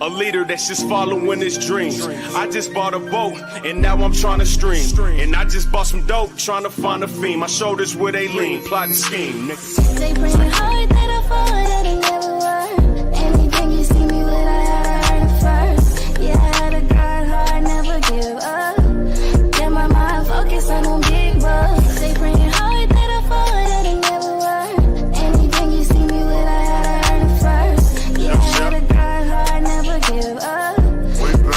A leader that's just following his dreams. I just bought a boat and now I'm trying to stream. And I just bought some dope, trying to find a fiend. My shoulders where they lean, plotting scheme. They bring it hard that I fall that it never worked. Anything you see me with, I had to earn it first. Yeah, I had to grind hard, never give up. Get my mind focused on them big bucks. They bring it hard that I fall that it never worked. Anything you see me with, I had to earn it first. Yeah, I had to grind hard, never give up.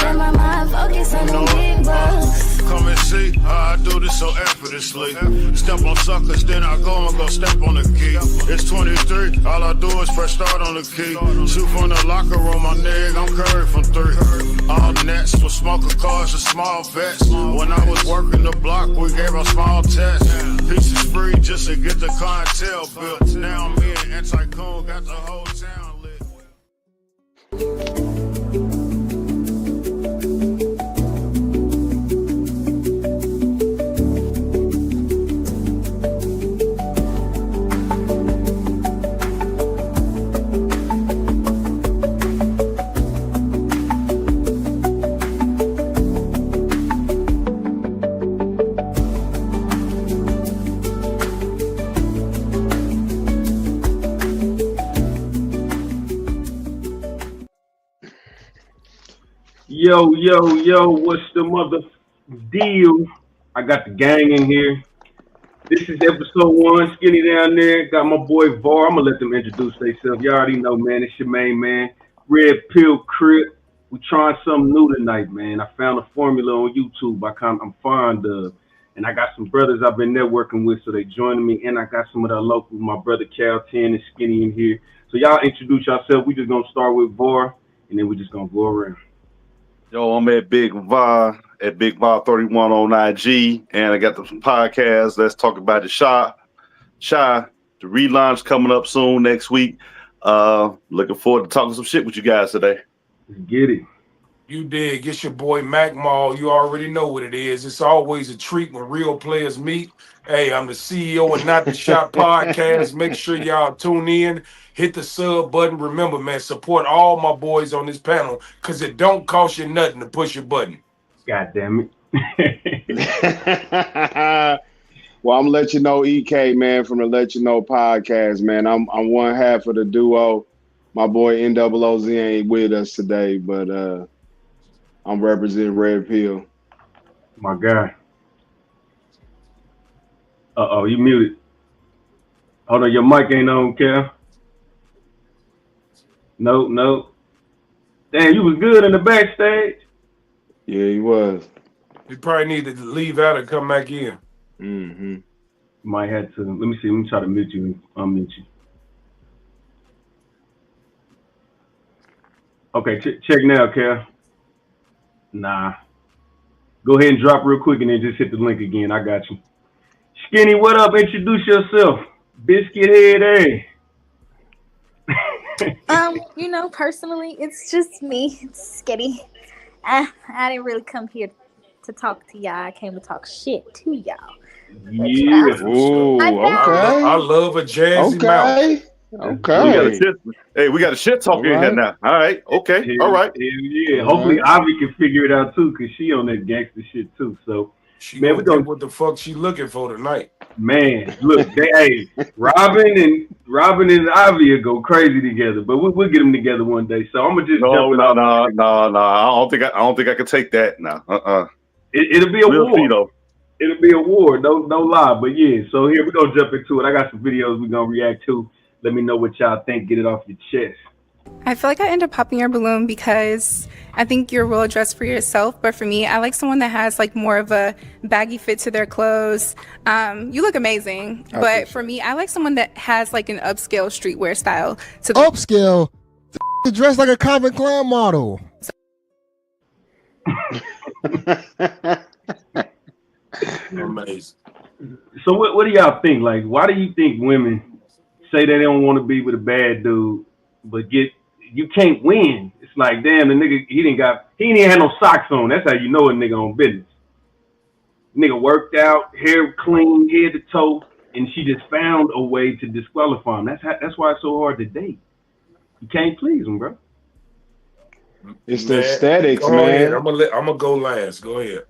Get my mind focused on them big bucks. Come and see how I do this so effortlessly. Step on suckers, then I go and go step on the key. It's 23, all I do is press start on the key. Shoot from the locker room, my nigga, I'm Curry from 3. All nets for smoker cars and small vets. When I was working the block, we gave a small test. Pieces free just to get the clientele built. Now me and Anti-Coon got the whole town lit. Yo, what's the mother deal? I got the gang in here. This is episode 1, Skinny down there. Got my boy Var. I'm going to let them introduce themselves. You already know, man. It's your main man, Red Pill Crip. We trying something new tonight, man. I found a formula on YouTube I'm fond of. And I got some brothers I've been networking with, so they joining me. And I got some of the locals, my brother Cal 10 and Skinny in here. So y'all introduce yourself. We just going to start with Var, and then we just going to go around. Yo, I'm at Big Va, at Big Va 31 on IG, and I got the podcast. Let's talk about the Shy. The relaunch coming up soon next week. Looking forward to talking some shit with you guys today. Let's get it. You dig. It's your boy Mac Mall. You already know what it is. It's always a treat when real players meet. Hey, I'm the CEO of Not the Shot Podcast. Make sure y'all tune in. Hit the sub button. Remember, man, support all my boys on this panel because it don't cost you nothing to push your button. God damn it. Well, I'm gonna let you know, EK, man, from the Let You Know podcast, man. I'm one half of the duo. My boy NOOZ ain't with us today, but I'm representing Red Pill. My guy. Uh-oh, you muted. Hold on, your mic ain't on, Cal. No. Damn, you was good in the backstage. Yeah, he was. You probably need to leave out and come back in. Mm-hmm. Might have to. Let me see. Let me try to mute you and unmute you. Okay, check now, Cal. Nah. Go ahead and drop real quick and then just hit the link again. I got you. Skinny, what up? Introduce yourself. Biscuit head, hey. Personally, it's just me. It's Skinny. I didn't really come here to talk to y'all. I came to talk shit to y'all. Yeah. Ooh, okay. I love a jazzy mouth. Okay. We got a shit talk in here now. All right. Okay. All right. Yeah. Hopefully Avi can figure it out too, because she on that gangster shit too. So she man, we gonna what the fuck she looking for tonight. Man, look, Robin and Avi go crazy together, but we'll get them together one day. So I'm gonna just no. I don't think I can take that now. It'll be a war. It'll be a war. No lie. But yeah, so here we gonna jump into it. I got some videos we're gonna react to. Let me know what y'all think. Get it off your chest. I feel like I end up popping your balloon because I think you're well dressed for yourself, but for me, I like someone that has like more of a baggy fit to their clothes. You look amazing, but for me, I like someone that has like an upscale streetwear style. Upscale? Dressed like a Calvin Klein model. Amazing. So what do y'all think? Like, why do you think women say they don't want to be with a bad dude, but you can't win? It's like, damn, the nigga, he didn't have no socks on. That's how you know a nigga on business. Nigga worked out, hair clean, head to toe, and she just found a way to disqualify him. That's why it's so hard to date. You can't please him, bro. It's the aesthetics, go man. ahead. I'm gonna go last. Go ahead.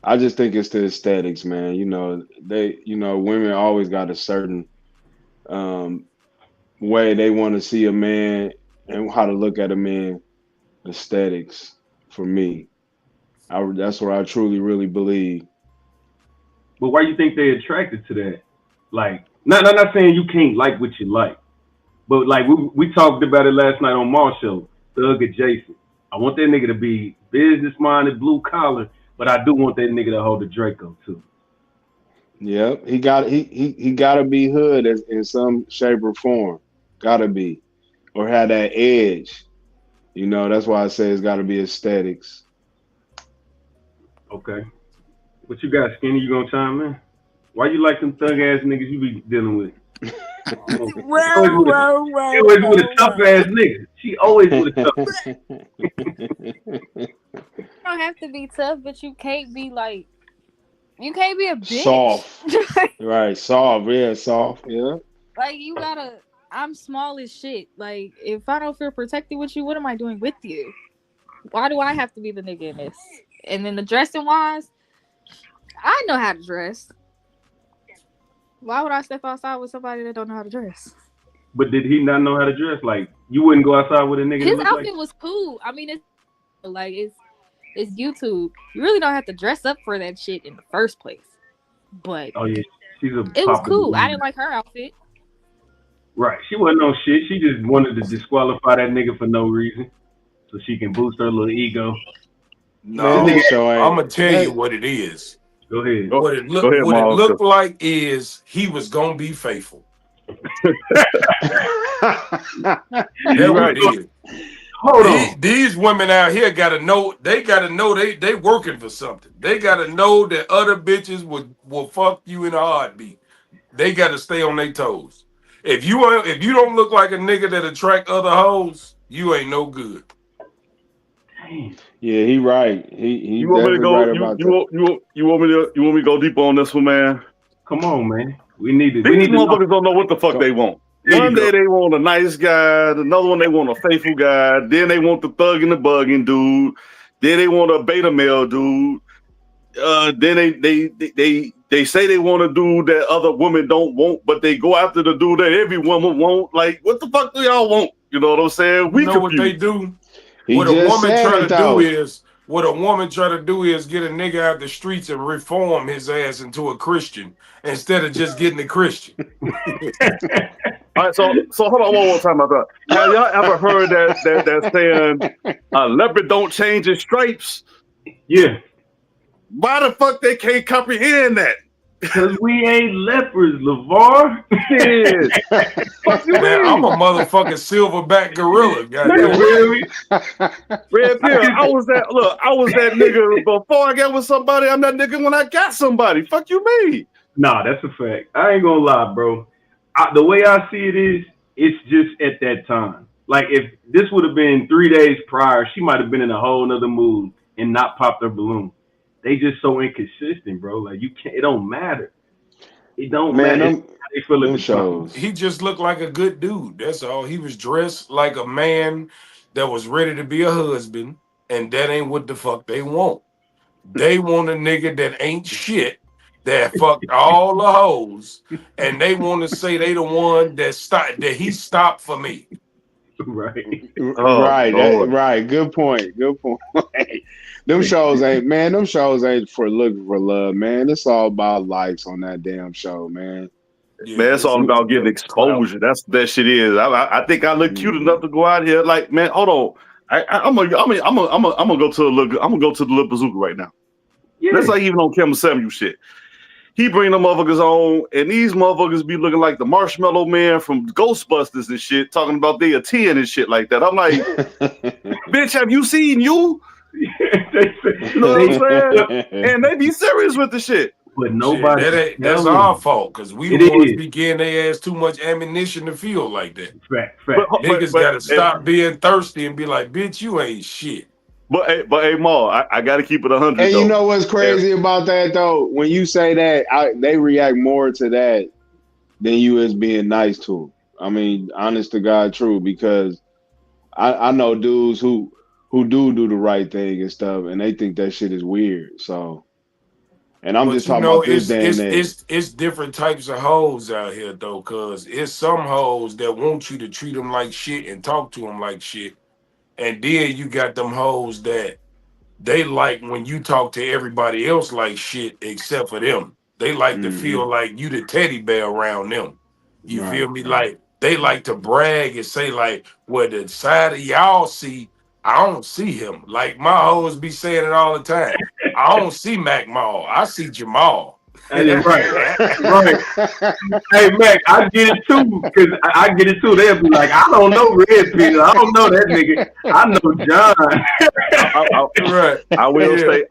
I just think it's the aesthetics, man. Women always got a certain way they want to see a man and how to look at a man. Aesthetics for me. That's what I truly, really believe. But why you think they attracted to that? Like, not saying you can't like what you like, but like we talked about it last night on Marshall, Thug adjacent. I want that nigga to be business minded, blue collar, but I do want that nigga to hold the Draco too. Yep, he gotta be hood in some shape or form. Gotta be, or have that edge. That's why I say it's gotta be aesthetics. Okay. What you got, Skinny? You gonna chime in? Why you like them thug ass niggas you be dealing with? She always with a tough ass nigga. She always with a tough. You don't have to be tough, but you can't be like, you can't be a bitch. Soft. Right, soft. Yeah, soft. Yeah. Like, you gotta, I'm small as shit. Like, if I don't feel protected with you, what am I doing with you? Why do I have to be the nigga in this? And then the dressing wise, I know how to dress. Why would I step outside with somebody that don't know how to dress? But did he not know how to dress? Like, you wouldn't go outside with a nigga. His outfit was cool. I mean, it's YouTube. You really don't have to dress up for that shit in the first place. But oh yeah, it was cool. I didn't like her outfit. Right, she wasn't no shit. She just wanted to disqualify that nigga for no reason, so she can boost her little ego. No, I'm gonna tell you what it is. Go ahead. What it looked like is he was gonna be faithful. That's what it is. Hold on. These women out here gotta know they working for something. They gotta know that other bitches will fuck you in a heartbeat. They gotta stay on their toes. If you don't look like a nigga that attract other hoes, you ain't no good. Damn. Yeah, he right. He you want me to go? Right you want me to go deeper on this one, man? Come on, man. These motherfuckers don't know what the fuck they want. One day they want a nice guy, another one they want a faithful guy, then they want the thug and the bugging dude, then they want a beta male dude. Then they say they want a dude that other women don't want, but they go after the dude that every woman want. Like, what the fuck do y'all want? You know what I'm saying? You know what they do? What a woman try to do is get a nigga out the streets and reform his ass into a Christian instead of just getting a Christian. All right, so hold on one more time about that. Have y'all ever heard that saying, a leopard don't change his stripes? Yeah. Why the fuck they can't comprehend that? Because we ain't leopards, LeVar. Man, I'm a motherfucking silverback gorilla. Goddamn. Red Pill, I was that nigga before I got with somebody. I'm that nigga when I got somebody. Fuck you mean? Nah, that's a fact. I ain't gonna lie, bro. The way I see it is, it's just at that time. Like, if this would have been 3 days prior, she might have been in a whole nother mood and not popped her balloon. They just so inconsistent, bro. Like, you can't. It don't matter. It don't matter. They feel it shows. He just looked like a good dude. That's all. He was dressed like a man that was ready to be a husband, and that ain't what the fuck they want. They want a nigga that ain't shit, that fucked all the hoes, and they want to say they the one that he stopped for me. Right. Right. Good point. Them shows ain't for looking for love, man. It's all about likes on that damn show, man. Yeah, man, it's all about getting exposure. That's what that shit is. I think I look cute enough to go out here. Like, man, hold on. I'm gonna go to the Lil Bazooka right now. Yeah. That's like even on Kim Samuel shit. He bring them motherfuckers on, and these motherfuckers be looking like the Marshmallow Man from Ghostbusters and shit, talking about they a 10 and shit like that. I'm like, bitch, have you seen you? You know what I'm saying? And they be serious with the shit. But nobody. That's our fault, because we the ones be getting their ass too much ammunition to feel like that. Fact. Niggas gotta stop being thirsty and be like, bitch, you ain't shit. But hey, Ma, I gotta keep it 100. And you know what's crazy about that though? When you say that, they react more to that than you as being nice to them. I mean, honest to God, true, because I know dudes who do the right thing and stuff, and they think that shit is weird. So, and I'm But just you talking know, about this day and age. it's different types of hoes out here though, cause it's some hoes that want you to treat them like shit and talk to them like shit, and then you got them hoes that they like when you talk to everybody else like shit except for them. They like to feel like you the teddy bear around them. You feel me? Like they like to brag and say like, well, the side of y'all see, I don't see him. Like my hoes be saying it all the time. I don't see Mac Mall. I see Jamal. Right. Hey, Mac, I get it too, because I get it too. They'll be like, I don't know Red Peter. I don't know that nigga. I know John. Right.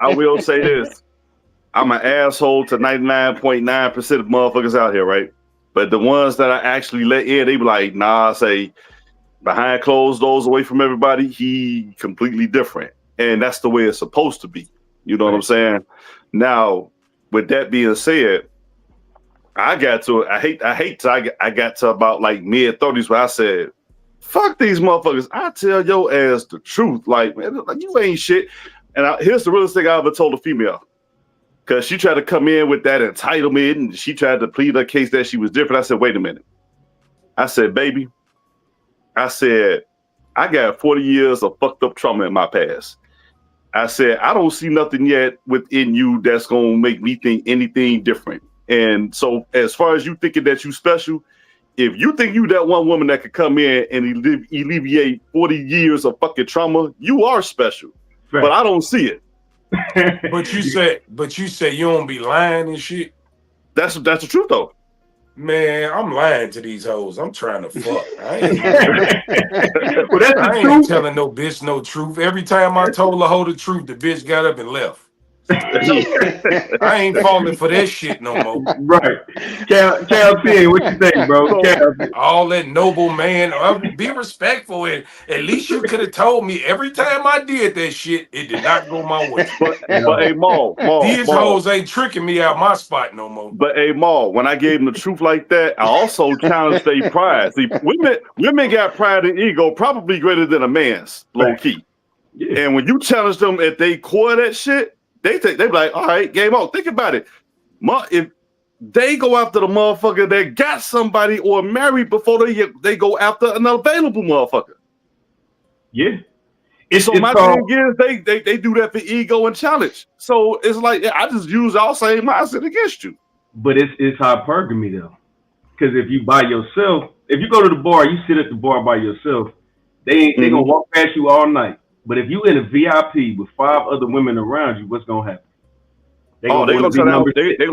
I will say this. I'm an asshole to 99.9% of motherfuckers out here, right? But the ones that I actually let in, they be like, nah, I say, behind closed doors, away from everybody, he completely different. And that's the way it's supposed to be. You know what I'm saying? Now, with that being said, I got to about like mid-30s where I said, fuck these motherfuckers. I tell your ass the truth. Like, man, you ain't shit. And here's the realest thing I ever told a female. Because she tried to come in with that entitlement and she tried to plead her case that she was different. I said, wait a minute. I said, baby, I said, I got 40 years of fucked up trauma in my past. I said, I don't see nothing yet within you that's going to make me think anything different. And so as far as you thinking that you special, if you think you that one woman that could come in and alleviate 40 years of fucking trauma, you are special. Right. But I don't see it. But you say you don't be lying and shit. That's the truth though. Man, I'm lying to these hoes. I'm trying to fuck. I ain't telling no bitch no truth. Every time I told a hoe the truth, the bitch got up and left. I ain't falling for that shit no more. Right. Cal T, what you think, bro? All that noble man. Be respectful, and at least you could have told me every time I did that shit, it did not go my way. But hey, Maul, these hoes ain't tricking me out my spot no more. But hey, Maul, when I gave them the truth like that, I also challenged their pride. See, women got pride and ego probably greater than a man's, low key. Yeah. And when you challenge them at they core that shit, they be like, all right, game on. Think about it. If they go after the motherfucker that got somebody or married before they go after an available motherfucker. Yeah. My thing is they do that for ego and challenge. So it's like I just use our same mindset against you. But it's hypergamy though. Because if you by yourself, if you go to the bar, you sit at the bar by yourself, they gonna walk past you all night. But if you in a VIP with 5 other women around you, what's gonna happen? They're gonna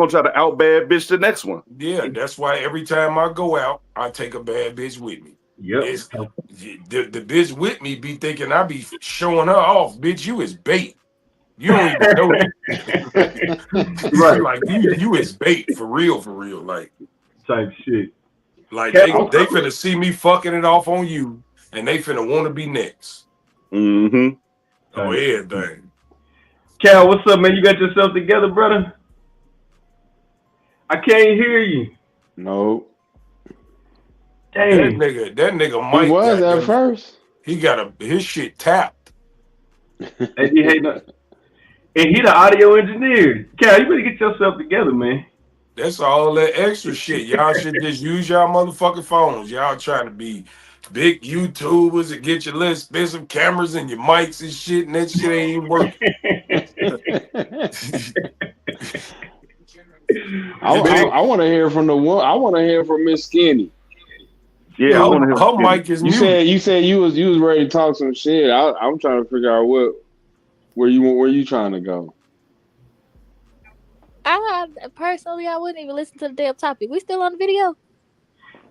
try to out bad bitch the next one. Yeah, that's why every time I go out, I take a bad bitch with me. Yep. The bitch with me be thinking I be showing her off. Bitch, you is bait. You don't even know that. Right. Like you is bait for real. Like type shit. Like they finna see me fucking it off on you, and they finna want to be next. Mm-hmm. Oh, everything. Cal, what's up, man? You got yourself together, brother? I can't hear you. No. Dang. That nigga Mike. He was at first. He got his shit tapped. And he the audio engineer. Cal, you better get yourself together, man. That's all that extra shit. Y'all should just use y'all motherfucking phones. Y'all trying to be big YouTubers and get your little expensive cameras and your mics and shit, and that shit ain't even working. I want to hear from the one. I want to hear from Miss Skinny. Yeah, her mic is muted. You said you was ready to talk some shit. I'm trying to figure out where you trying to go. Personally, I wouldn't even listen to the damn topic. We still on the video?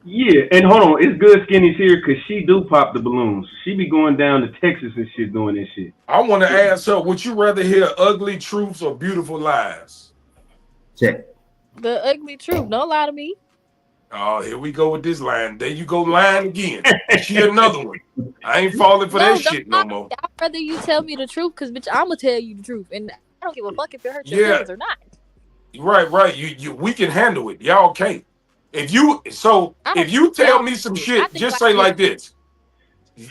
Yeah, and hold on, it's good Skinny's here because she do pop the balloons. She be going down to Texas and shit doing this shit. I want to ask her, would you rather hear ugly truths or beautiful lies? Check. The ugly truth. Don't lie to me. Oh, here we go with this line. There you go, lying again. She another one. I ain't falling for that shit no more. I'd rather you tell me the truth because, bitch, I'm going to tell you the truth. And I don't give a fuck if it hurts your feelings or not. Right. You we can handle it. Y'all can't. If you tell me some shit, just say like this.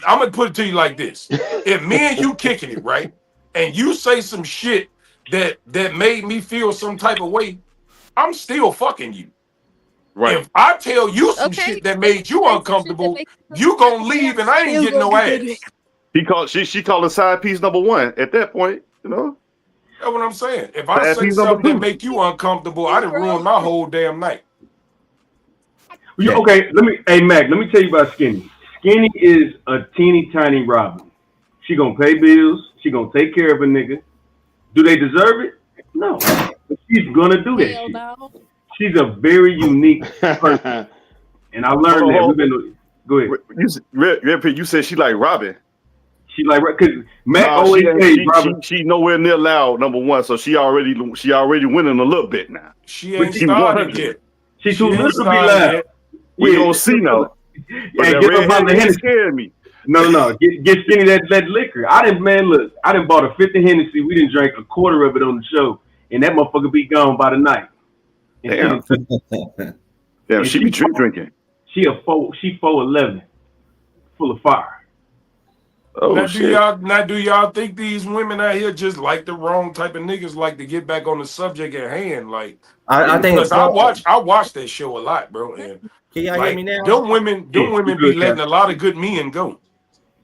I'm gonna put it to you like this: if me and you kicking it, right, and you say some shit that made me feel some type of way, I'm still fucking you. Right. If I tell you some Okay. shit that made you uncomfortable, you gonna leave and I ain't getting no ass. She called her side piece number one at that point, you know. That's what I'm saying. If I Side say piece number something that two. make you uncomfortable, I done ruined my whole damn night. Okay, hey Mac, let me tell you about Skinny. Skinny is a teeny tiny Robin. She gonna pay bills. She gonna take care of a nigga. Do they deserve it? No, but she's gonna do that. Hell Shit. no. She's a very unique person, and I learned that. We've been go ahead. You said she like Robin. She like because Mac always says Robin. She nowhere near loud number one, so she already winning a little bit now. She ain't started yet. She's too She ain't little to be started loud. yet. We gonna see now. But Hey, that give red her about the Hennessy Hennessy. scared me. No. Get Skinny that liquor. I didn't bought a 50 Hennessy. We didn't drink a quarter of it on the show, and that motherfucker be gone by the night. And Damn, she be drinking. She 4'11", full of fire. Oh Now, shit. do y'all think these women out here just like the wrong type of niggas? Like to get back on the subject at hand, like I think because I watch that show a lot, bro. And can y'all hear me now? Them women be letting a lot of good men go.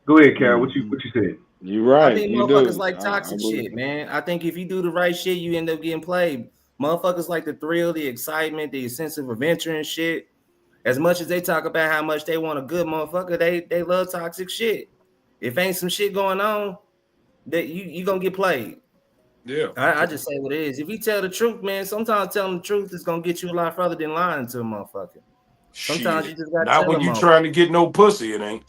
Go ahead, Carol. What you said? You right. I think you motherfuckers do. like toxic shit, man. I think if you do the right shit, you end up getting played. Motherfuckers like the thrill, the excitement, the sense of adventure and shit. As much as they talk about how much they want a good motherfucker, they love toxic shit. If ain't some shit going on, that you gonna get played. Yeah. I just say what it is. If you tell the truth, man, sometimes telling the truth is gonna get you a lot further than lying to a motherfucker. Sometimes Shit. you just gotta Not tell when them you all. trying to get no pussy, it ain't.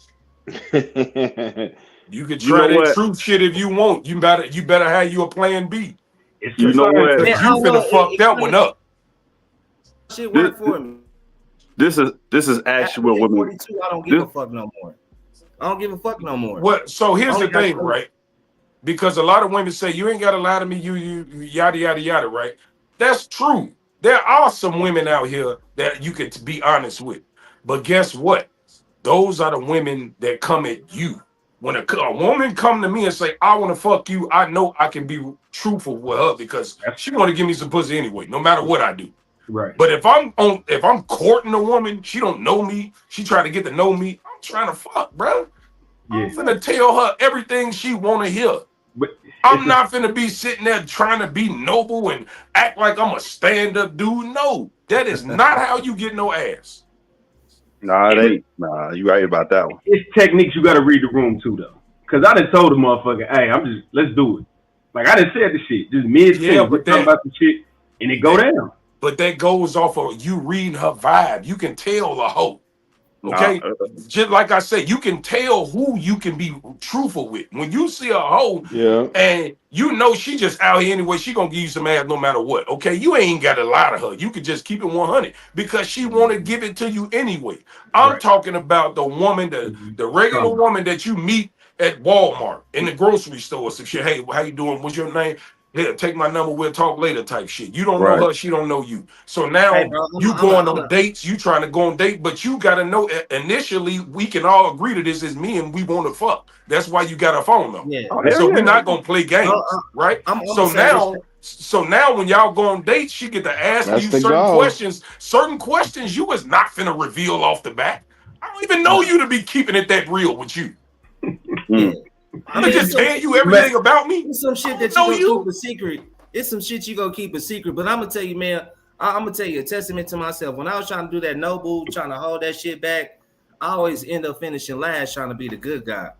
You could You try know that what? truth shit if you want. You better have you a plan B. It's You know what? You finna fuck that one up. Shit work for me. This is actually what women. 42, I don't give a fuck no more. I don't give a fuck no more. What? So here's Only the got thing, two. right? Because a lot of women say you ain't gotta lie to me, you yada yada yada, right? That's true. There are some women out here that you can be honest with, but guess what? Those are the women that come at you. When a woman come to me and say, "I want to fuck you," I know I can be truthful with her because she want to give me some pussy anyway, no matter what I do. Right. But if I'm courting a woman, she don't know me, she trying to get to know me, I'm trying to fuck, bro. I'm finna tell her everything she want to hear. But I'm not finna be sitting there trying to be noble and act like I'm a stand-up dude. No, that is not how you get no ass. Nah, it ain't. Nah, you right about that one. It's techniques you got to read the room too, though. Cause I done told the motherfucker, "Hey, let's do it." Like I done said the shit, just mid sentence, but talking about the shit, and it go down. But that goes off of you reading her vibe. You can tell a hoe. Okay, just like I said, you can tell who you can be truthful with. When you see a hoe, and you know she just out here anyway, she gonna give you some ass no matter what. Okay, you ain't gotta lie to her. You could just keep it 100 because she want to give it to you anyway. I'm talking about the woman, the regular woman that you meet at Walmart in the grocery store. So shit, hey, how you doing? What's your name? Here, take my number, we'll talk later type shit. You don't know her, she don't know you. So now you going on dates, you trying to go on date, but you got to know initially we can all agree to this is me and we want to fuck. That's why you got a phone number. Yeah. So we're not going to play games, right? So now when y'all go on dates, she get to ask you certain questions you was not finna reveal off the bat. I don't even know you to be keeping it that real with you. I'm gonna just tell you everything about me. It's some shit that you gonna keep a secret. It's some shit you gonna keep a secret. But I'm gonna tell you, man. I'm gonna tell you a testament to myself. When I was trying to do that noble, trying to hold that shit back, I always end up finishing last, trying to be the good guy.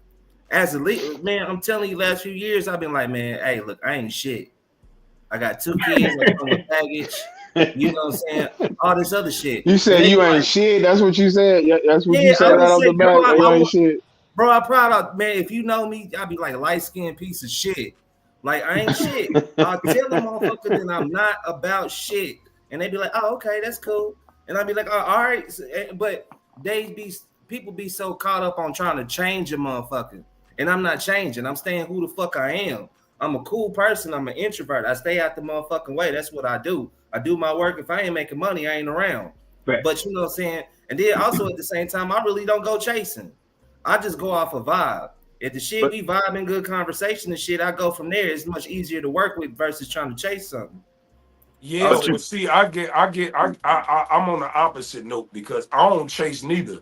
As a leader, man, I'm telling you, last few years I've been like, man, hey, look, I ain't shit. I got 2 kids, I come with baggage. You know what I'm saying? All this other shit. You said you ain't shit. That's what you said. That's what you said right off the bat. You ain't shit. Bro, I'm proud of, man. If you know me, I'll be like a light-skinned piece of shit. Like, I ain't shit. I'll tell them motherfuckers that I'm not about shit. And they be like, oh, okay, that's cool. And I'll be like, oh, all right. But people be so caught up on trying to change a motherfucker. And I'm not changing. I'm staying who the fuck I am. I'm a cool person. I'm an introvert. I stay out the motherfucking way. That's what I do. I do my work. If I ain't making money, I ain't around. Right. But you know what I'm saying? And then also at the same time, I really don't go chasing. I just go off a vibe. If the shit we vibing, good conversation and shit, I go from there. It's much easier to work with versus trying to chase something. Yeah, but see, I'm on the opposite note because I don't chase neither.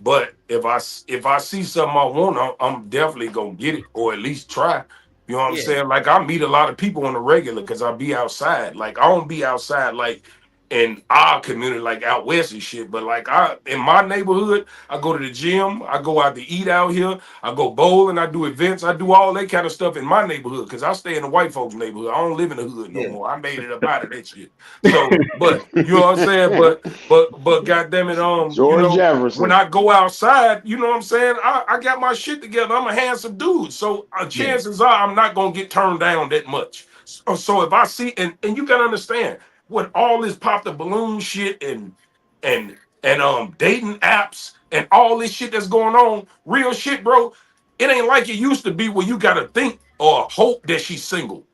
But if I see something I want, I'm definitely gonna get it or at least try. You know what I'm saying? Like I meet a lot of people on the regular because I be outside. Like I don't be outside like in our community, like out west and shit. But like in my neighborhood, I go to the gym, I go out to eat out here, I go bowling, I do events, I do all that kind of stuff in my neighborhood because I stay in the white folks' neighborhood. I don't live in the hood no more. I made it up out of that shit. So, but you know what I'm saying? But goddamn it, George Jefferson. when I go outside, you know what I'm saying? I got my shit together. I'm a handsome dude, so chances are I'm not gonna get turned down that much. So if I see and you gotta understand. With all this pop the balloon shit and dating apps and all this shit that's going on, real shit, bro. It ain't like it used to be where you gotta think or hope that she's single.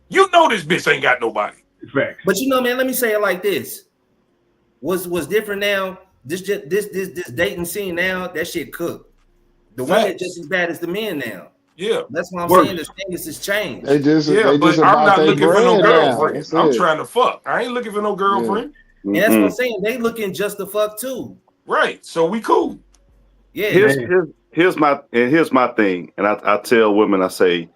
You know this bitch ain't got nobody. Facts. But you know, man, let me say it like this: what's different now? This dating scene now, that shit cooked. The women just as bad as the men now. Yeah, that's what I'm saying. The status has changed. They just but I'm not looking for no girlfriend. I'm it. trying to fuck. I ain't looking for no girlfriend. Yeah, that's what I'm saying. They looking just to fuck too. Right. So we cool. Yeah. Here's my thing, and I tell women, I say,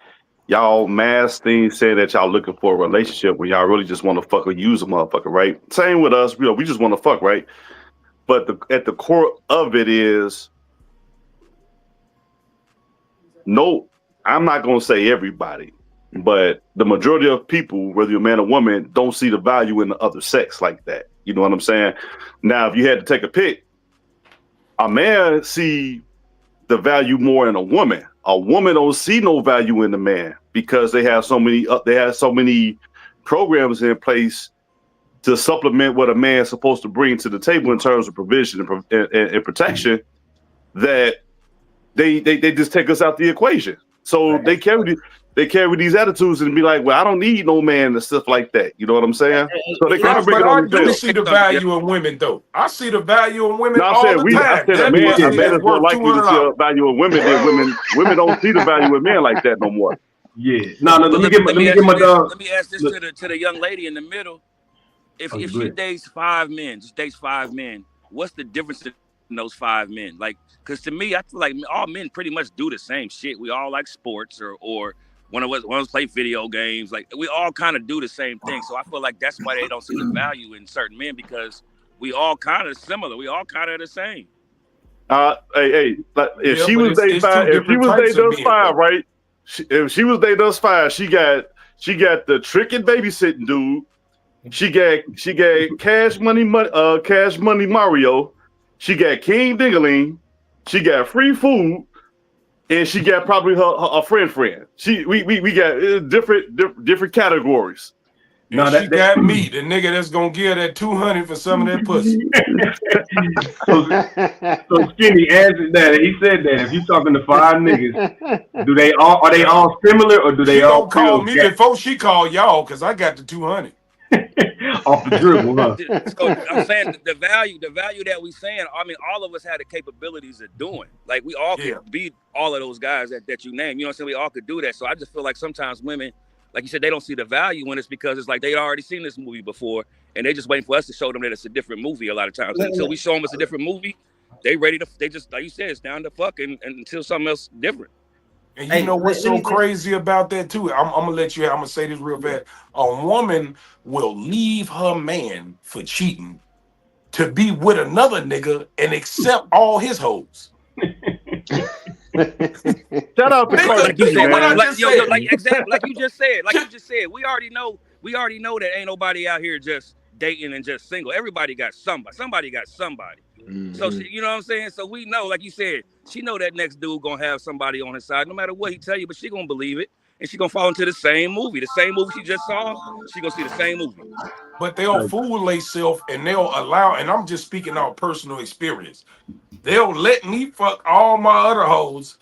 y'all mass things saying that y'all looking for a relationship when y'all really just want to fuck or use a motherfucker, right? Same with us, we just want to fuck, right? But at the core of it is no. I'm not going to say everybody, but the majority of people, whether you're a man or woman, don't see the value in the other sex like that. You know what I'm saying? Now, if you had to take a pick, a man see the value more in a woman. A woman don't see no value in the man because they have so many programs in place to supplement what a man's supposed to bring to the table in terms of provision and protection that they just take us out the equation. So they carry these attitudes and be like, well, I don't need no man and stuff like that. You know what I'm saying? So they kind of bring it on the do see the value in women, though. I see the value in women all the time. I said a man is more likely to see the value in women than women. Women don't see the value in men like that no more. Yeah. No. Let me ask this to the young lady in the middle. If she dates 5 men, just dates 5 men, what's the difference in those 5 men? Like, because to me, I feel like all men pretty much do the same shit. We all like sports or one of us play video games. Like, we all kind of do the same thing. So I feel like that's why they don't see the value in certain men, because we all kind of similar. We all kind of the same. If she was dating us 5, right? If she was dating us 5, she got the trick and babysitting dude. She got Cash Money Mario. She got King Dingaling. She got free food, and she got probably her friend. We got different categories. No, she got me, the nigga that's gonna give that 200 for some of that pussy. so Skinny answered that, and he said that if you talking to 5 niggas, are they all similar or do they all call me before she call y'all? Because I got the 200. Off the dribble, huh? So I'm saying the value that we saying, I mean, all of us had the capabilities of doing. Like, we all could be all of those guys that you name. You know what I'm saying? We all could do that. So I just feel like sometimes women, like you said, they don't see the value in it because it's like they already seen this movie before, and they just waiting for us to show them that it's a different movie a lot of times. Until we show them it's a different movie, they just, like you said, it's down to fuck and until something else different. And you know what's so crazy about that too? I'm gonna say this real fast. A woman will leave her man for cheating to be with another nigga and accept all his hoes. Shout out to Cardi B, man. Like you just said, we already know that ain't nobody out here just dating and just single. Everybody got somebody. Somebody got somebody. Mm-hmm. So you know what I'm saying? So we know, like you said, she know that next dude gonna have somebody on his side, no matter what he tell you, but she gonna believe it. And she gonna fall into the same movie. The same movie she just saw, she gonna see the same movie. But they'll fool themselves and they'll allow, and I'm just speaking out personal experience. They'll let me fuck all my other hoes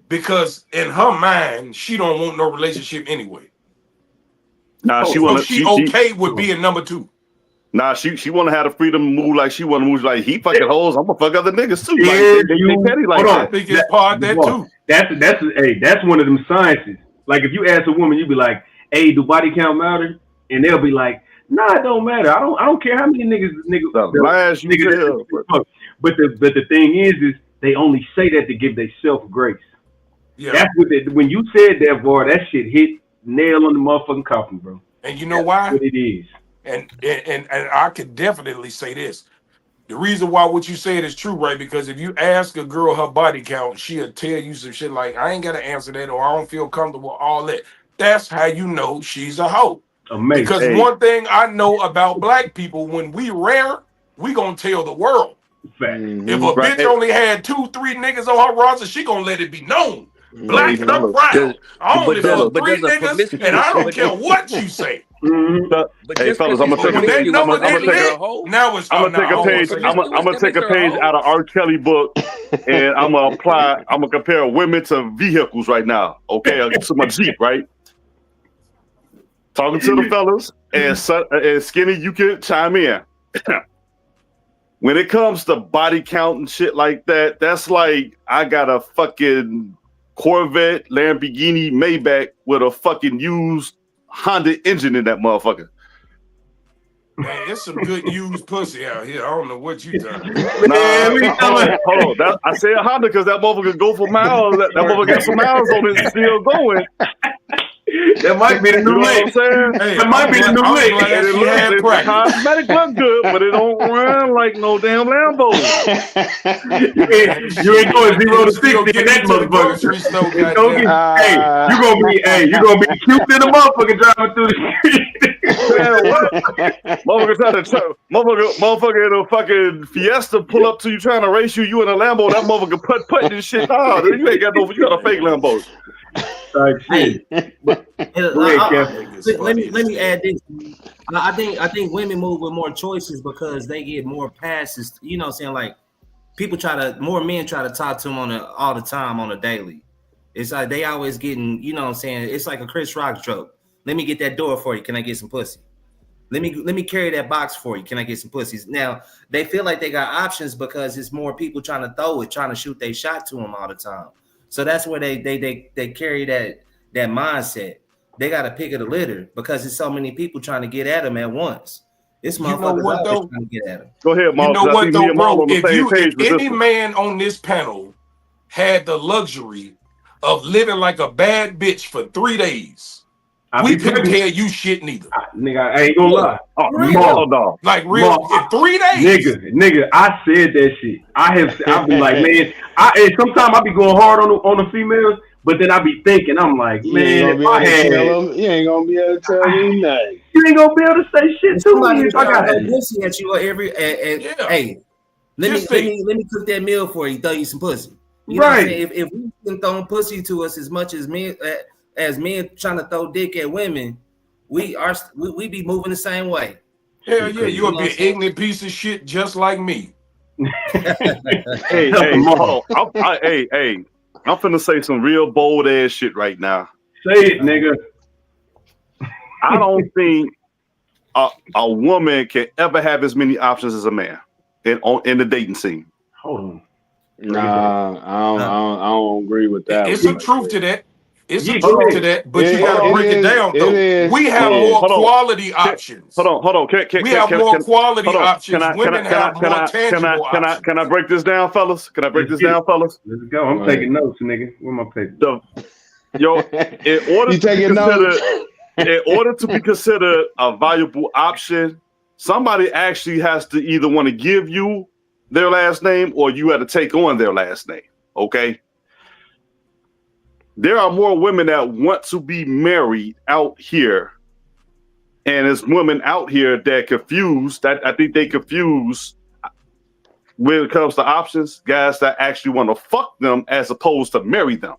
because in her mind, she don't want no relationship anyway. Nah, she okay with being number 2. Nah, she want to have the freedom to move like she want to move. Like he fucking hoes, I'm gonna fuck other niggas too. Yeah, Like, they petty like I that. think it's part of that too. That's one of them sciences. Like if you ask a woman, you be like, "Hey, do body count matter?" And they'll be like, "Nah, it don't matter. I don't care how many niggas." But the thing is they only say that to give themselves grace. Yeah. That's what when you said that, boy, that shit hit nail on the motherfucking coffin, bro. And you know why? That's what it is. And I could definitely say this. The reason why what you said is true, right? Because if you ask a girl her body count, she'll tell you some shit like, I ain't got to answer that, or I don't feel comfortable, all that. That's how you know she's a hoe. Amazing. Because one thing I know about black people, when we rare, we gonna tell the world. If a bitch only had 2-3 niggas on her roster, she gonna let it be known. Black and I'm proud. I only fuck 3 niggas, and I don't care what you say. Hey fellas, I'm gonna take a page. I'm gonna take a page out of R. Kelly book, and I'm gonna compare women to vehicles right now. Okay, I'll get to my Jeep, right? Talking to the fellas, and Skinny, you can chime in. When it comes to body count and shit like that, that's like I got a fucking Corvette, Lamborghini, Maybach with a fucking used Honda engine in that motherfucker. Man, there's some good used pussy out here. I don't know what you talking about. Hold on. I say a Honda because that motherfucker go for miles. That motherfucker got some miles on it and still going. That might be the new lick. That might be the new lick. The cosmetic look good, but it don't run like no damn Lambo. you ain't going 0 to 60 in that motherfucker. You gonna be cute in a motherfucker driving through the street. Motherfucker in a fucking Fiesta pull up to you trying to race you in a Lambo. That motherfucker put this shit. Nah, you ain't got no. You got a fake Lambo. Hey, let me add this. I think women move with more choices because they get more passes. You know what I'm saying? Like more men try to talk to them all the time on a daily. It's like they always getting, you know what I'm saying? It's like a Chris Rock joke. Let me get that door for you. Can I get some pussy? Let me carry that box for you. Can I get some pussies? Now they feel like they got options because it's more people trying to throw it, trying to shoot their shot to them all the time. So that's where they carry that mindset. They got to pick of the litter because there's so many people trying to get at them at once. This motherfucker's always trying to get at them. Go ahead, Mark. You know what though, bro? If any man on this panel had the luxury of living like a bad bitch for 3 days, we couldn't tell you shit neither. Nigga, I ain't gonna lie. Like real in 3 days. Nigga, I said that shit. I've been like, man, and sometimes I be going hard on the females, but then I be thinking, I'm like, man, if I had you ain't gonna be able to tell me nothing. You ain't gonna be able to say shit to me if I got pussy at you hey, let me cook that meal for you, throw you some pussy. You know what I'm saying? If we can throw pussy to us as much as men trying to throw dick at women, we be moving the same way. Hell yeah, you would be an ignorant piece of shit just like me. Hey, I'm finna say some real bold ass shit right now. Say it, nigga. I don't think a woman can ever have as many options as a man in the dating scene. Hold on. Nah, I don't agree with that. It's some truth to that. It's some truth to that, but you gotta break it down though. We have more quality options. Hold on. We have more quality options. Women have more tangible options. Can I break this down, fellas? Let's go. I'm taking notes, nigga. Where my paper? In order to be considered a valuable option, somebody actually has to either want to give you their last name or you have to take on their last name. Okay. There are more women that want to be married out here. And there's women out here that confused. I think they confuse when it comes to options, guys that actually want to fuck them as opposed to marry them.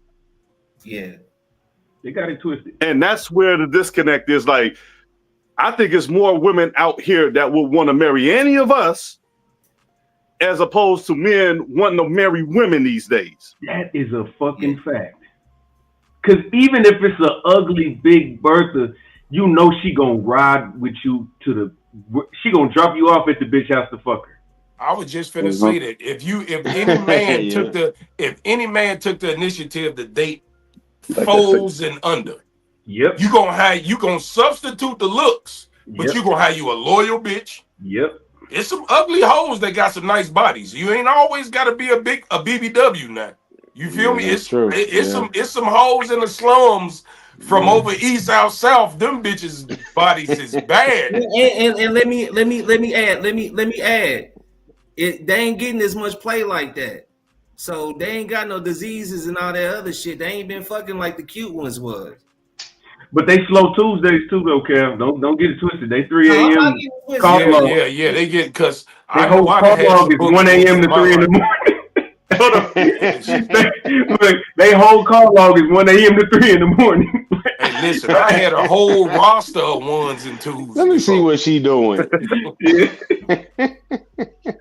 Yeah. They got it twisted. And that's where the disconnect is. Like, I think it's more women out here that would want to marry any of us as opposed to men wanting to marry women these days. That is a fucking fact. Because even if it's an ugly Big Bertha, you know she gonna ride with you to she gonna drop you off at the bitch house to fuck her. I was just finna say that if any man if any man took the initiative to date foes and under, yep, you gonna substitute the looks, but you gonna have you a loyal bitch. Yep. It's some ugly hoes that got some nice bodies. You ain't always got to be a BBW now. You feel me? It's true. It's some hoes in the slums from over east out south. Them bitches bodies is bad. And let me add. They ain't getting as much play like that. So they ain't got no diseases and all that other shit. They ain't been fucking like the cute ones was. But they slow Tuesdays too, though, Kev. Don't get it twisted. They 3 a.m. call log. Yeah. They get because they whole call log is 1 a.m. to 3 in the morning. Hold on. They whole call log is 1 a.m. to 3 in the morning. Hey, listen, I had a whole roster of 1s and 2s. Let me see what she doing.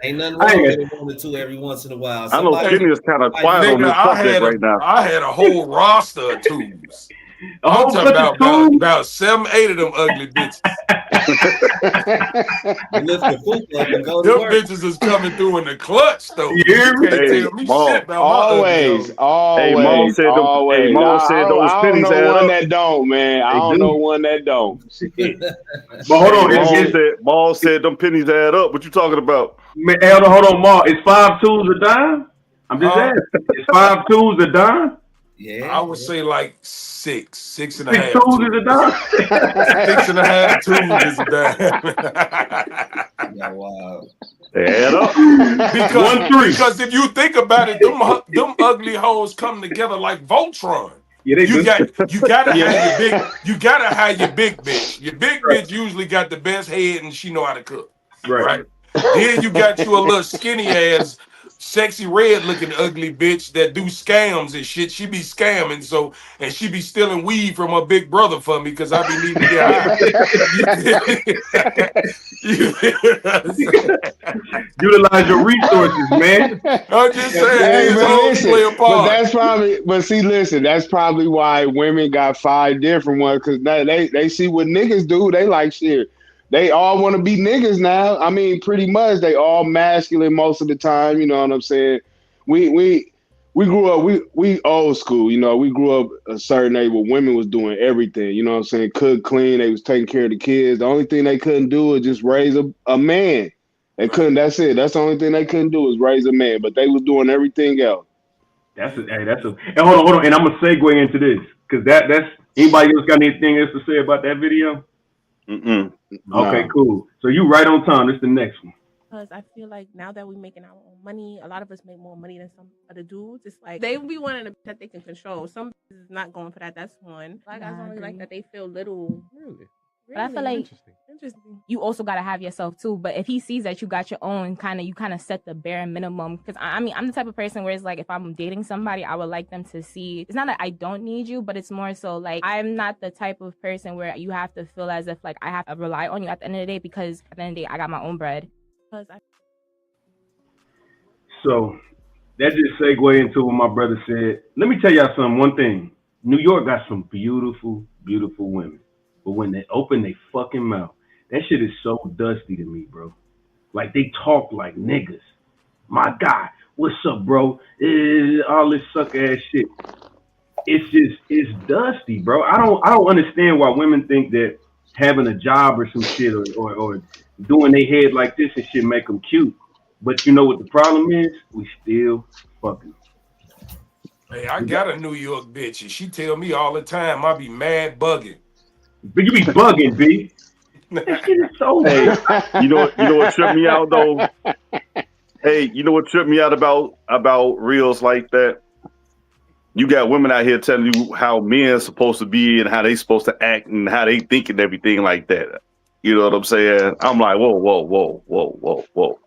Ain't nothing wrong with 1 or 2 every once in a while. I know Kenny is kind of quiet on this subject right now. I had a whole roster of 2s. I'm talking about 7, 8 of them ugly bitches. Them bitches is coming through in the clutch, though. You can't tell me shit about always. Hey, Mom said those pennies add up. That don't, man. I don't know one that don't. But hold on. Mom said them pennies add up. What you talking about? Man, hold on, Mom. Is 5 2s a dime? I'm just asking. Is 5 2s a dime? Yeah, I would say like 6 and a 6 half. 2s is a dime. 6 and a half 2s is a dime. Yeah, wow. Add up. Because if you think about it, them ugly hoes come together like Voltron. Yeah, you gotta have your big bitch. Your big bitch usually got the best head and she know how to cook. Right. Then you got you a little skinny ass, sexy red looking ugly bitch that do scams and shit. She be scamming, and she be stealing weed from her big brother for me because I be needing to get high. Utilize your resources, man. I'm just saying, that's probably why women got 5 different ones, because they see what niggas do. They like shit. They all want to be niggas now. I mean, pretty much they all masculine most of the time. You know what I'm saying? We grew up, we old school. You know, we grew up a certain age where women was doing everything. You know what I'm saying? Cook, clean. They was taking care of the kids. The only thing they couldn't do was just raise a man. They couldn't. That's it. That's the only thing they couldn't do was raise a man. But they was doing everything else. And hold on. And I'm gonna segue into this because that's anybody else got anything else to say about that video? Mm-mm. Okay, cool. So you right on time. This is the next one. Because I feel like now that we're making our own money, a lot of us make more money than some other dudes. It's like they be wanting to that they can control. Some is not going for that. That's one. Like I don't really like that they feel little. Really? But I feel like you also got to have yourself too. But if he sees that you got your own, you kind of set the bare minimum. Because I mean, I'm the type of person where it's like, if I'm dating somebody, I would like them to see. It's not that I don't need you, but it's more so like I'm not the type of person where you have to feel as if like I have to rely on you at the end of the day, because at the end of the day, I got my own bread. So that just segue into what my brother said. Let me tell y'all something. One thing, New York got some beautiful, beautiful women. But when they open their fucking mouth, that shit is so dusty to me, bro. Like, they talk like niggas. My God, what's up, bro? All this suck ass shit. It's dusty, bro. I don't understand why women think that having a job or some shit or doing their head like this and shit make them cute. But you know what the problem is? We still fucking. Hey, I got a New York bitch, and she tell me all the time I be mad bugging. But you be bugging, B. That shit is so hey, you know what tripped me out though? Hey, you know what tripped me out about reels like that? You got women out here telling you how men are supposed to be and how they supposed to act and how they think and everything like that. You know what I'm saying? I'm like, whoa.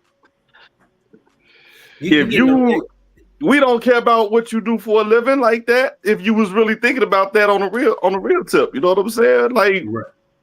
We don't care about what you do for a living like that. If you was really thinking about that on a real tip, you know what I'm saying? Like,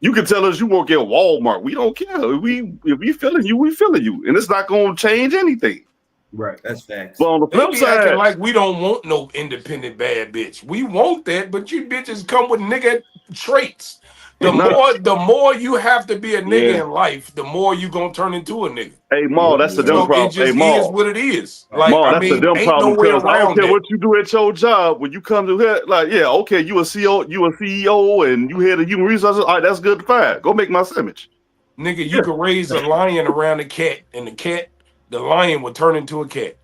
you can tell us you work at Walmart. We don't care. If we feeling you, we feeling you, and it's not going to change anything. Right, that's facts. But on the flip side, acting like we don't want no independent bad bitch. We want that, but you bitches come with nigga traits. The more you have to be a nigga in life, the more you gonna turn into a nigga. Hey, Maul, that's the dumb So problem. it just Hey, Maul. is what it is. Like, Maul, I that's the mean, dumb ain't problem no way because I don't around care that. what you do at your job. When you come to here, like, yeah, okay, you a CEO and you head of human resources. All right, that's good. Fine, go make my sandwich. Nigga, you could raise a lion around a cat, and the lion would turn into a cat.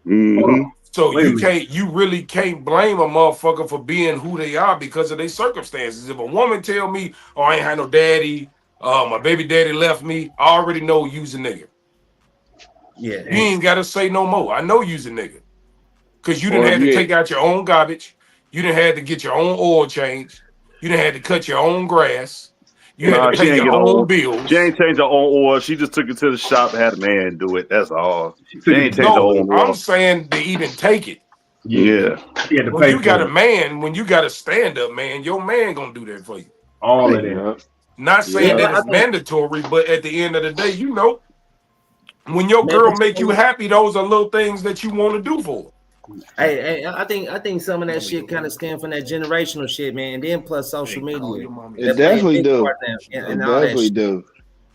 Mm-hmm. So you really can't blame a motherfucker for being who they are because of their circumstances. If a woman tell me, "Oh, I ain't had no daddy, my baby daddy left me," I already know you's a nigga. Yeah, you ain't gotta say no more. I know you's a nigga because you didn't Or have if to you- take out your own garbage. You didn't have to get your own oil change. You didn't have to cut your own grass. You had Nah, to she pay ain't your get own old. bills. She ain't changed her own oil. She just took it to the shop and had a man do it. That's all. She ain't changed her No, own I'm oil. saying to even take it. Yeah. When you got a man, when you got a stand-up man, your man gonna do that for you. All of that. Not saying Yeah. that it's mandatory, but at the end of the day, you know, when your Man, girl but make you happy, those are little things that you want to do for her. Hey, I think some of that shit kind of stem from that generational shit, man. And then plus social media. It That play a definitely big do. part now It and all that definitely shit. do.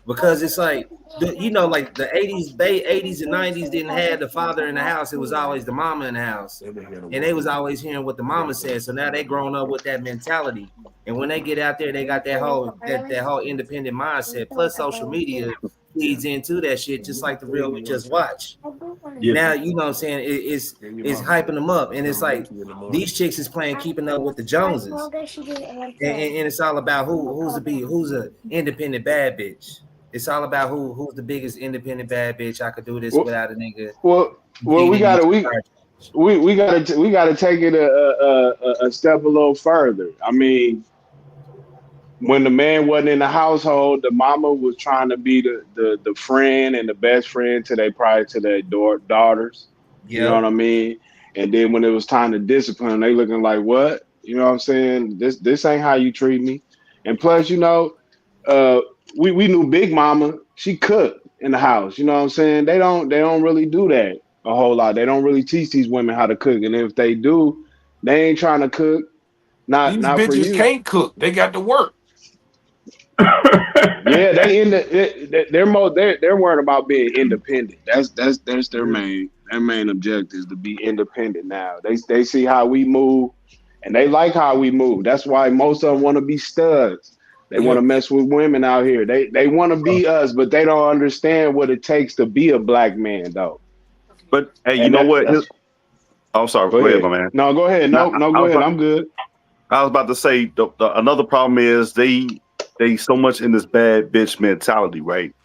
Because it's like, like the 80s and 90s didn't have the father in the house. It was always the mama in the house. And they was always hearing what the mama said. So now they grown up with that mentality. And when they get out there, they got that whole independent mindset. Plus social media feeds into that shit, just like the reel we just watched. Yeah. Now, you know what I'm saying, it's hyping them up. And it's like these chicks is playing keeping up with the Joneses. And it's all about who's an independent bad bitch. It's all about who's the biggest independent bad bitch. I could do this without a nigga. Well, we gotta take it a step a little further. I mean, when the man wasn't in the household, the mama was trying to be the friend and the best friend to their daughters. You know what I mean? And then when it was time to discipline, they looking like, what? You know what I'm saying? This ain't how you treat me. And plus, you know, we knew Big Mama, she cooked in the house. You know what I'm saying? They don't really do that a whole lot. They don't really teach these women how to cook. And if they do, they ain't trying to cook. Not These for bitches you. can't cook. They got to work. Yeah, they're worried about being independent. That's their main objective is to be independent now. They see how we move and they like how we move. That's why most of them want to be studs. They want to mess with women out here. They want to be us, but they don't understand what it takes to be a black man though. But hey, you know what? I'm sorry. Go ahead, my man. No, go ahead. No, go ahead. I'm good. I was about to say another problem is they so much in this bad bitch mentality, right?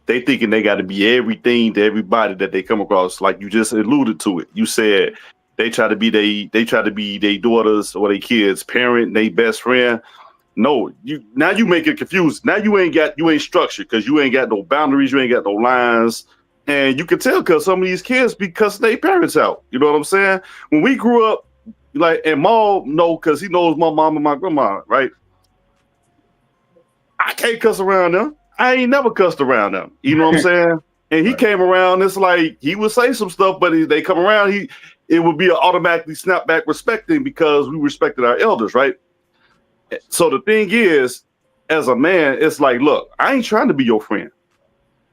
They thinking they got to be everything to everybody that they come across. Like you just alluded to it. You said they try to be their daughters or their kids' parent, their best friend. No, you make it confused. Now you ain't structured because you ain't got no boundaries, you ain't got no lines. And you can tell because some of these kids be cussing their parents out. You know what I'm saying? When we grew up, like, and Maul know because he knows my mom and my grandma, right? I can't cuss around them. I ain't never cussed around them. You know what I'm saying? And he came around, it's like he would say some stuff, but they come around, it would be an automatically snap back respecting because we respected our elders, right? So the thing is, as a man, it's like, look, I ain't trying to be your friend.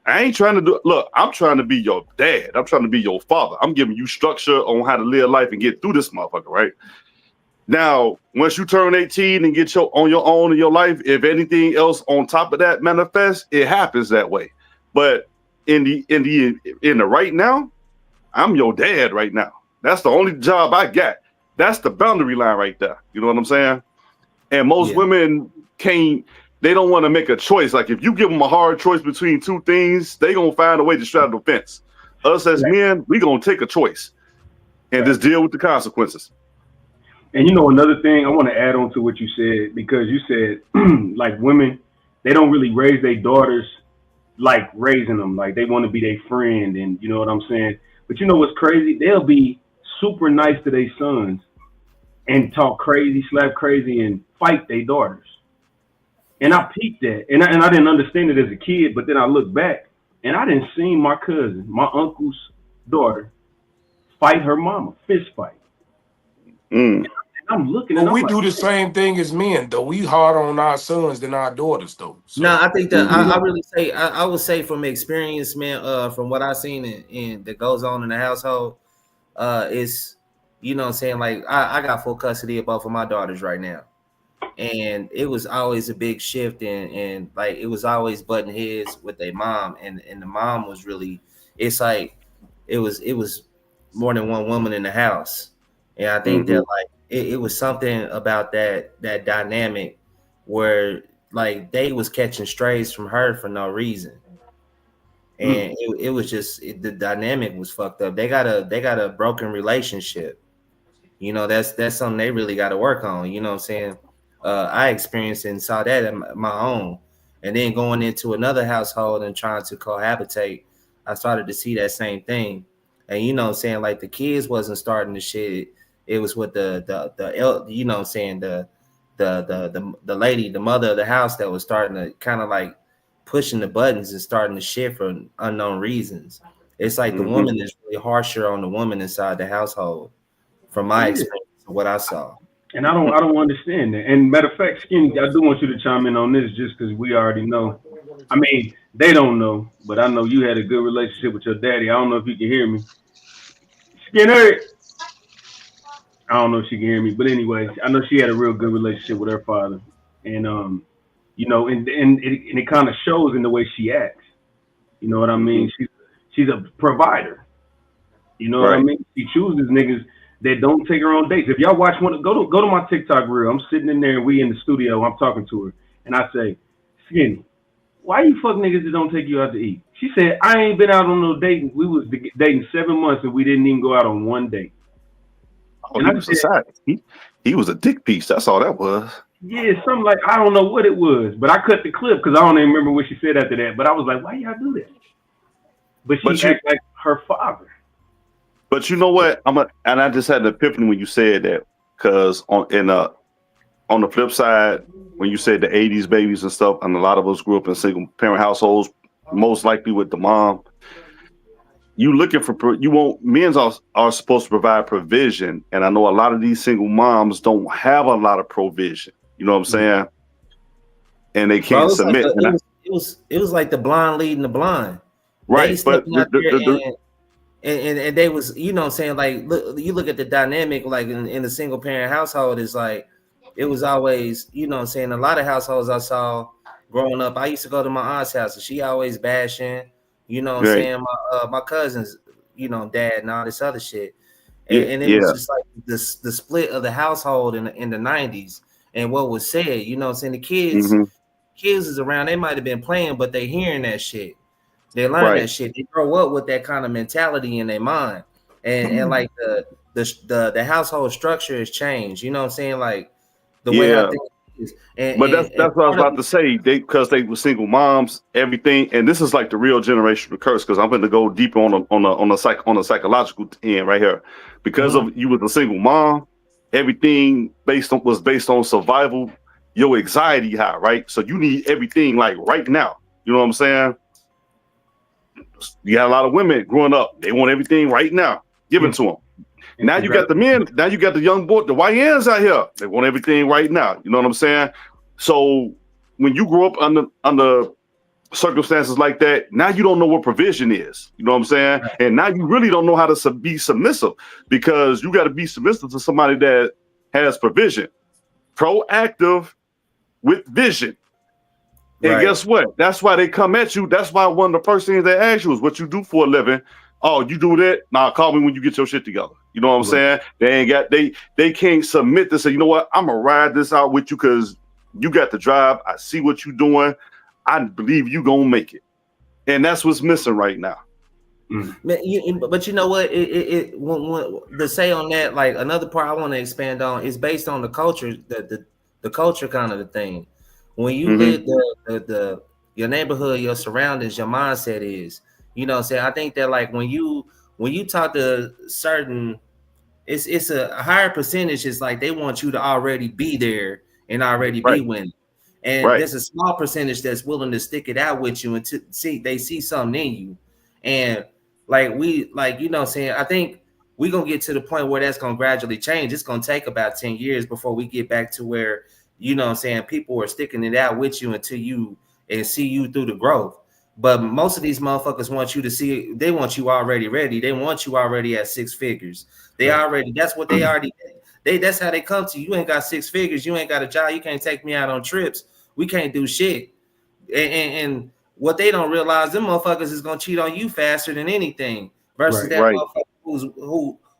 I'm trying to be your dad. I'm trying to be your father. I'm giving you structure on how to live life and get through this motherfucker, right? Now, once you turn 18 and get on your own in your life, if anything else on top of that manifests, it happens that way. But in the right now, I'm your dad right now. That's the only job I got. That's the boundary line right there. You know what I'm saying? And most women they don't want to make a choice. Like if you give them a hard choice between two things, they gonna find a way to straddle the fence. Us as men, we gonna take a choice and just deal with the consequences. And you know, another thing I want to add on to what you said, because you said like women, they don't really raise their daughters like raising them. Like they want to be their friend, and you know what I'm saying? But you know what's crazy? They'll be super nice to their sons and talk crazy, slap crazy, and fight their daughters. And I peeped that, and I didn't understand it as a kid, but then I looked back, and I didn't see my cousin, my uncle's daughter, fight her mama, fist fight. And I'm looking But and I'm we like, do the same thing as men, though. We harder on our sons than our daughters, though. So. No, I think that I really say I would say from experience, man, from what I've seen in that goes on in the household, it's you know what I'm saying, like I got full custody of both of my daughters right now. And it was always a big shift and like it was always butting heads with their mom and the mom was really it's like it was more than one woman in the house. And I think that like it was something about that dynamic where like they was catching strays from her for no reason. And it was just the dynamic was fucked up. They got a broken relationship. You know, that's something they really got to work on. You know what I'm saying? I experienced and saw that at my own, and then going into another household and trying to cohabitate, I started to see that same thing. And you know what I'm saying, like the kids wasn't starting the shit. It was with the you know what I'm saying, the lady, the mother of the house that was starting to kind of like pushing the buttons and starting the shit for unknown reasons. It's like the woman is really harsher on the woman inside the household, from my experience of what I saw. And I don't understand that. And matter of fact, Skinny, I do want you to chime in on this just because we already know. I mean, they don't know, but I know you had a good relationship with your daddy. I don't know if you can hear me. Skinner. I don't know if she can hear me, but anyway, I know she had a real good relationship with her father. And you know, and it kind of shows in the way she acts. You know what I mean? She's a provider. You know what I mean? She chooses niggas that don't take her on dates. If y'all watch one, go to my TikTok reel. I'm sitting in there and we in the studio. I'm talking to her, and I say, Skinny, why you fuck niggas that don't take you out to eat? She said, I ain't been out on no dating. We was dating 7 months and we didn't even go out on one date. Oh, he was a side. He was a dick piece. That's all that was. Yeah, something like, I don't know what it was, but I cut the clip because I don't even remember what she said after that. But I was like, why y'all do that? But she acted like her father. But you know what? And I just had an epiphany when you said that, because on the flip side, when you said the 80s babies and stuff, and a lot of us grew up in single parent households, most likely with the mom. You looking for men are supposed to provide provision, and I know a lot of these single moms don't have a lot of provision. You know what I'm saying? And they can't submit. Like it was like the blind leading the blind, right? But and they was, you know what I'm saying, like you look at the dynamic, like in the single parent household, is like it was always, you know what I'm saying, a lot of households I saw growing up. I used to go to my aunt's house and she always bashing, you know what I'm saying, my cousins, you know, dad and all this other shit. And it was just like the split of the household in the 90s and what was said, you know what I'm saying, the kids is around, they might have been playing, but they hearing that shit. They learn that shit. They grow up with that kind of mentality in their mind, and like the household structure has changed. You know what I'm saying? Like the way I think it is. But that's what I was about to say. Because they were single moms, everything, and this is like the real generational curse. Because I'm going to go deeper on the psychological end right here. Because of you was a single mom, everything was based on survival. Your anxiety high, right? So you need everything like right now. You know what I'm saying? You got a lot of women growing up. They want everything right now, given to them. Now you got the men. Now you got the young boy, the YNs out here. They want everything right now. You know what I'm saying? So when you grow up under circumstances like that, now you don't know what provision is. You know what I'm saying? Right. And now you really don't know how to be submissive, because you got to be submissive to somebody that has provision, proactive with vision. And guess what? That's why they come at you. That's why one of the first things they ask you is what you do for a living. Oh, you do that? Nah, call me when you get your shit together. You know what I'm saying? They can't submit to say, you know what? I'm gonna ride this out with you because you got the drive. I see what you're doing. I believe you gonna make it. And that's what's missing right now. But you know what? The say on that, like another part I want to expand on is based on the culture, the culture kind of the thing. When you live your neighborhood, your surroundings, your mindset is, you know what I'm saying? I think that like when you talk to certain, it's a higher percentage. It's like they want you to already be there and already be winning. And there's a small percentage that's willing to stick it out with you and they see something in you. And like you know what I'm saying? I think we're gonna get to the point where that's gonna gradually change. It's gonna take about 10 years before we get back to where, you know what I'm saying, people are sticking it out with you until you and see you through the growth. But most of these motherfuckers want you to see, they want you already ready. They want you already at 6 figures. That's what they already that's how they come to you. You ain't got 6 figures, you ain't got a job, you can't take me out on trips, we can't do shit. And what they don't realize, them motherfuckers is gonna cheat on you faster than anything versus that motherfucker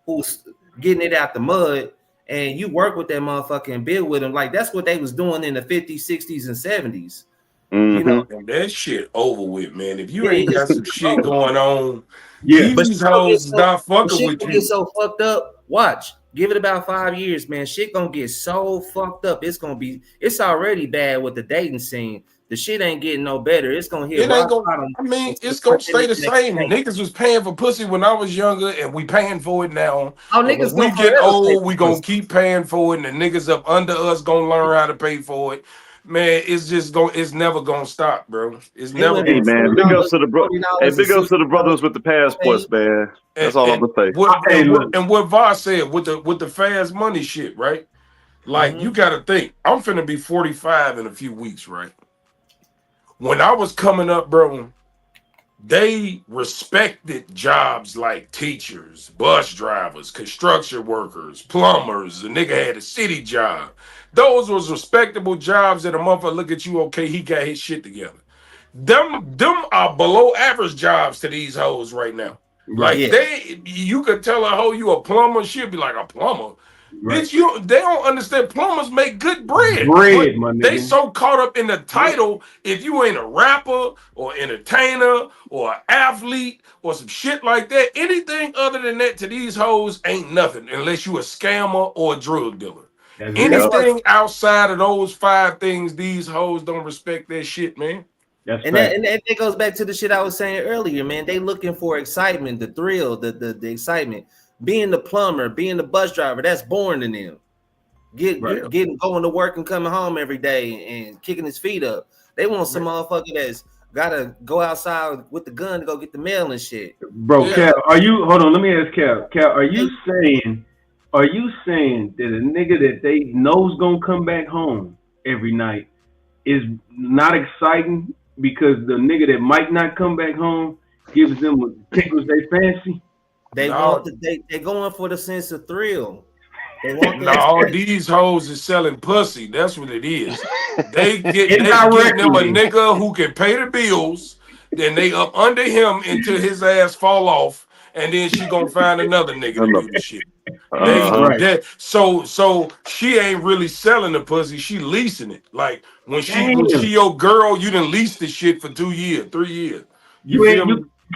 who's getting it out the mud, and you work with that motherfucker and build with them. Like that's what they was doing in the 50s, 60s, and 70s. You know, and that shit over with, man. If you ain't got some shit going on, but these hoes not fucking with you. Get so fucked up. Watch, give it about 5 years, man. Shit gonna get so fucked up. It's already bad with the dating scene. The shit ain't getting no better. It's gonna hit. It's gonna stay the same. Niggas was paying for pussy when I was younger, and we paying for it now. Niggas, when we get old, we gonna keep paying for it, and the niggas up under us gonna learn how to pay for it. Man, it's never gonna stop, bro. It's never. Hey man, big ups to the big ups to the brothers with the passports, man. That's all I'm gonna say. What Voss said with the fast money shit, right? Like you gotta think, I'm finna be 45 in a few weeks, right? When I was coming up, bro, they respected jobs like teachers, bus drivers, construction workers, plumbers. The nigga had a city job. Those was respectable jobs that a motherfucker look at you, okay, he got his shit together. Them are below average jobs to these hoes right now. Like you could tell a hoe you a plumber, she'll be like, a plumber. Bitch, they don't understand. Plumbers make good bread. My nigga. They so caught up in the title. If you ain't a rapper or entertainer or an athlete or some shit like that, anything other than that to these hoes ain't nothing unless you a scammer or a drug dealer. Anything outside of those 5 things, these hoes don't respect that shit, man. And that goes back to the shit I was saying earlier, man. They looking for excitement, the thrill, the excitement. Being the plumber, being the bus driver, that's boring to them. Getting going to work and coming home every day and kicking his feet up. They want some motherfucker that's gotta go outside with the gun to go get the mail and shit. Bro, Cal, hold on, let me ask Cal. Cal, are you saying that a nigga that they know's gonna come back home every night is not exciting because the nigga that might not come back home gives them tickles they fancy? They're going for the sense of thrill. They want all these hoes is selling pussy. That's what it is. They getting them a nigga who can pay the bills. Then they up under him until his ass fall off, and then she gonna find another nigga to do the shit. So she ain't really selling the pussy. She leasing it. Like when she your girl, you done lease the shit for 2 years, 3 years. You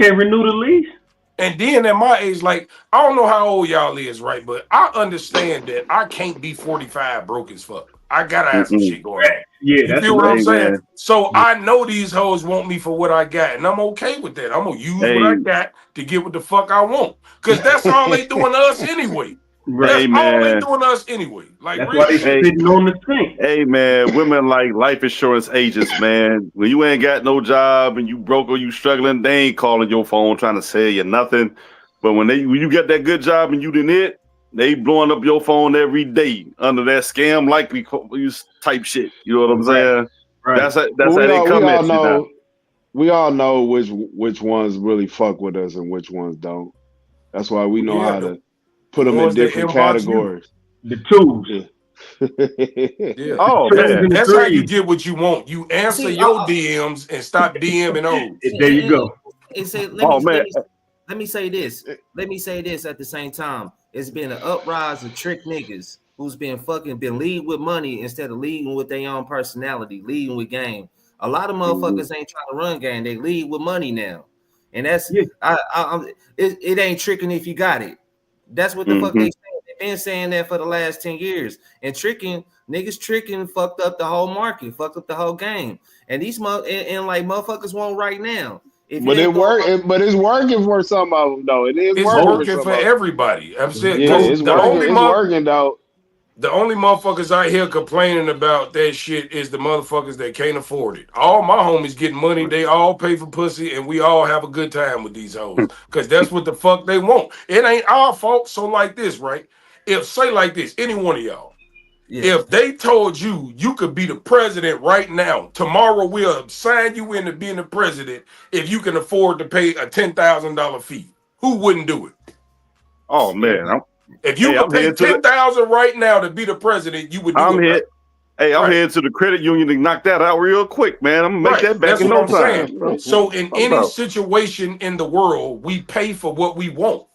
can't renew the lease. And then at my age, like, I don't know how old y'all is, right? But I understand that I can't be 45 broke as fuck. I gotta have some shit going on. Yeah, you feel what I'm saying? So I know these hoes want me for what I got, and I'm okay with that. I'm gonna use what I got to get what the fuck I want. Because that's all they doing to us anyway. That's all they doing to us anyway. Like that's why they sitting on the thing. Hey man, women like life insurance agents, man. When you ain't got no job and you broke or you struggling, they ain't calling your phone trying to sell you nothing. But when you get that good job and you didn't it, they blowing up your phone every day under that scam likely type shit. You know what I'm saying? Right. That's how they come at you now. We all know which ones really fuck with us and which ones don't. That's why we know how to put them in different categories. The tools. Yeah. Oh, that's how you get what you want. You answer your DMs and stop DMing O's. There you go. Let me say this. Let me say this at the same time. It's been an uprise of trick niggas who's been leading with money instead of leading with their own personality, leading with game. A lot of motherfuckers ain't trying to run game. They lead with money now. And that's it ain't tricking if you got it. That's what the fuck they saying. They've been saying that for the last 10 years. And niggas tricking fucked up the whole market, fucked up the whole game. And these motherfuckers want right now. But it's working for some of them though. It's working for everybody. I'm saying it's working though. The only motherfuckers out here complaining about that shit is the motherfuckers that can't afford it. All my homies getting money, they all pay for pussy, and we all have a good time with these hoes. Because that's what the fuck they want. It ain't our fault. So like this, right? Say like this, any one of y'all. Yeah. If they told you you could be the president right now, tomorrow we'll sign you into being the president if you can afford to pay a $10,000 fee. Who wouldn't do it? Oh man, if you could pay $10,000 right now to be the president, you would do it. Right? Hey, I'm heading to the credit union to knock that out real quick, man. I'm gonna make that back That's in what no I'm time. saying. So in any situation in the world, we pay for what we want.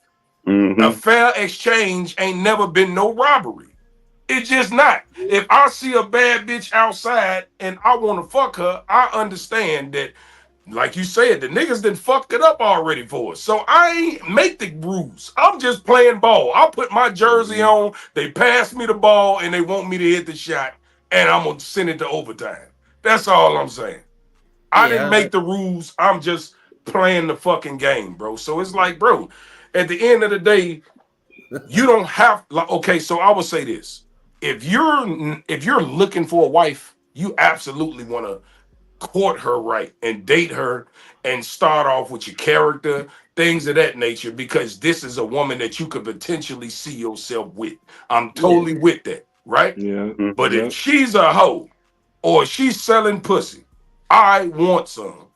Mm-hmm. A fair exchange ain't never been no robbery. It's just not. If I see a bad bitch outside and I want to fuck her, I understand that, like you said, the niggas done fucked it up already for us. So I ain't make the rules. I'm just playing ball. I'll put my jersey on, they pass me the ball, and they want me to hit the shot, and I'm going to send it to overtime. That's all I'm saying. I didn't make the rules. I'm just playing the fucking game, bro. So it's like, bro, at the end of the day, you don't have, like, okay, so I would say this. If you're looking for a wife, you absolutely want to court her right and date her and start off with your character, things of that nature, because this is a woman that you could potentially see yourself with. I'm totally with that, right? Yeah. But if she's a hoe or she's selling pussy, I want some.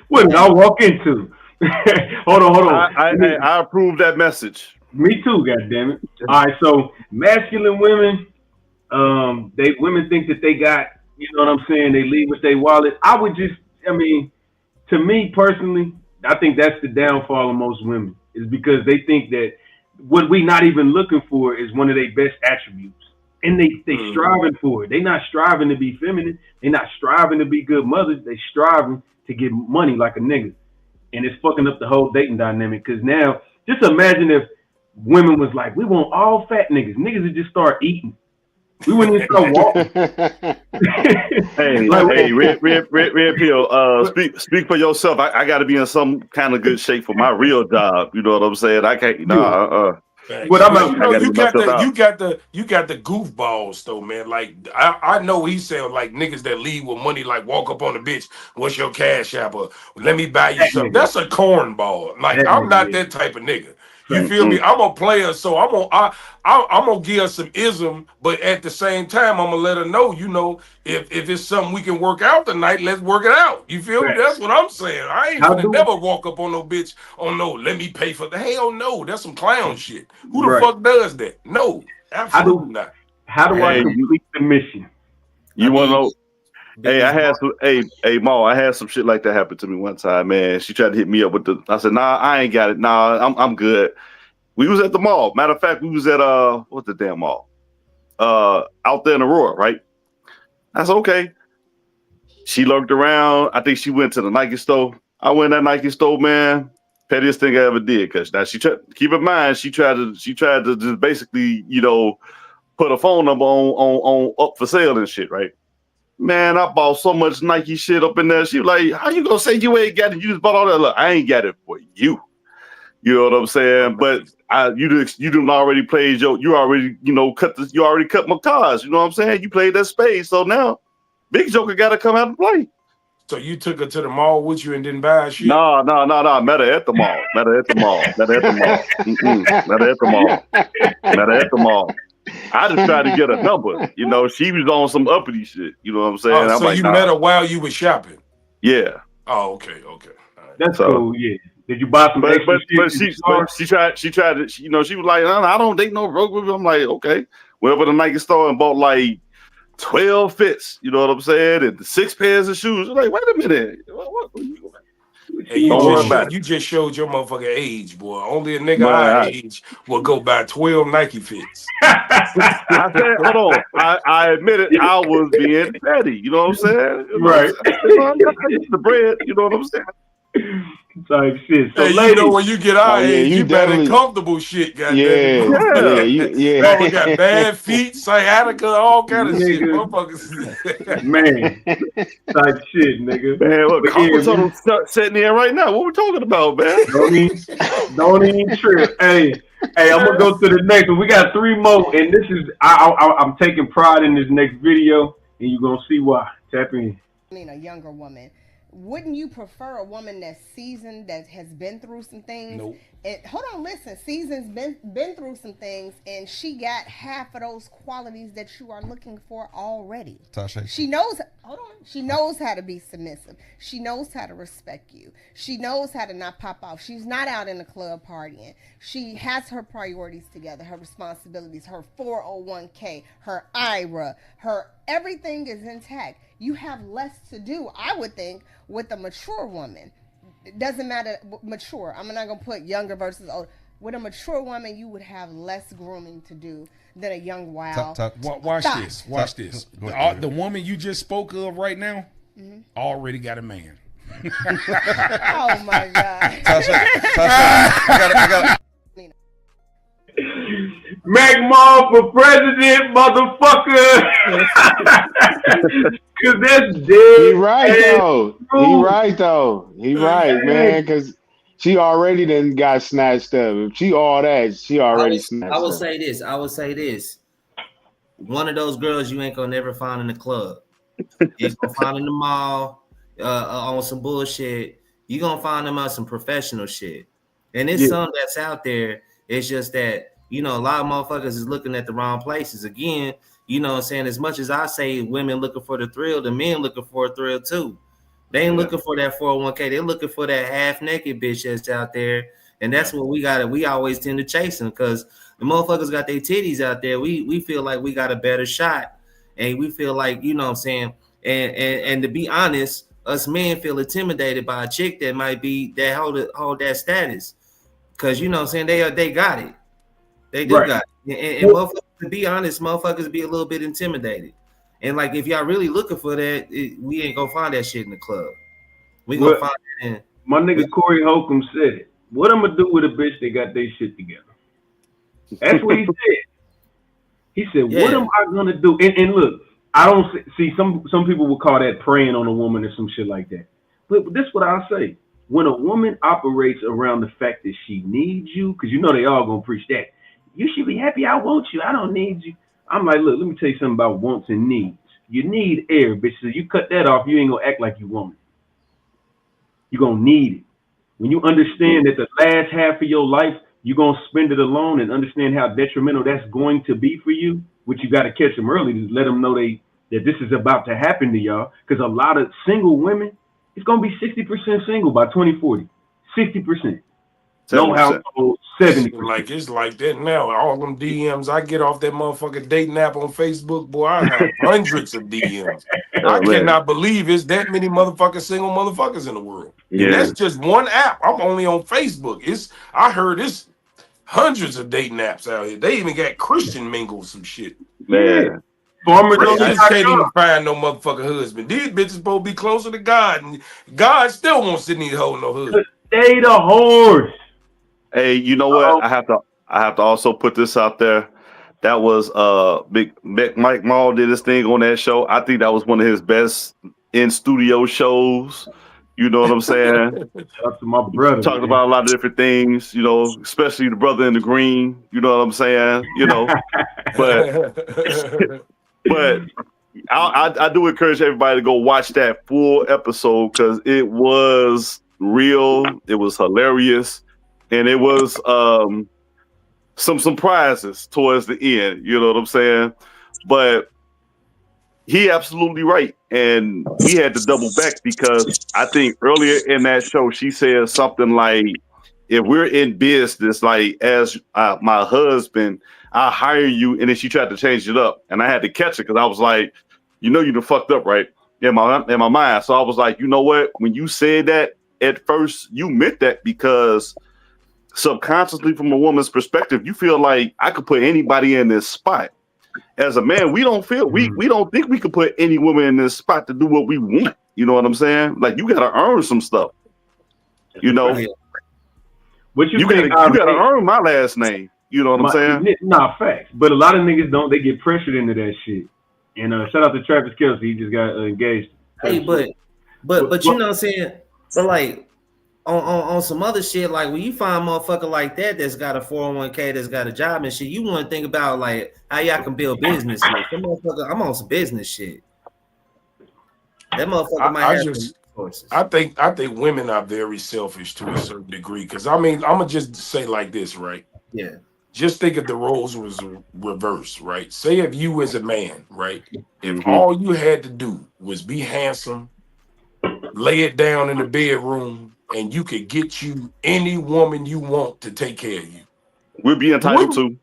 What did I walk into? Hold on. I approve that message. Me too, goddammit. All right, so masculine women, women think that they got, you know what I'm saying, they leave with their wallet. To me personally, I think that's the downfall of most women, is because they think that what we not even looking for is one of their best attributes. And they striving for it. They not striving to be feminine. They not striving to be good mothers. They striving to get money like a nigga. And it's fucking up the whole dating dynamic. Because now, just imagine if women was like, we want all fat niggas. Niggas would just start eating. We wouldn't even start walking. Hey, Red Pill, speak for yourself. I got to be in some kind of good shape for my real job. You know what I'm saying? I can't. But you got the goofballs though, man. Like I know he said like niggas that leave with money, like walk up on the bitch, what's your cash app? Or let me buy you something. That's a cornball. Like I'm not that type of nigga. You feel me? I'm a player, so I'm gonna give her some ism, but at the same time, I'm gonna let her know, you know, if it's something we can work out tonight, let's work it out. You feel me? That's what I'm saying. I ain't gonna never walk up on no bitch. Oh no, let me pay for the hell no. That's some clown shit. Who the fuck does that? No, absolutely not. How do I complete the mission? You want to know? Hey, I had some. Hey, Ma, I had some shit like that happen to me one time, man. She tried to hit me up with I said, nah, I ain't got it. Nah, I'm good. We was at the mall. Matter of fact, we was at what's the damn mall? Out there in Aurora, right? I said, okay. She lurked around. I think she went to the Nike store. I went to that Nike store, man. Pettiest thing I ever did. Cause now keep in mind, she tried to just basically, you know, put a phone number on up for sale and shit, right? Man, I bought so much Nike shit up in there. She was like, how you gonna say you ain't got it? You just bought all that. Look, I ain't got it for you. You know what I'm saying? But you done already played you already cut my cards. You know what I'm saying? You played that space. So now Big Joker gotta come out and play. So you took her to the mall with you and didn't buy shit? No. Met her at the mall. Met her at the mall. I just tried to get a number. You know, she was on some uppity shit. You know what I'm saying? Oh, so you met her while you were shopping? Yeah. Oh, okay. Right. That's cool. Yeah. Did you buy some extra shit? But she tried to, you know, she was like, I don't date no broke women. I'm like, okay. Went over to the Nike store and bought like 12 fits. You know what I'm saying? And 6 pairs of shoes. I'm like, wait a minute. What Hey, you just showed your motherfucking age, boy. Only a nigga our age will go buy 12 Nike fits. I said, hold on. I admitted I was being petty. You know what I'm saying? Right. I got the bread. You know what I'm saying? Type shit. So hey, you know when you get our age, you better comfortable shit, goddamn. Mama got bad feet, sciatica, all kind of shit. Motherfuckers. Man. Type shit, nigga. Man, what carpal sitting there right now. What we talking about, man? Don't even trip. Hey, Hey, I'm gonna go to the next one. We got 3 more, and this is I'm taking pride in this next video, and you're gonna see why. Tap in. I mean, a younger woman. Wouldn't you prefer a woman that's seasoned, that has been through some things? Nope. And hold on, listen. Season's been through some things, and she got half of those qualities that you are looking for already. Tasha. She knows. Hold on. She knows how to be submissive. She knows how to respect you. She knows how to not pop off. She's not out in the club partying. She has her priorities together, her responsibilities, her 401k, her IRA, her everything is intact. You have less to do, I would think, with a mature woman. It doesn't matter, mature. I'm not going to put younger versus old. With a mature woman, you would have less grooming to do than a young wild. Watch this. Watch this. The woman you just spoke of right now already got a man. Oh, my God. Tasha, I got Mac Mall for president, motherfucker. Cause that's dead. He right though. He right, man. Cause she already then got snatched up. If she all that, she already snatched up. I will say this. One of those girls you ain't gonna never find in the club. You're gonna find in the mall on some bullshit. You're gonna find them on some professional shit. And it's some that's out there. It's just that, you know, a lot of motherfuckers is looking at the wrong places. Again, you know what I'm saying? As much as I say women looking for the thrill, the men looking for a thrill too. They ain't looking for that 401k. They're looking for that half-naked bitch that's out there. And that's what we got. We always tend to chase them because the motherfuckers got their titties out there. We feel like we got a better shot. And we feel like, you know what I'm saying? And to be honest, us men feel intimidated by a chick that might be that hold that status. Because, you know what I'm saying? They got it. They do got it. And motherfuckers, to be honest, motherfuckers be a little bit intimidated. And like, if y'all really looking for that, we ain't gonna find that shit in the club. We gonna find it in. My nigga Corey Holcomb said it. What I'm gonna do with a bitch that got their shit together? That's what he said. He said, what am I gonna do? And look, I don't see some people would call that preying on a woman or some shit like that. But this is what I'll say. When a woman operates around the fact that she needs you, because you know they all gonna preach that. You should be happy I want you. I don't need you. I'm like, look, let me tell you something about wants and needs. You need air, bitch. So you cut that off, you ain't gonna act like you want it. You're gonna need it. When you understand that the last half of your life, you're gonna spend it alone and understand how detrimental that's going to be for you, which you gotta catch them early to let them know that this is about to happen to y'all. Because a lot of single women, it's gonna be 60% single by 2040. 60%. No household, 70%. Like it's like that now. All them DMs I get off that motherfucking dating app on Facebook, boy, I have hundreds of DMs. I cannot believe it's that many motherfucking single motherfuckers in the world. Yeah, and that's just one app. I'm only on Facebook. I heard it's hundreds of dating apps out here. They even got Christian mingles some shit. Man. Christians can't even find no motherfucking husband. These bitches supposed to be closer to God, and God still wants to need hold no husband. Stay the horse. Hey, you know what? I have to also put this out there. That was Big Mike Mall did his thing on that show. I think that was one of his best in studio shows. You know what I'm saying? Shout to my brother. Talked about a lot of different things, you know, especially the brother in the green. You know what I'm saying? You know, but I do encourage everybody to go watch that full episode because it was real. It was hilarious. And it was some surprises towards the end, you know what I'm saying? But he absolutely right. And we had to double back because I think earlier in that show, she said something like, if we're in business, like as my husband, I'll hire you. And then she tried to change it up. And I had to catch it because I was like, you know, you done fucked up, right? In my mind. So I was like, you know what? When you said that at first, you meant that because subconsciously from a woman's perspective, you feel like I could put anybody in this spot. As a man, we don't feel we don't think we could put any woman in this spot to do what we want. You know what I'm saying? Like you gotta earn some stuff. You know, what you gotta earn my last name. You know what I'm saying? Nah, facts. But a lot of niggas don't. They get pressured into that shit. And shout out to Travis Kelce. He just got engaged. Hey, but you know what I'm saying? But like, on some other shit, like when you find a motherfucker like that that's got a 401k, that's got a job and shit, you want to think about like how y'all can build business. Some motherfucker, I'm on some business shit. That motherfucker might have some resources. I think women are very selfish to a certain degree. Because I mean, I'm gonna just say like this, right? Yeah. Just think if the roles was reversed, right? Say if you as a man, right? If all you had to do was be handsome, lay it down in the bedroom, and you could get you any woman you want to take care of you. We'll be entitled to.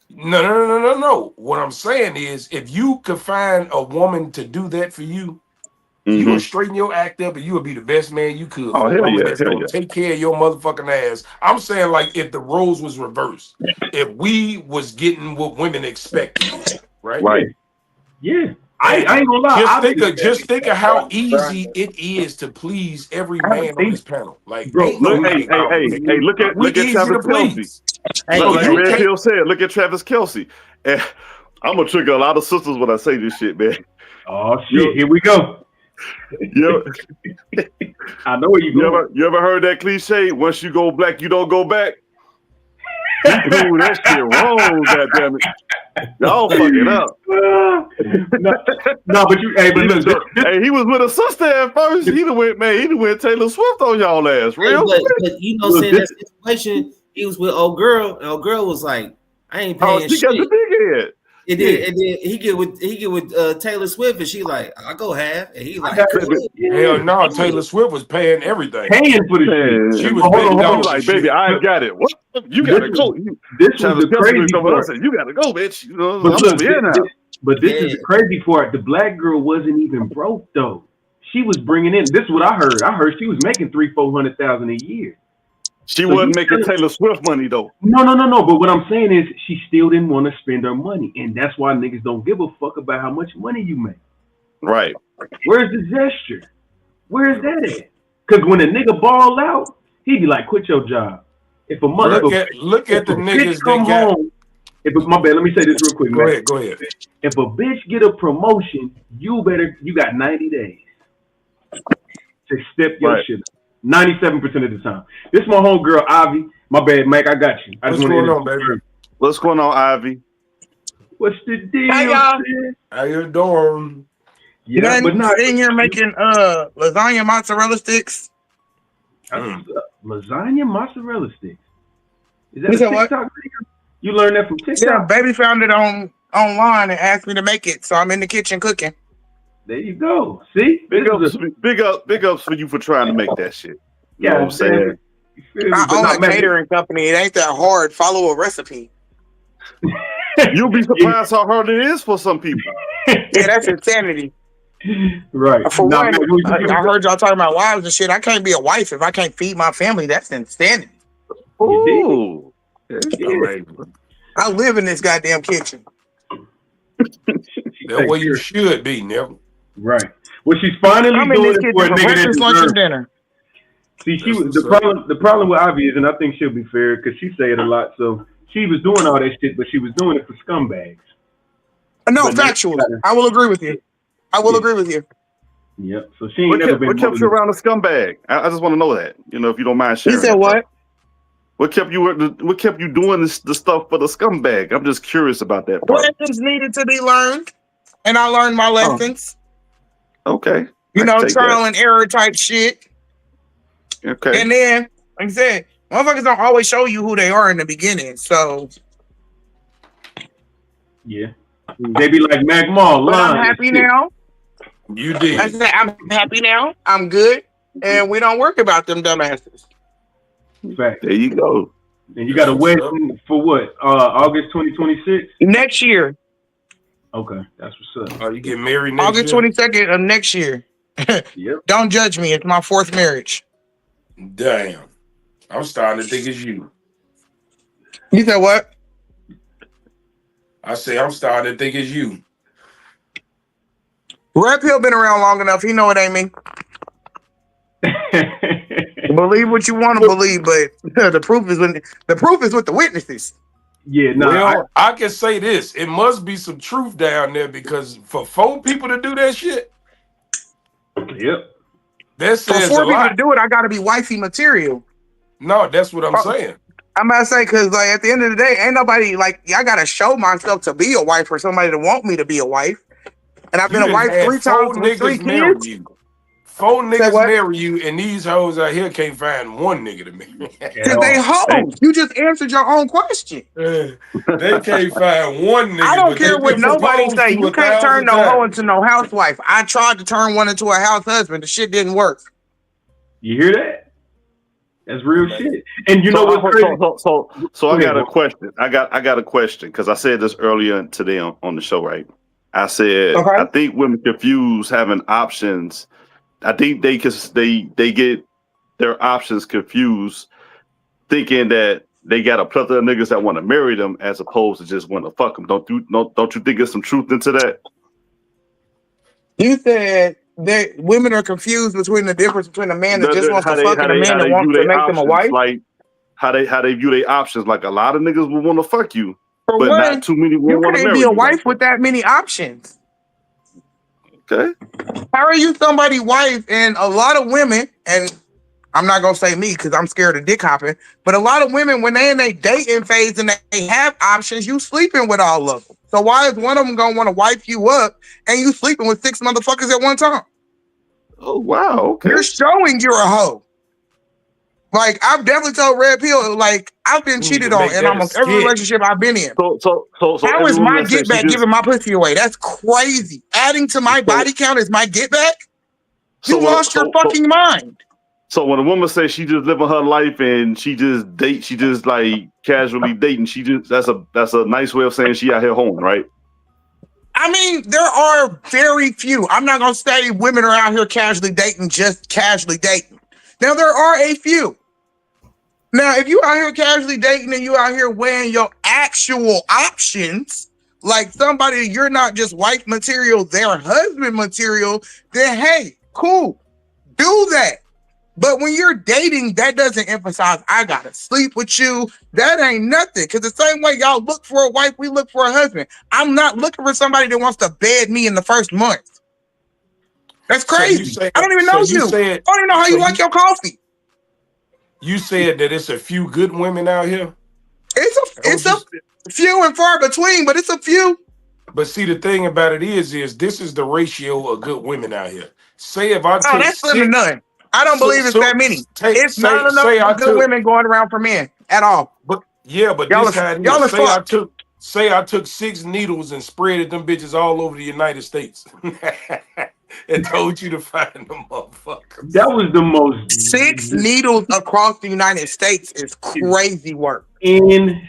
No. What I'm saying is, if you could find a woman to do that for you, you would straighten your act up and you would be the best man you could. Oh, hell yeah, hell yeah. Take care of your motherfucking ass. I'm saying, like, if the roles was reversed, if we was getting what women expected, right? Right. Yeah. I ain't gonna lie. Just think of how easy it is to please every man on this panel. Like, Bro, look, hey, look at Travis Kelce. Like Red Pill said, look at Travis Kelce. And I'm gonna trigger a lot of sisters when I say this shit, man. Oh shit, here we go. I know where you ever heard that cliche? Once you go black, you don't go back. You do that shit wrong, goddammit. Y'all fuck it up. No, but look, hey, he was with a sister at first. He done went Taylor Swift on y'all ass, real. But you know, saying that situation, he was with old girl, and old girl was like, I ain't paying shit. She got the big head. And then he get with Taylor Swift, and she like, I go half, and he like, hell no, Taylor Swift was paying everything, paying for the shit. She was paying down like, baby, I got it. What? You gotta go. This was the crazy part. You gotta go, bitch. You know, but this is the crazy part. The black girl wasn't even broke though. She was bringing in. This is what I heard. I heard she was making $300,000-400,000 a year. She wasn't making Taylor Swift money though. No. But what I'm saying is, she still didn't want to spend her money, and that's why niggas don't give a fuck about how much money you make. Right. Where's the gesture? Where's that at? Because when a nigga ball out, he be like, "Quit your job." If a mother look at the niggas come home. My bad. Let me say this real quick. Go ahead. If a bitch get a promotion, you got 90 days to step your shit up. 97% of the time. This is my homegirl, Ivy. My bad, Mike. I got you. What's going on, baby? What's going on, Ivy? What's the deal? Hey, y'all. How you doing? Yeah, but not in here making lasagna mozzarella sticks. Lasagna mozzarella sticks. Is that a TikTok video? You learned that from TikTok? Yeah, baby found it online and asked me to make it, so I'm in the kitchen cooking. There you go. See? Big ups for you for trying to make that shit. You know what I'm saying? I own a catering company. It ain't that hard. Follow a recipe. You'll be surprised how hard it is for some people. Yeah, that's insanity. Right. For one, I heard y'all talking about wives and shit. I can't be a wife if I can't feed my family. That's insanity. Ooh. I live in this goddamn kitchen. That's where you should be, Neville. Right. Well, she's finally doing it for a nigga that deserves. Dinner. See, the problem with Ivy is, and I think she'll be fair because she say it a lot. So she was doing all that shit, but she was doing it for scumbags. No, factual. I will agree with you. Agree with you. Yep. So she ain't never been. What kept you around a scumbag? I just want to know that. You know, if you don't mind sharing. You said what? What kept you doing the stuff for the scumbag? I'm just curious about that part. Lessons needed to be learned, and I learned my lessons. Okay. You know, trial and error type shit. Okay. And then, like I said, motherfuckers don't always show you who they are in the beginning. So yeah, they be like Mac Mall. But I'm happy now. You did. I said I'm happy now. I'm good, and we don't worry about them dumbasses. Fact. There you go. And you got a wedding for what? August 2026? Next year. Okay, that's what's up. Oh, you get married next August 22nd of next year. Yep. Don't judge me. It's my 4th marriage. Damn. I'm starting to think it's you. You said what? I say I'm starting to think it's you. Red Pill been around long enough. He know it ain't me. Believe what you want to believe, but the proof is with the witnesses. Yeah, no. Well, I can say this: it must be some truth down there because for 4 people to do that shit. Yep. That says For a me to lot. do it, I got to be wifey material. No, that's what I'm saying. I'm about to say, because like at the end of the day, ain't nobody like I gotta show myself to be a wife for somebody to want me to be a wife. And I've been a wife 3 times with 3 kids. 4 niggas marry you, and these hoes out here can't find one nigga to marry. Because they hoes. You just answered your own question. They can't find one nigga. I don't but care they what been nobody proposed say. to You can't 1,000 turn no hoe times. into no housewife. I tried to turn one into a house husband. The shit didn't work. You hear that? That's real shit. And you know what's crazy? So I got a question. I got a question because I said this earlier today on the show, right? I said I think women confuse having options. I think they get their options confused, thinking that they got a plethora of niggas that want to marry them as opposed to just want to fuck them. Don't you think there's some truth into that? You said that women are confused between the difference between a man that just wants to fuck and a man that wants to make them a wife. Like how they view their options. Like a lot of niggas will want to fuck you, For but one, not too many will you want to can't marry be a you. wife with that many options. Okay. How are you somebody's wife? And a lot of women, and I'm not gonna say me because I'm scared of dick hopping, but a lot of women, when they in a dating phase and they have options, you sleeping with all of them. So why is one of them gonna want to wipe you up and you sleeping with 6 motherfuckers at one time? Oh wow, okay. You're showing you're a hoe. Like I've definitely told Red Pill, like I've been cheated on in almost every relationship I've been in. So how is my get back giving my pussy away? That's crazy. Adding to my body count is my get back? You lost your fucking mind. So when a woman says she just living her life and she just like casually dating, that's a nice way of saying she out here hoeing, right? I mean, there are very few. I'm not gonna say women are out here casually dating, just casually dating. Now there are a few. Now, if you out here casually dating and you out here weighing your actual options, like somebody you're not just wife material, they're husband material, then hey, cool, do that. But when you're dating, that doesn't emphasize I gotta sleep with you. That ain't nothing. Because the same way y'all look for a wife, we look for a husband. I'm not looking for somebody that wants to bed me in the first month. That's crazy. I don't even know you. I don't even know how you like your coffee. You said that it's a few good women out here. It's a few and far between, but it's a few. But see, the thing about it is this is the ratio of good women out here. Say if I took that's slim to none. I don't believe it's that many. It's not enough good women going around for men at all. But yeah, but y'all this how it is. Say I took 6 needles and spreaded them bitches all over the United States. And told you to find them motherfuckers. That was the most 6 needles across the United States is crazy work. Insane.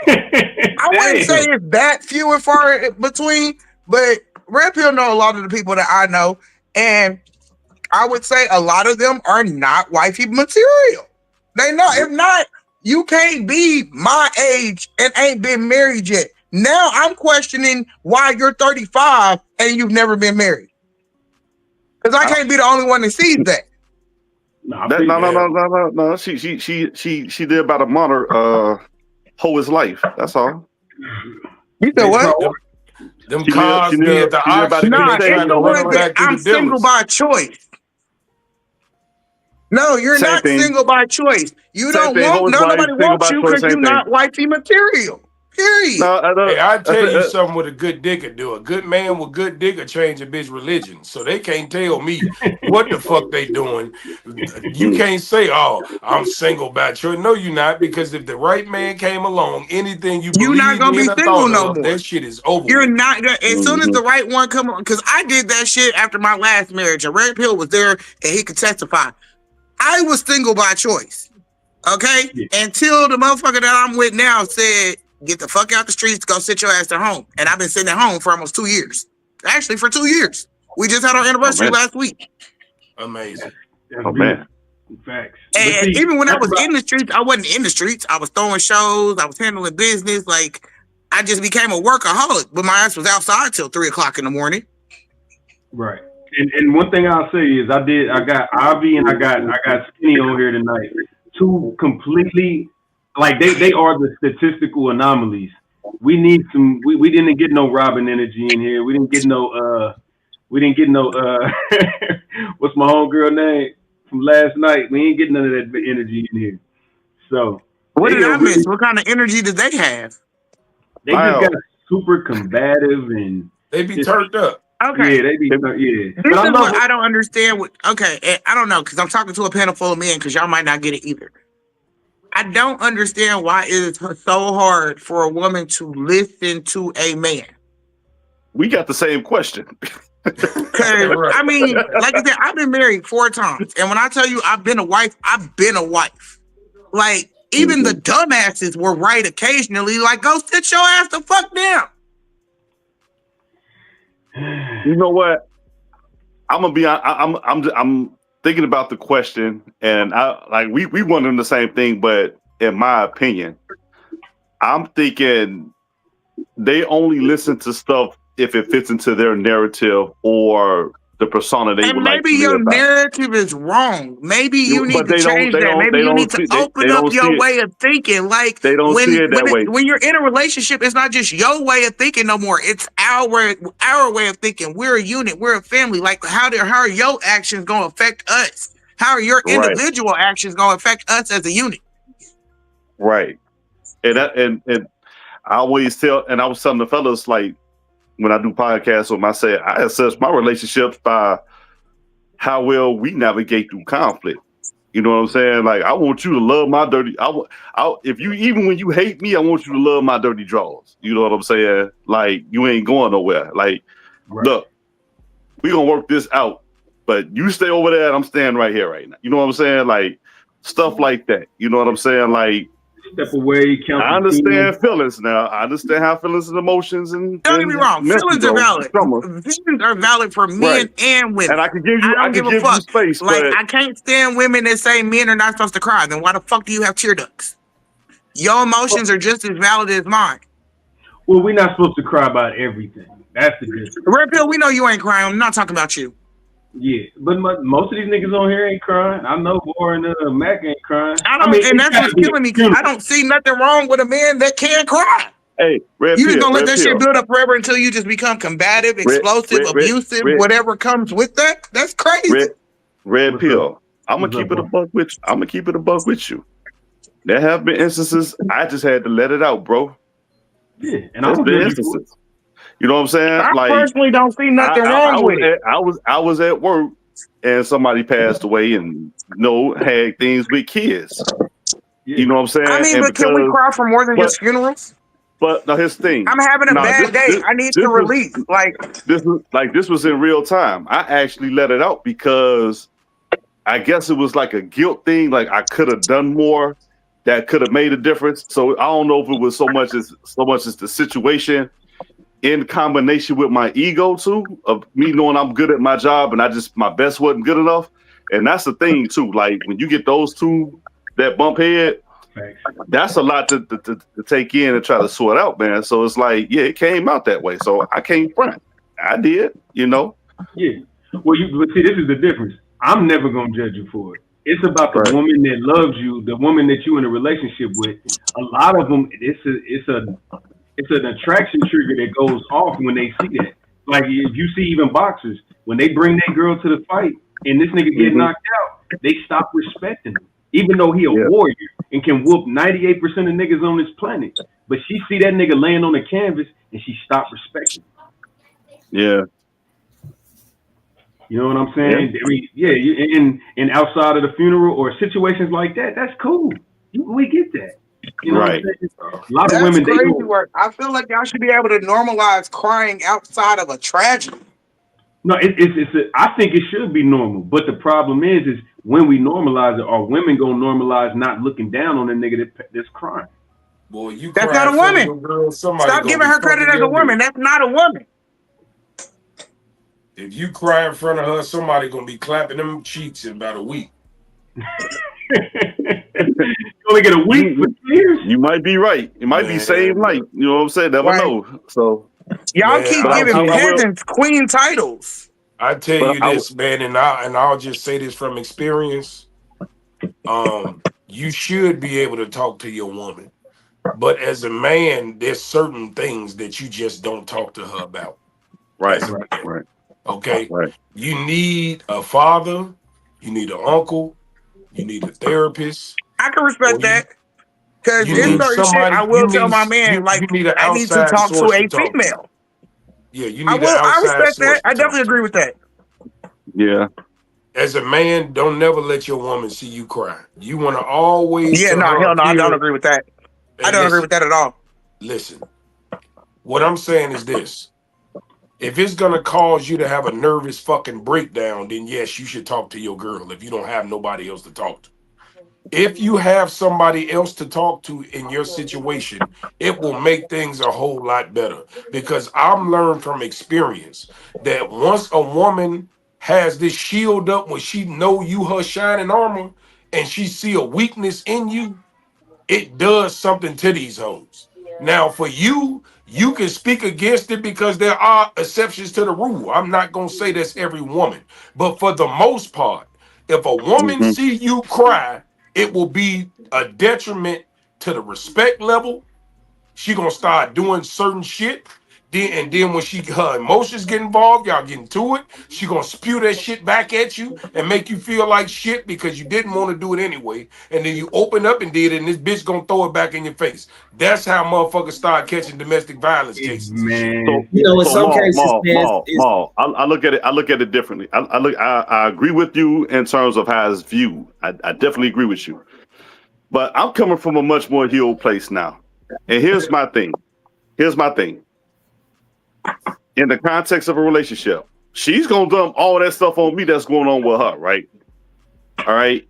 I wouldn't say it's that few and far between, but Red Pill know a lot of the people that I know, and I would say a lot of them are not wifey material. They know. If not, you can't be my age and ain't been married yet. Now I'm questioning why you're 35 and you've never been married. Because I can't be the only one that sees that. No. She did about a month whole his life. That's all. You said what? Them cars at the auction. I'm single by choice. No, you're not single by choice. You don't want nobody wants you because you're not wifey material. Period. Hey, I tell you something what a good dick could do. A good man with good dick could change a bitch religion. So they can't tell me what the fuck they doing. You can't say, "Oh, I'm single by choice." No, you're not, because if the right man came along, anything you're not gonna be single no more. That shit is over. You're not gonna. As soon as the right one come on, because I did that shit after my last marriage. And Red Pill was there, and he could testify. I was single by choice. Okay, until the motherfucker that I'm with now said, "Get the fuck out the streets, go sit your ass at home." And I've been sitting at home for almost 2 years. Actually, for 2 years. We just had our anniversary last week. Amazing. Oh man. Facts. And even when I was in the streets, I wasn't in the streets. I was throwing shows. I was handling business. Like, I just became a workaholic. But my ass was outside till 3 o'clock in the morning. Right. And one thing I'll say is I got Avi and I got Skinny on here tonight. 2 completely, like they are the statistical anomalies. We need some. We didn't get no Robin energy in here. We didn't get no We didn't get no what's my homegirl name from last night? We ain't getting none of that energy in here. So what did I miss? What kind of energy did they have? They just got super combative and they be turned up. Okay. Yeah, they be yeah. This is what I don't understand. Okay, I don't know because I'm talking to a panel full of men because y'all might not get it either. I don't understand why it is so hard for a woman to listen to a man. We got the same question. I mean, like I said, I've been married 4 times, and when I tell you I've been a wife, I've been a wife. Like even the dumbasses were right occasionally. Like, go sit your ass the fuck down. You know what? I'm gonna be. I'm thinking about the question, and we wondering the same thing. But in my opinion, I'm thinking they only listen to stuff if it fits into their narrative or the persona they would like to maybe your live by. narrative is wrong. Maybe you need to change that. Maybe you need to open up your way of thinking. Like they don't see it that way. When you're in a relationship, it's not just your way of thinking no more. It's our way of thinking. We're a unit. We're a family. Like how are your actions going to affect us? How are your individual actions going to affect us as a unit? Right. And I always tell, and I was telling the fellas, like, when I do podcasts with them, I assess my relationships by how well we navigate through conflict. You know what I'm saying? Like, I want you to love my dirty. Even when you hate me, I want you to love my dirty draws. You know what I'm saying? Like, you ain't going nowhere. Like, look, we gonna work this out, but you stay over there, and I'm staying right here right now. You know what I'm saying? Like, stuff like that. You know what I'm saying? Like, step away. I understand feelings now. I understand how feelings and emotions and don't get me wrong. Feelings are valid. Feelings are valid for men and women. And I can give you. I can give you space. Like I can't stand women that say men are not supposed to cry. Then why the fuck do you have tear ducts? Your emotions are just as valid as mine. Well, we're not supposed to cry about everything. That's the difference. Red Pill, we know you ain't crying. I'm not talking about you. Yeah, but most of these niggas on here ain't crying. I know Warren Mac ain't crying. And that's what's killing me because I don't see nothing wrong with a man that can't cry. Hey, you just gonna let that shit build up forever until you just become combative, explosive, abusive, whatever comes with that? That's crazy. Red Pill. I'm gonna keep it a buck with you. I'm gonna keep it a buck with you. There have been instances I just had to let it out, bro. Yeah, and there's been instances. You know what I'm saying? I personally don't see nothing wrong with it. I was at work and somebody passed away and had things with kids. Yeah. You know what I'm saying? I mean, but can we cry for more than just funerals? But now here's the thing. I'm having a bad day. I need to release. This was in real time. I actually let it out because I guess it was like a guilt thing. Like I could have done more that could have made a difference. So I don't know if it was so much as the situation in combination with my ego too, of me knowing I'm good at my job and my best wasn't good enough. And that's the thing too. Like when you get those two that bump head, that's a lot to take in and try to sort out, man. So it's like, yeah, it came out that way. So I can't front. I did, Yeah. Well, but see, this is the difference. I'm never gonna judge you for it. It's about the woman that loves you, the woman that you in a relationship with. A lot of them, it's an attraction trigger that goes off when they see that. Like if you see even boxers, when they bring their girl to the fight and this nigga get knocked out, they stop respecting him. Even though he a warrior and can whoop 98% of niggas on this planet. But she see that nigga laying on the canvas and she stopped respecting him. Yeah. You know what I'm saying? Yeah. I mean, and outside of the funeral or situations like that, that's cool. We get that. You know what I'm saying? A lot of women, crazy work. I feel like y'all should be able to normalize crying outside of a tragedy. No, I think it should be normal. But the problem is when we normalize it, are women gonna normalize not looking down on the nigga that's crying? Boy, that's not a woman. Girl, stop giving her credit as a woman. That's not a woman. If you cry in front of her, somebody gonna be clapping them cheeks in about a week. You only get a week for years. You might be right. It might be same night. You know what I'm saying? Never know. So y'all keep giving peasants queen titles. I tell you this, man, and I'll just say this from experience. You should be able to talk to your woman, but as a man, there's certain things that you just don't talk to her about. Right. Okay, Right. you need a father, you need an uncle, you need a therapist. I can respect that. Because You there's need certain shit somebody. I will tell my man, like, you need an I need to outside talk to source to a talk to. female. Yeah, you I need will. an I outside respect source that. I to talk definitely to. agree with that. Yeah. As a man, don't never let your woman see you cry. You want to always Yeah, tell no, her hell no, I don't appear. agree with that. I Hey, don't agree listen, with that at all. listen. What I'm saying is this. If it's gonna cause you to have a nervous fucking breakdown, then yes, you should talk to your girl if you don't have nobody else to talk to. If you have somebody else to talk to in your situation, it will make things a whole lot better. Because I'm learned from experience that once a woman has this shield up when she know you her shining armor and she see a weakness in you, it does something to these hoes. Now, for you, you can speak against it because there are exceptions to the rule. I'm not gonna say that's every woman, but for the most part, if a woman Mm-hmm. see you cry, it will be a detriment to the respect level. She gonna start doing certain shit. Then when her emotions get involved, y'all get into it. She gonna spew that shit back at you and make you feel like shit because you didn't want to do it anyway. And then you open up and did it, and this bitch gonna throw it back in your face. That's how motherfuckers start catching domestic violence cases and shit. So, in some cases, man, Maul. I look at it differently. I agree with you in terms of how it's viewed. I definitely agree with you. But I'm coming from a much more healed place now. And here's my thing. In the context of a relationship, she's gonna dump all that stuff on me that's going on with her, right? All right.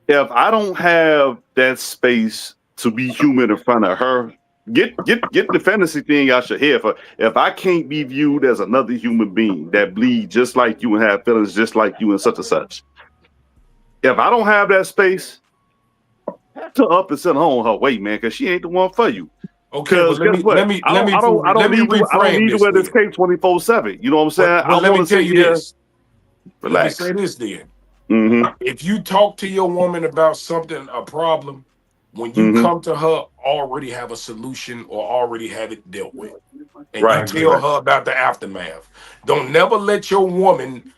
If I don't have that space to be human in front of her, get the fantasy thing out your head. If I can't be viewed as another human being that bleeds just like you and have feelings just like you and such and such, if I don't have that space, have to up and sit on her weight, man, because she ain't the one for you. Okay, well, let me I don't need to wear this cape 24/7. You know what I'm saying? But let me tell you this. Relax. Let me say this then. Mm-hmm. If you talk to your woman about something, a problem, when you come to her, already have a solution or already have it dealt with. And Right, you tell right. her about the aftermath. Don't never let your woman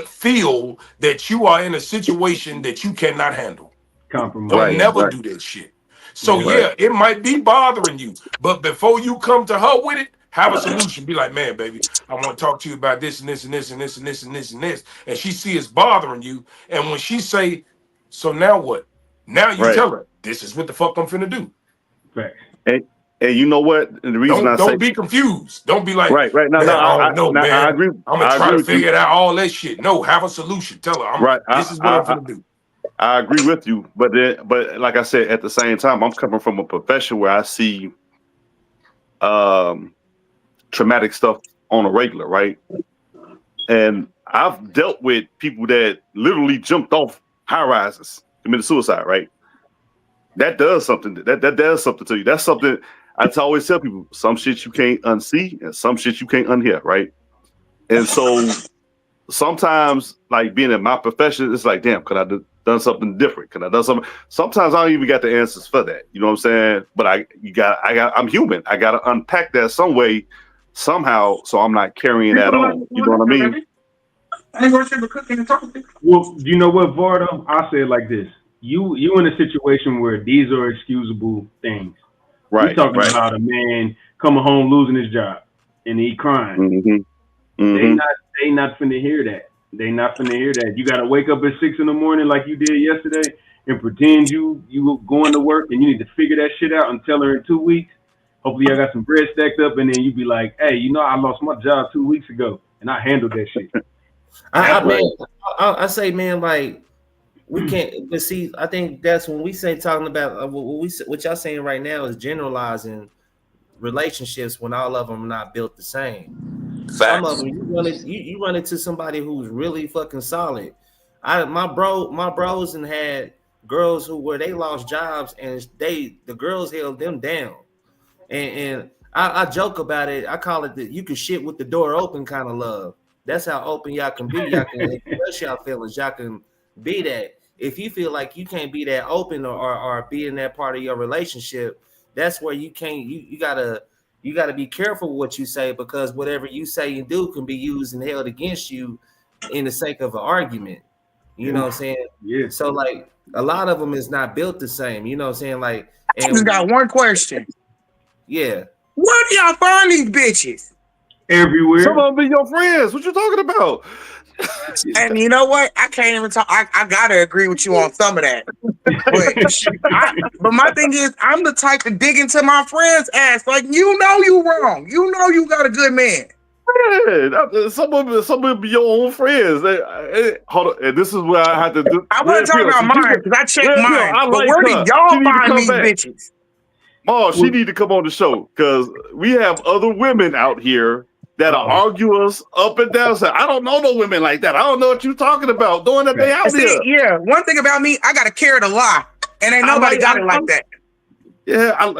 feel that you are in a situation that you cannot handle. Compromise. Don't Right, never right. do that shit. So Yeah. yeah, it might be bothering you, but before you come to her with it, have a solution. Be like, man, baby, I want to talk to you about this and this and this and this and this and this and this. And she see it's bothering you. And when she say, so now what? Now you Right. tell her, this is what the fuck I'm finna do. And you know what? And the reason Don't be confused. Don't be like, right. No, man, no, I don't know, man. I agree. I'm gonna I try agree to with figure you. it out, all that shit. No, have a solution. Tell her, Right. this is what I'm gonna do. I agree with you, but like I said, at the same time, I'm coming from a profession where I see traumatic stuff on a regular, right? And I've dealt with people that literally jumped off high rises, committed suicide, right? That does something. That does something to you. That's something I always tell people. Some shit you can't unsee, and some shit you can't unhear, right? And so sometimes, like being in my profession, it's like, damn, could I done something different? Could I done something? Sometimes I don't even got the answers for that. You know what I'm saying? But I'm human. I got to unpack that some way, somehow, so I'm not carrying that on. You know what I mean? Well, you know what, Vardo? I'll say it like this. You in a situation where these are excusable things. Right. We're talking right. about a man coming home losing his job and he crying. Mm-hmm. Mm-hmm. They not finna hear that. They not finna hear that. You gotta wake up at 6 a.m. like you did yesterday and pretend you going to work and you need to figure that shit out and tell her in 2 weeks. Hopefully I got some bread stacked up and then you be like, hey, I lost my job 2 weeks ago and I handled that shit. I say, man, like we can't. But see, I think that's when we say talking about what y'all saying right now is generalizing relationships when all of them are not built the same. Some of them you run into somebody who's really fucking solid. My bros and had girls where they lost jobs and the girls held them down. And I joke about it. I call it you can shit with the door open kind of love. That's how open y'all can be. Y'all can express y'all feelings. Y'all can be that. If you feel like you can't be that open or be in that part of your relationship, that's where you can't. You gotta you got to be careful what you say, because whatever you say and do can be used and held against you in the sake of an argument. You know what I'm saying? Yeah. So like a lot of them is not built the same. You know what I'm saying? Like, I just got one question. Yeah. Where do y'all find these bitches? Everywhere. Some of them be your friends. What you talking about? And you know what? I can't even talk. I gotta agree with you on some of that. But my thing is, I'm the type to dig into my friend's ass. Like, you know you wrong. You know you got a good man. Yeah, some of them be your own friends. Hold on, and this is where I have to do. I wasn't talking about mine because I checked mine. But where do y'all find these bitches? Oh, she need to come on the show because we have other women out here that are argue us up and down. Say, I don't know no women like that. I don't know what you talking about. Doing that they out there. Yeah, one thing about me, I got a care to lie, and ain't nobody got it like that. Yeah, I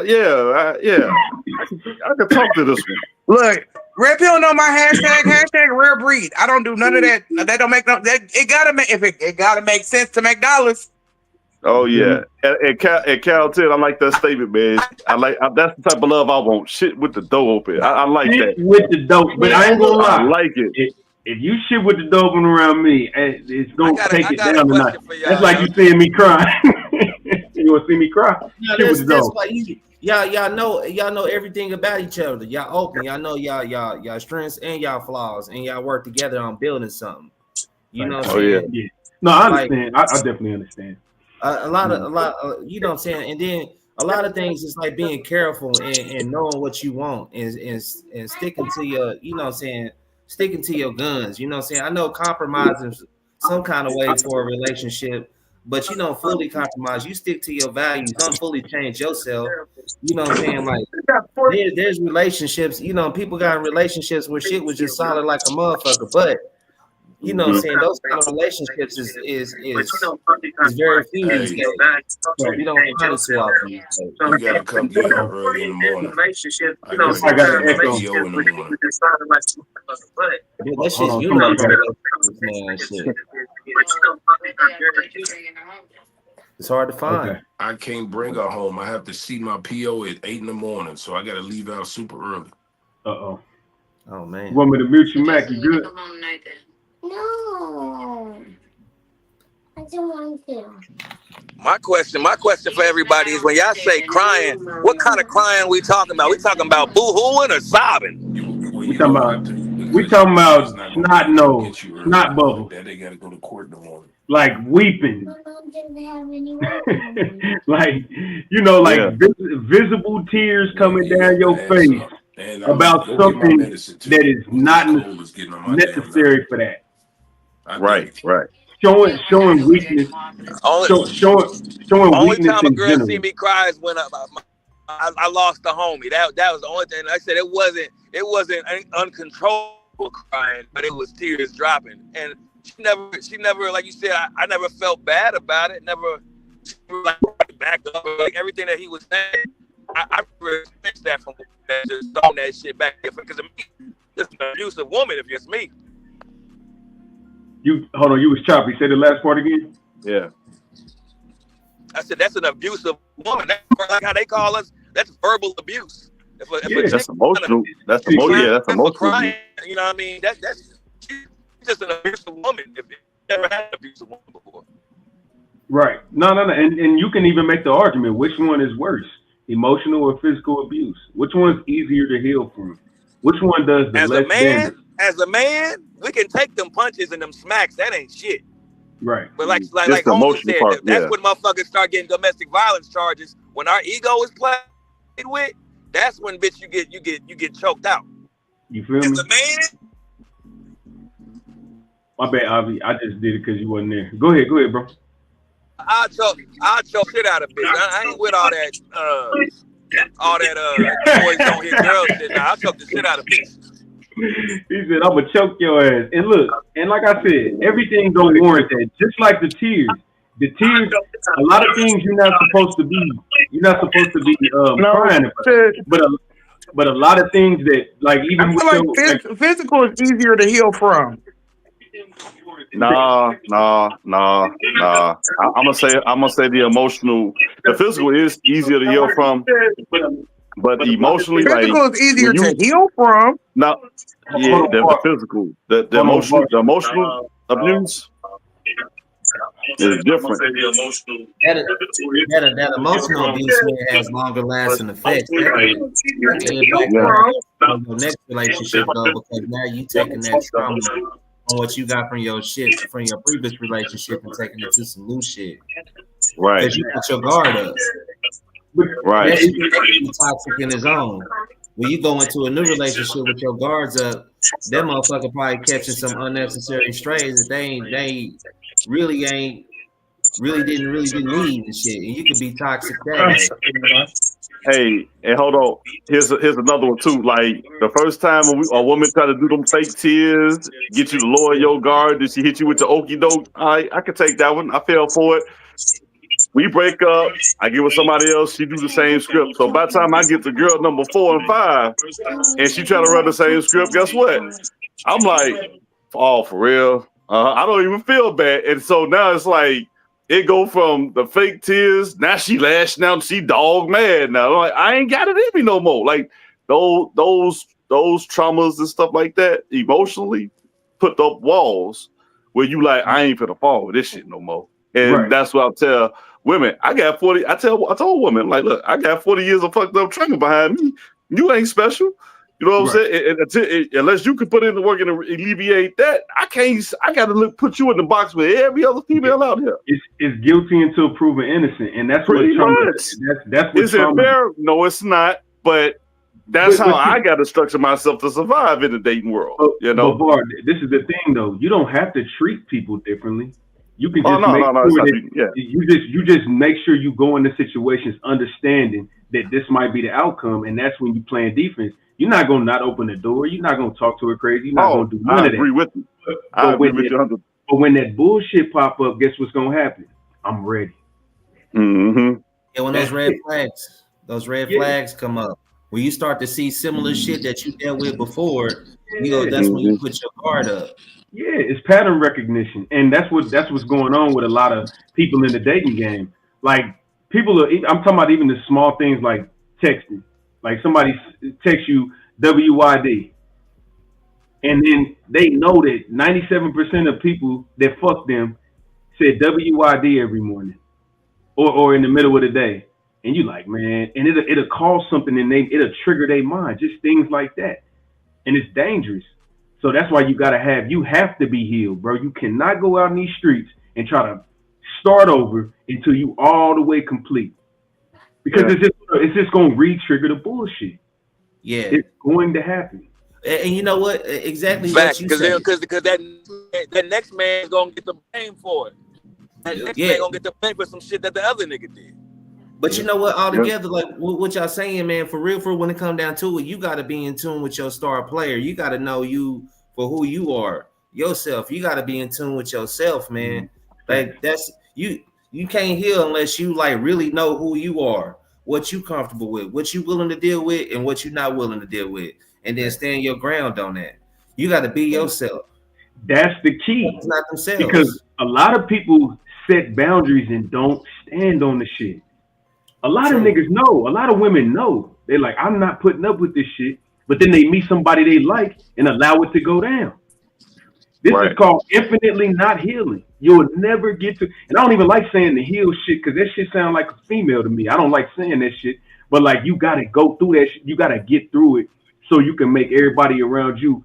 can talk to this one. Look, Red Pill know my hashtag rare breed. I don't do none of that. That don't make no. It gotta make it gotta make sense to make dollars. Oh yeah, and Cal 10, I like that statement, man. That's the type of love I want. Shit with the door open. I like Shit that. with the dope, but I ain't gonna lie. I like it. If you shit with the dope one around me, it's gonna take it down tonight. That's like you seeing me cry. You wanna see me cry? No, Shit with the that's dope. why y'all know everything about each other. Y'all open. Y'all know y'all strengths and y'all flaws, and y'all work together on building something. You know what I'm saying? Yeah. No, I understand. I definitely understand. A lot, you know what I'm saying? And then a lot of things is like being careful and knowing what you want and sticking to your, you know what I'm saying, sticking to your guns. You know what I'm saying? I know compromising some kind of way for a relationship, but you don't fully compromise. You stick to your values. Don't fully change yourself. You know what I'm saying? Like there's relationships, you know, people got in relationships where shit was just solid like a motherfucker, but you know what I'm saying, those kind of relationships is very few these days. So you don't find it too often these days. You gotta come get her early in the morning. I got an echo. That shit's you know man, shit. It's hard to find. Okay. I can't bring her home. I have to see my PO at 8 in the morning, so I gotta leave out super early. Oh man. You want me to mute you, Mac? You good? No, I don't want to. My question for everybody is, when y'all say crying, what kind of crying we talking about? We talking about boo-hooing or sobbing? We talking about snot nose, snot bubble. They gotta go to court in the morning. Like weeping. Like, you know, like visible tears coming down your face about something that is not necessary for that. Right. Showing weakness. Showing Only weakness time a in girl general. see me cry is when I lost a homie. That was the only thing. I said it wasn't uncontrollable crying, but it was tears dropping. And she never, like you said, I never felt bad about it. Never like back up, like everything that he was saying. I respect that from that, just throwing that shit back, because to me, it's an abusive woman if it's me. You hold on, you was choppy. Say the last part again. Yeah. I said that's an abusive woman. That's like how they call us. That's verbal abuse. That's emotional. That's emotional. Yeah, that's emotional. Crying, you know what I mean? That's she's just an abusive woman. If you never had an abusive woman before. Right. No. And you can even make the argument, which one is worse, emotional or physical abuse? Which one's easier to heal from? Which one does the less damage? As a man, we can take them punches and them smacks. That ain't shit. Right. But like Holmes said, that's when motherfuckers start getting domestic violence charges. When our ego is played with, that's when bitch you get choked out. You feel me? As a man. My bad, Avi. I just did it because you wasn't there. Go ahead, bro. I'll choke shit out of bitch. I ain't with all that boys don't hit girls shit. Nah, I'll choke the shit out of bitch. He said, I'm gonna choke your ass. And look, and like I said, everything don't warrant that. Just like the tears. The tears, a lot of things you're not supposed to be crying about. But a lot of things that, like, even I feel like physical is easier to heal from. Nah. I'm gonna say the emotional. The physical is easier to heal from, But emotionally, physical like is easier when you- to heal from. No, yeah, the physical, the emotional abuse is different. That emotional abuse man has longer lasting effects. That on your next relationship though, because now you taking that trauma on what you got from your previous relationship and taking it to some new shit. Right. Because you put your guard up. Right. That shit can be toxic in his own. When you go into a new relationship with your guards up, that motherfucker probably catching some unnecessary strays that they really didn't need and shit. And you could be toxic that way. Hey, and hold on. Here's another one too. Like the first time a woman try to do them fake tears, get you to lower your guard, did she hit you with the okie doke? I could take that one. I fell for it. We break up. I get with somebody else. She do the same script. So by the time I get to girl number 4 and 5, and she try to run the same script, guess what? I'm like, oh, for real? I don't even feel bad. And so now it's like it go from the fake tears. Now she lashing out. She dog mad now. I'm like, I ain't got it in me no more. Like those traumas and stuff like that emotionally put up walls where you like, I ain't finna fall with this shit no more. And that's what I tell women. I got 40. I told women, like, look, I got 40 years of fucked up trauma behind me. You ain't special. You know what I'm saying? And unless you can put in the work and alleviate that, I can't. I got to put you in the box with every other female out here. It's guilty until proven innocent, and that's Pretty what trauma. much. That's what Is it trauma. fair? No, it's not. But that's But how I got to structure myself to survive in the dating world. You know. But Var, this is the thing, though. You don't have to treat people differently. You can Oh, just no, make no, no, sure it's not that you just make sure you go into situations understanding that this might be the outcome, and that's when you playing defense. You're not gonna not open the door. You're not gonna talk to her crazy. You're not gonna do none I of that. agree with you. But I agree when with you 100%. But when that bullshit pop up, guess what's gonna happen? I'm ready. Mm-hmm. Yeah, when those red flags come up, when you start to see similar shit that you dealt with before, that's when you put your guard up. Yeah, it's pattern recognition, and that's what's going on with a lot of people in the dating game. Like I'm talking about even the small things like texting. Like somebody texts you WYD, and then they know that 97% of people that fuck them said WYD every morning or in the middle of the day, and you like, man, and it'll cause something in them, it'll trigger their mind, just things like that, and it's dangerous. So that's why you have to be healed, bro. You cannot go out in these streets and try to start over until you all the way complete. Because it's just gonna re-trigger the bullshit. Yeah. It's going to happen. And you know what? Exactly Back, what you said. because that next man is gonna get the blame for it. That next man gonna get the blame for some shit that the other nigga did. But you know what? Altogether, like what y'all saying, man, for real, when it come down to it, you got to be in tune with your star player. You got to know you for who you are, yourself. You got to be in tune with yourself, man. Like that's you can't heal unless you like really know who you are, what you comfortable with, what you willing to deal with, and what you're not willing to deal with, and then stand your ground on that. You got to be yourself. That's the key. It's not themselves. Because a lot of people set boundaries and don't stand on the shit. A lot of niggas know. A lot of women know. They're like, I'm not putting up with this shit. But then they meet somebody they like and allow it to go down. This is called infinitely not healing. You'll never get to, and I don't even like saying the heal shit because that shit sounds like a female to me. I don't like saying that shit. But like you gotta go through that shit. You gotta get through it so you can make everybody around you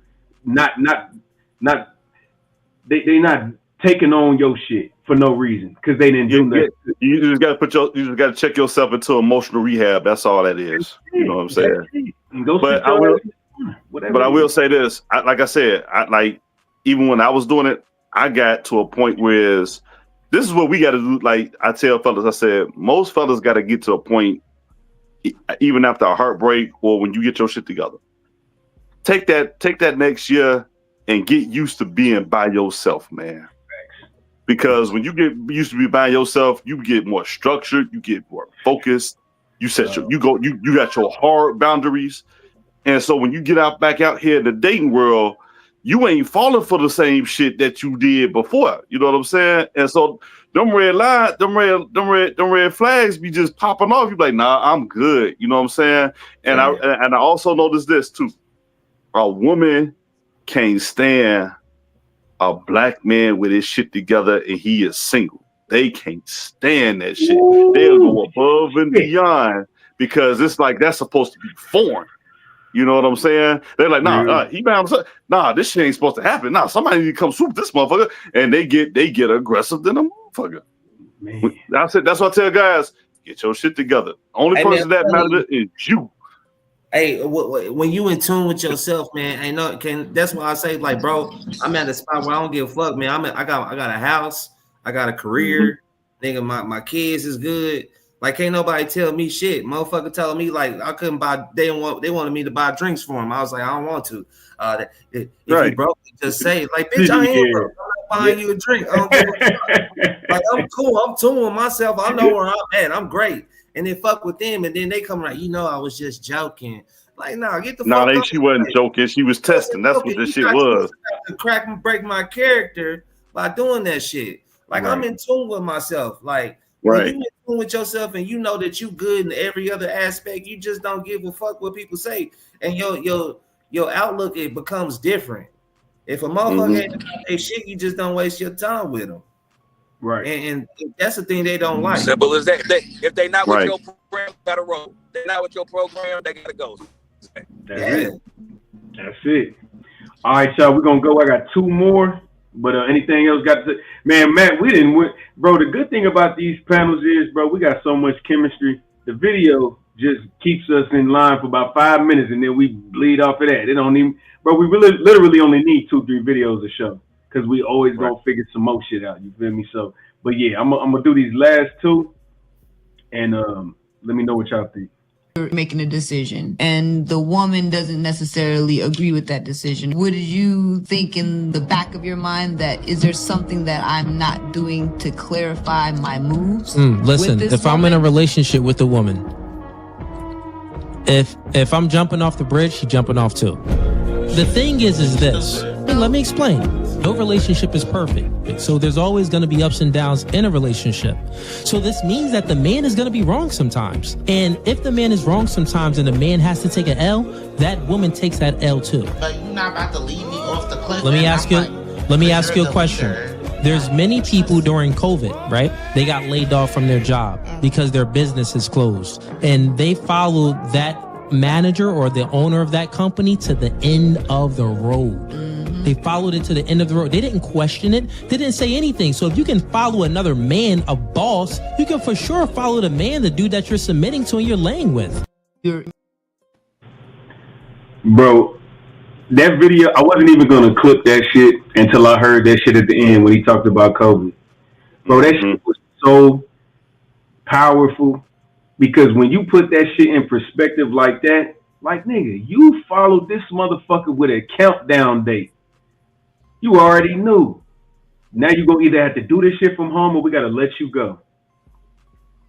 they not taking on your shit for no reason because they didn't do nothing. You just gotta check yourself into emotional rehab. That's all that is. You know what I'm saying? But I will say this. Like I said, even when I was doing it, I got to a point where this is what we got to do. Like I tell fellas, I said, most fellas got to get to a point, even after a heartbreak or when you get your shit together. Take that next year and get used to being by yourself, man. Because when you get used to be by yourself, you get more structured, you get more focused. You got your hard boundaries, and so when you get back out here in the dating world, you ain't falling for the same shit that you did before. You know what I'm saying? And so them red flags be just popping off. You be like, nah, I'm good. You know what I'm saying? And I also noticed this too. A woman can't stand a black man with his shit together and he is single. They can't stand that shit. Ooh. They'll go above and beyond because it's like that's supposed to be foreign. You know what I'm saying? They're like, nah, he bound. Nah, this shit ain't supposed to happen. Nah, somebody need to come swoop this motherfucker, and they get aggressive than a motherfucker. Man. That's it. That's what I tell guys: get your shit together. Only person that matters is you. Hey, when you in tune with yourself, man, that's why I say, like, bro, I'm at a spot where I don't give a fuck, man. I got a house, I got a career, nigga. My kids is good. Like, ain't nobody tell me shit. Motherfucker telling me like I couldn't buy. They wanted me to buy drinks for them. I was like, I don't want to. If you broke, just say like, bitch, I ain't broke. I'm not buying you a drink. I don't give a fuck. Like, I'm cool. I'm tuning myself. I know where I'm at. I'm great. And then fuck with them, and then they come like, I was just joking. Like, nah, get the fuck up. She wasn't joking. She was testing. That's what this shit was. To crack and break my character by doing that shit. Like, I'm in tune with myself. Like. When you in tune with yourself and you know that you good in every other aspect, you just don't give a fuck what people say, and your outlook it becomes different. If a motherfucker ain't about their shit, you just don't waste your time with them. Right. And that's the thing they don't like. Simple as that. If they not with your program, they gotta roll. They're not with your program, they gotta go. That's it. All right, y'all. We're gonna go. I got 2 more. But anything else got to say? Man, Matt, we didn't win. Bro, the good thing about these panels is, bro, we got so much chemistry. The video just keeps us in line for about 5 minutes, and then we bleed off of that. It don't even, bro, we really literally only need 2-3 videos a show because we always gonna figure some more shit out. You feel me? So, but yeah, I'm gonna do these last 2, and let me know what y'all think. Making a decision and the woman doesn't necessarily agree with that decision. Would you think in the back of your mind that is there something that I'm not doing to clarify my moves? Listen, if I'm in a relationship with a woman, if I'm jumping off the bridge, she's jumping off too. The thing is this. Let me explain. No relationship is perfect. So there's always going to be ups and downs in a relationship. So this means that the man is going to be wrong sometimes. And if the man is wrong sometimes and the man has to take an L, that woman takes that L too. But you're not about to leave me off the cliff. Let me ask you a question. There's many people during COVID, right? They got laid off from their job because their business is closed. And they followed that manager or the owner of that company to the end of the road. They followed it to the end of the road. They didn't question it. They didn't say anything. So if you can follow another man, a boss, you can for sure follow the man, the dude that you're submitting to and you're laying with. Bro, that video, I wasn't even going to clip that shit until I heard that shit at the end when he talked about Kobe. Bro, that shit was so powerful because when you put that shit in perspective like that, like, nigga, you followed this motherfucker with a countdown date. You already knew. Now you gonna either have to do this shit from home or we gotta let you go.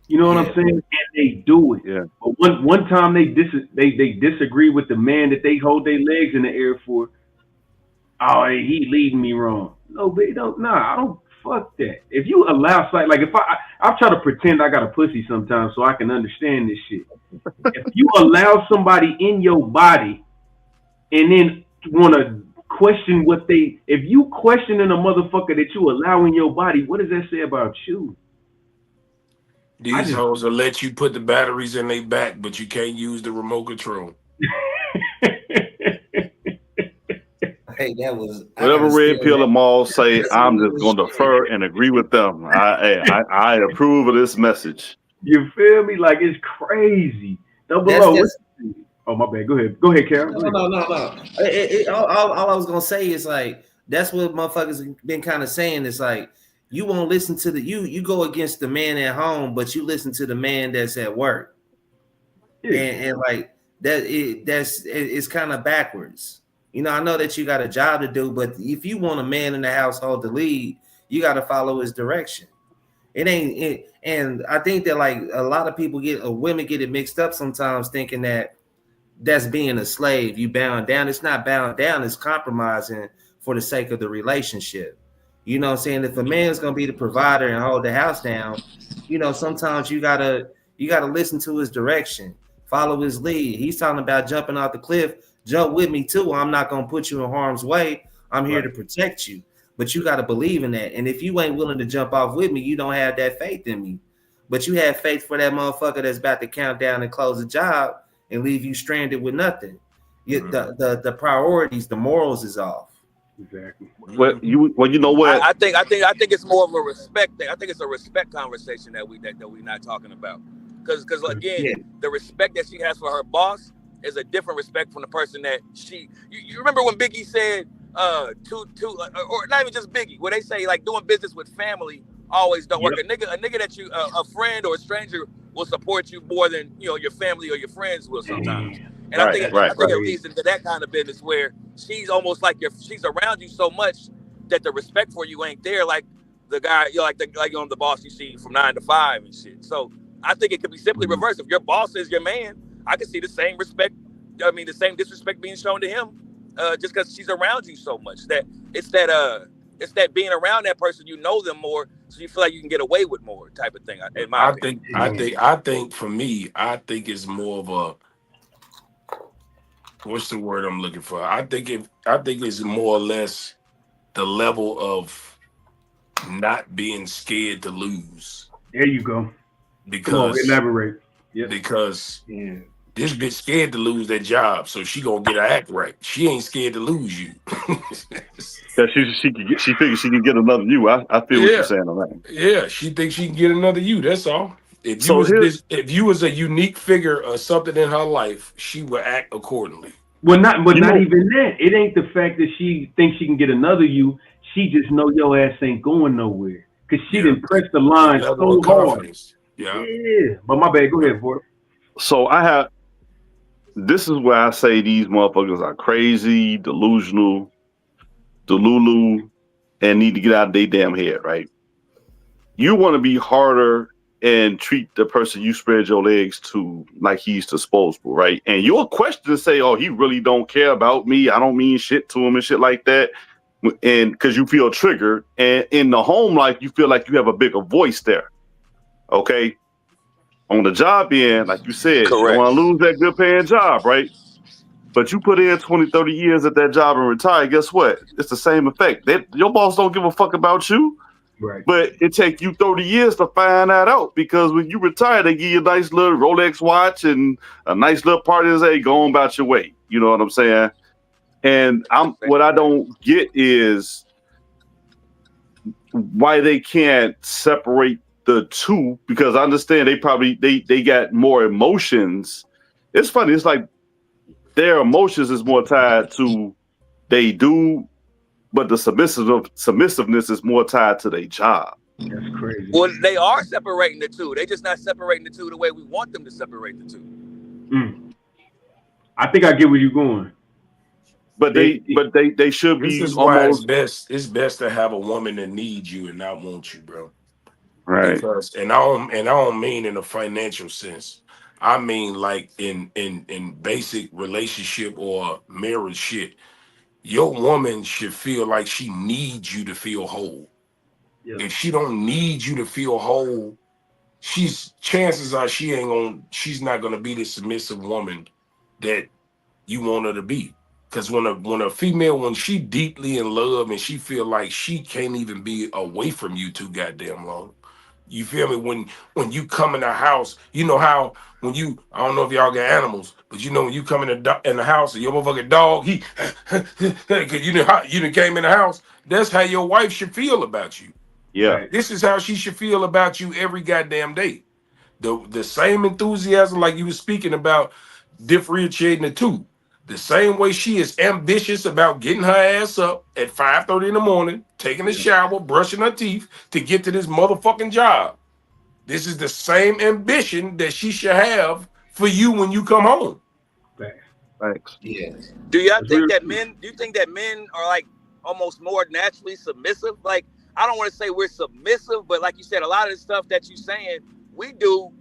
You know what I'm saying? And they do it. Yeah. But one time they disagree with the man that they hold their legs in the air for. Oh, he leading me wrong. No, they don't. Nah, I don't. Fuck that. If you allow like if I try to pretend I got a pussy sometimes so I can understand this shit. If you allow somebody in your body and then want to question if you questioning a motherfucker that you allow in your body, what does that say about you? These hoes will let you put the batteries in their back, but you can't use the remote control. Hey, that was whatever Red Pill and Maul say. I'm just going to defer and agree with them. I approve of this message. You feel me? Like, it's crazy. Oh, my bad. Go ahead, Karen. No. All I was gonna say is like that's what motherfuckers been kind of saying. It's like you won't listen to you go against the man at home, but you listen to the man that's at work. Yeah. And like it's kind of backwards. You know, I know that you got a job to do, but if you want a man in the household to lead, you got to follow his direction. And I think that like a lot of people women get it mixed up sometimes, thinking that that's being a slave. You bound down. It's not bound down. It's compromising for the sake of the relationship. You know what I'm saying? If a man's gonna be the provider and hold the house down, you know, sometimes you gotta listen to his direction, follow his lead. He's talking about jumping off the cliff. Jump with me too. I'm not gonna put you in harm's way. I'm here to protect you. But you gotta believe in that. And if you ain't willing to jump off with me, you don't have that faith in me. But you have faith for that motherfucker that's about to count down and close the job and leave you stranded with nothing. The priorities, the morals is off. Exactly. Well, you know what? I think it's more of a respect thing. I think it's a respect conversation that we're not talking about. Because again, the respect that she has for her boss is a different respect from the person that she. You remember when Biggie said, or not even just Biggie, where they say like doing business with family always don't work. A nigga that you a friend or a stranger will support you more than your family or your friends will sometimes. And I think it leads into that kind of business where she's almost like she's around you so much that the respect for you ain't there, like the guy like the boss you see from 9 to 5 and shit. So I think it could be simply reversed. If your boss is your man, I can see the same the same disrespect being shown to him, just because she's around you so much. It's that being around that person, you know them more, so you feel like you can get away with more type of thing. In my opinion. I think for me, I think it's more of a, what's the word I'm looking for? I think it's more or less the level of not being scared to lose. There you go. Because elaborate. Yeah. Because this bitch scared to lose that job, so she gonna get her act right. She ain't scared to lose you. Yeah, she figures she can get another you. I feel what you're saying on that. Yeah, she thinks she can get another you. That's all. If you was a unique figure or something in her life, she would act accordingly. Well, not even that. It ain't the fact that she thinks she can get another you. She just know your ass ain't going nowhere because she didn't press the line so hard. Yeah. But my bad. Go ahead, boy. So this is where I say these motherfuckers are crazy, delusional, delulu, and need to get out of their damn head, right? You want to be harder and treat the person you spread your legs to like he's disposable, right? And your question to say, oh, he really don't care about me, I don't mean shit to him and shit like that, and because you feel triggered, and in the home life, you feel like you have a bigger voice there, okay? On the job end, like you said, you don't want to lose that good paying job, right? But you put in 20, 30 years at that job and retire, guess what? It's the same effect. Your boss don't give a fuck about you. Right. But it take you 30 years to find that out, because when you retire, they give you a nice little Rolex watch and a nice little party and say, go on about your way. You know what I'm saying? And what I don't get is why they can't separate the two, because I understand they got more emotions. It's funny. It's like their emotions is more tied to they do, but the submissiveness is more tied to their job. That's crazy. Well, they are separating the two. They just not separating the two the way we want them to separate the two. I think I get where you're going. But they should be. This is why it's best to have a woman that needs you and not want you, bro. Right. Because, and I don't mean in a financial sense. I mean like in basic relationship or marriage shit. Your woman should feel like she needs you to feel whole. Yeah. If she don't need you to feel whole, chances are she's not gonna be the submissive woman that you want her to be. Because when a female, when she deeply in love and she feel like she can't even be away from you too goddamn long. You feel me? When you come in the house, you know how I don't know if y'all got animals, but you know when you come in the house and your motherfucking dog, cause you done came in the house, that's how your wife should feel about you. Yeah. This is how she should feel about you every goddamn day. The same enthusiasm like you were speaking about, differentiating the two. The same way she is ambitious about getting her ass up at 5:30 in the morning, taking a shower, brushing her teeth to get to this motherfucking job. This is the same ambition that she should have for you when you come home. Thanks. Yeah. Do you think that men are like almost more naturally submissive? Like, I don't want to say we're submissive, but like you said, a lot of the stuff that you're saying, we do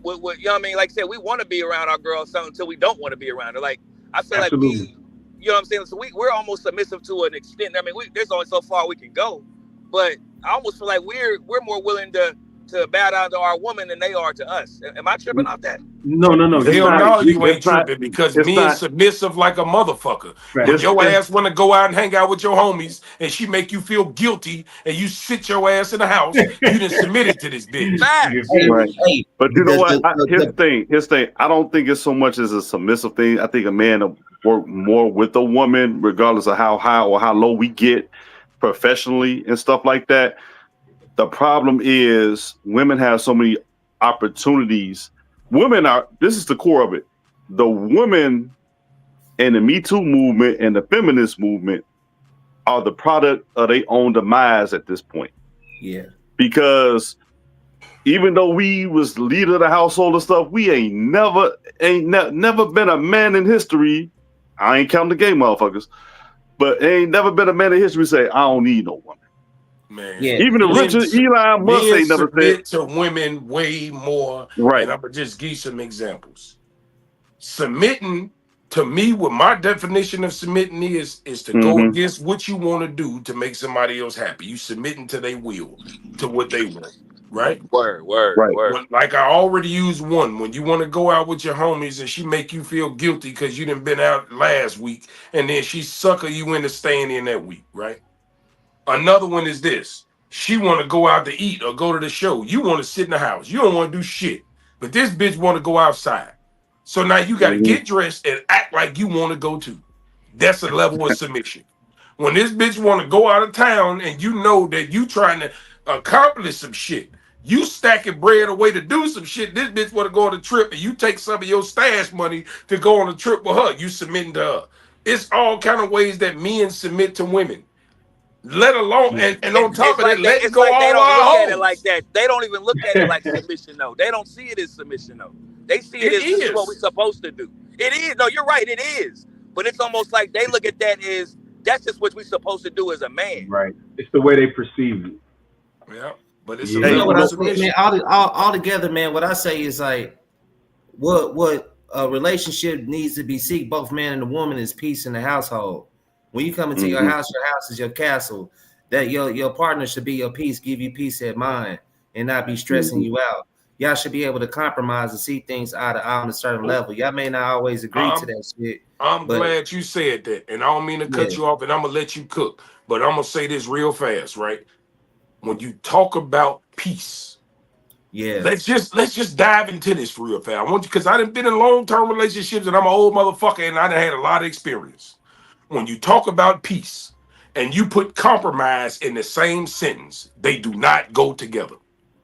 with you know what I mean? Like I said, we want to be around our girls until we don't want to be around her. Like, I feel like You know what I'm saying? So we're almost submissive to an extent. I mean, there's only so far we can go, but I almost feel like we're more willing to bow down to our woman than they are to us. Am I tripping off that? No. Hell no, you ain't tripping because men submissive like a motherfucker. When your ass want to go out and hang out with your homies and she make you feel guilty and you sit your ass in the house, you done submitted to this bitch. Right. But you know what? Here's the thing. I don't think it's so much as a submissive thing. I think a man will work more with a woman, regardless of how high or how low we get professionally and stuff like that. The problem is women have so many opportunities. This is the core of it. The women in the Me Too movement and the feminist movement are the product of their own demise at this point. Yeah. Because even though we was leader of the household and stuff, we ain't never been a man in history. I ain't counting the gay motherfuckers, but ain't never been a man in history say, I don't need no woman. Man, even the Richard Elon Musk ain't never said to women way more. Right. And I'm gonna just give you some examples. Submitting to me, what my definition of submitting is to go against what you want to do to make somebody else happy. You submitting to their will, to what they want. Right? Word. Like I already used one. When you want to go out with your homies and she make you feel guilty because you done been out last week and then she sucker you into staying in that week, right? Another one is this. She want to go out to eat or go to the show. You want to sit in the house. You don't want to do shit. But this bitch want to go outside. So now you got to get dressed and act like you want to go too. That's a level of submission. When this bitch want to go out of town and you know that you trying to accomplish some shit, you stacking bread away to do some shit. This bitch want to go on a trip and you take some of your stash money to go on a trip with her. You submitting to her. It's all kind of ways that men submit to women. Let alone and on top of that, let go all they don't our look at it hoes. like that. They don't even look at it like submission though. They don't see it as submission though. They see it as this is what we're supposed to do. It is. No, you're right. It is. But it's almost like they look at that as that's just what we're supposed to do as a man. Right. It's the way they perceive it. Yeah. But it's You know what I say, man, all together, man, what I say is like what a relationship needs to be seek both man and the woman is peace in the household. When you come into your house is your castle. That your partner should be your peace, give you peace of mind, and not be stressing you out. Y'all should be able to compromise and see things out on a certain level. Y'all may not always agree to that shit. I'm glad you said that, and I don't mean to cut you off, and I'm gonna let you cook, but I'm gonna say this real fast, right? When you talk about peace, let's just dive into this real fast. I want you because I done been in long-term relationships, and I'm an old motherfucker, and I done had a lot of experience. When you talk about peace and you put compromise in the same sentence, they do not go together.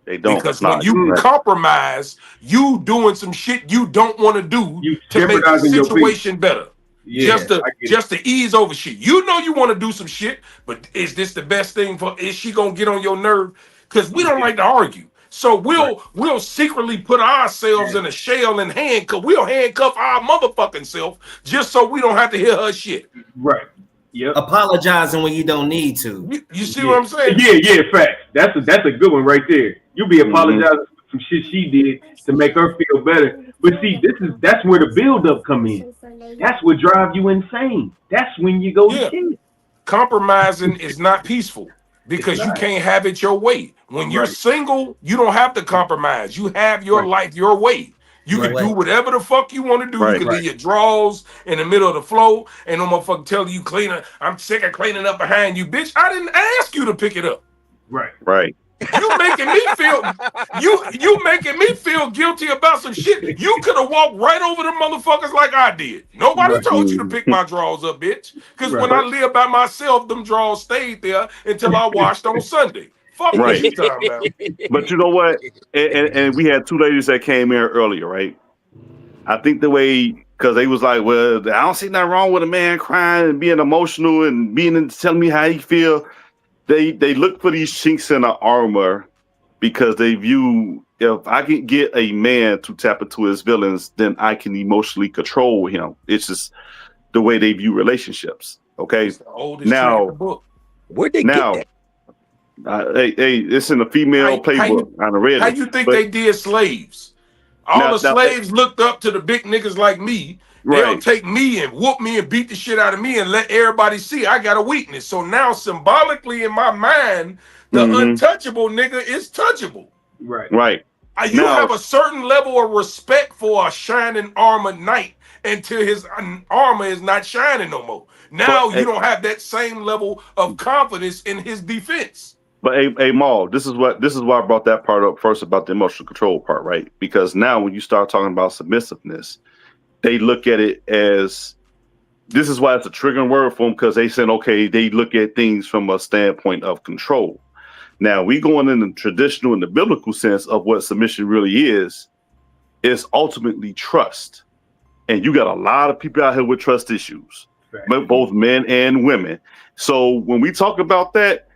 They don't. Because when you compromise, you doing some shit you don't want to do to make the situation better. Yeah, just to ease over shit. You know you want to do some shit, but is this the best thing for? Is she gonna get on your nerve? Because we don't like to argue. So we'll secretly put ourselves in a shell and handcuff. We'll handcuff our motherfucking self just so we don't have to hear her shit. Right. Yep. Apologizing when you don't need to. You see what I'm saying? Yeah, facts. That's a good one right there. You be apologizing for some shit she did to make her feel better. But see, that's where the build-up come in. That's what drives you insane. That's when you go to shit. Compromising is not peaceful because you can't have it your way. When you're single, you don't have to compromise. You have your life your way. You can do whatever the fuck you want to do. You can leave your drawers in the middle of the floor and no motherfucker tell you I'm sick of cleaning up behind you. Bitch, I didn't ask you to pick it up. Right. You making me feel guilty about some shit. You could have walked right over the motherfuckers like I did. Nobody told you to pick my drawers up, bitch. Because when I lived by myself, them drawers stayed there until I washed on Sunday. Fuck what you talking about. But you know what? And we had two ladies that came here earlier, right? I think the way, because they was like, well, I don't see nothing wrong with a man crying and being emotional and telling me how he feel. They look for these chinks in the armor because they view, if I can get a man to tap into his feelings, then I can emotionally control him. It's just the way they view relationships. Okay. Now, where'd they get that? Hey, it's in the female playbook. I read it. How you think they did slaves? All the slaves looked up to the big niggas like me They'll take me and whoop me and beat the shit out of me and let everybody see I got a weakness. So now symbolically in my mind, the untouchable nigga is touchable. Right. Right. You have a certain level of respect for a shining armored knight until his armor is not shining no more. Now you don't have that same level of confidence in his defense. But hey, Maul, this is why I brought that part up first about the emotional control part, right? Because now when you start talking about submissiveness, they look at it as, this is why it's a triggering word for them, because they said, okay, they look at things from a standpoint of control. Now we going in the traditional and the biblical sense of what submission really is ultimately trust. And you got a lot of people out here with trust issues, both men and women. So when we talk about that,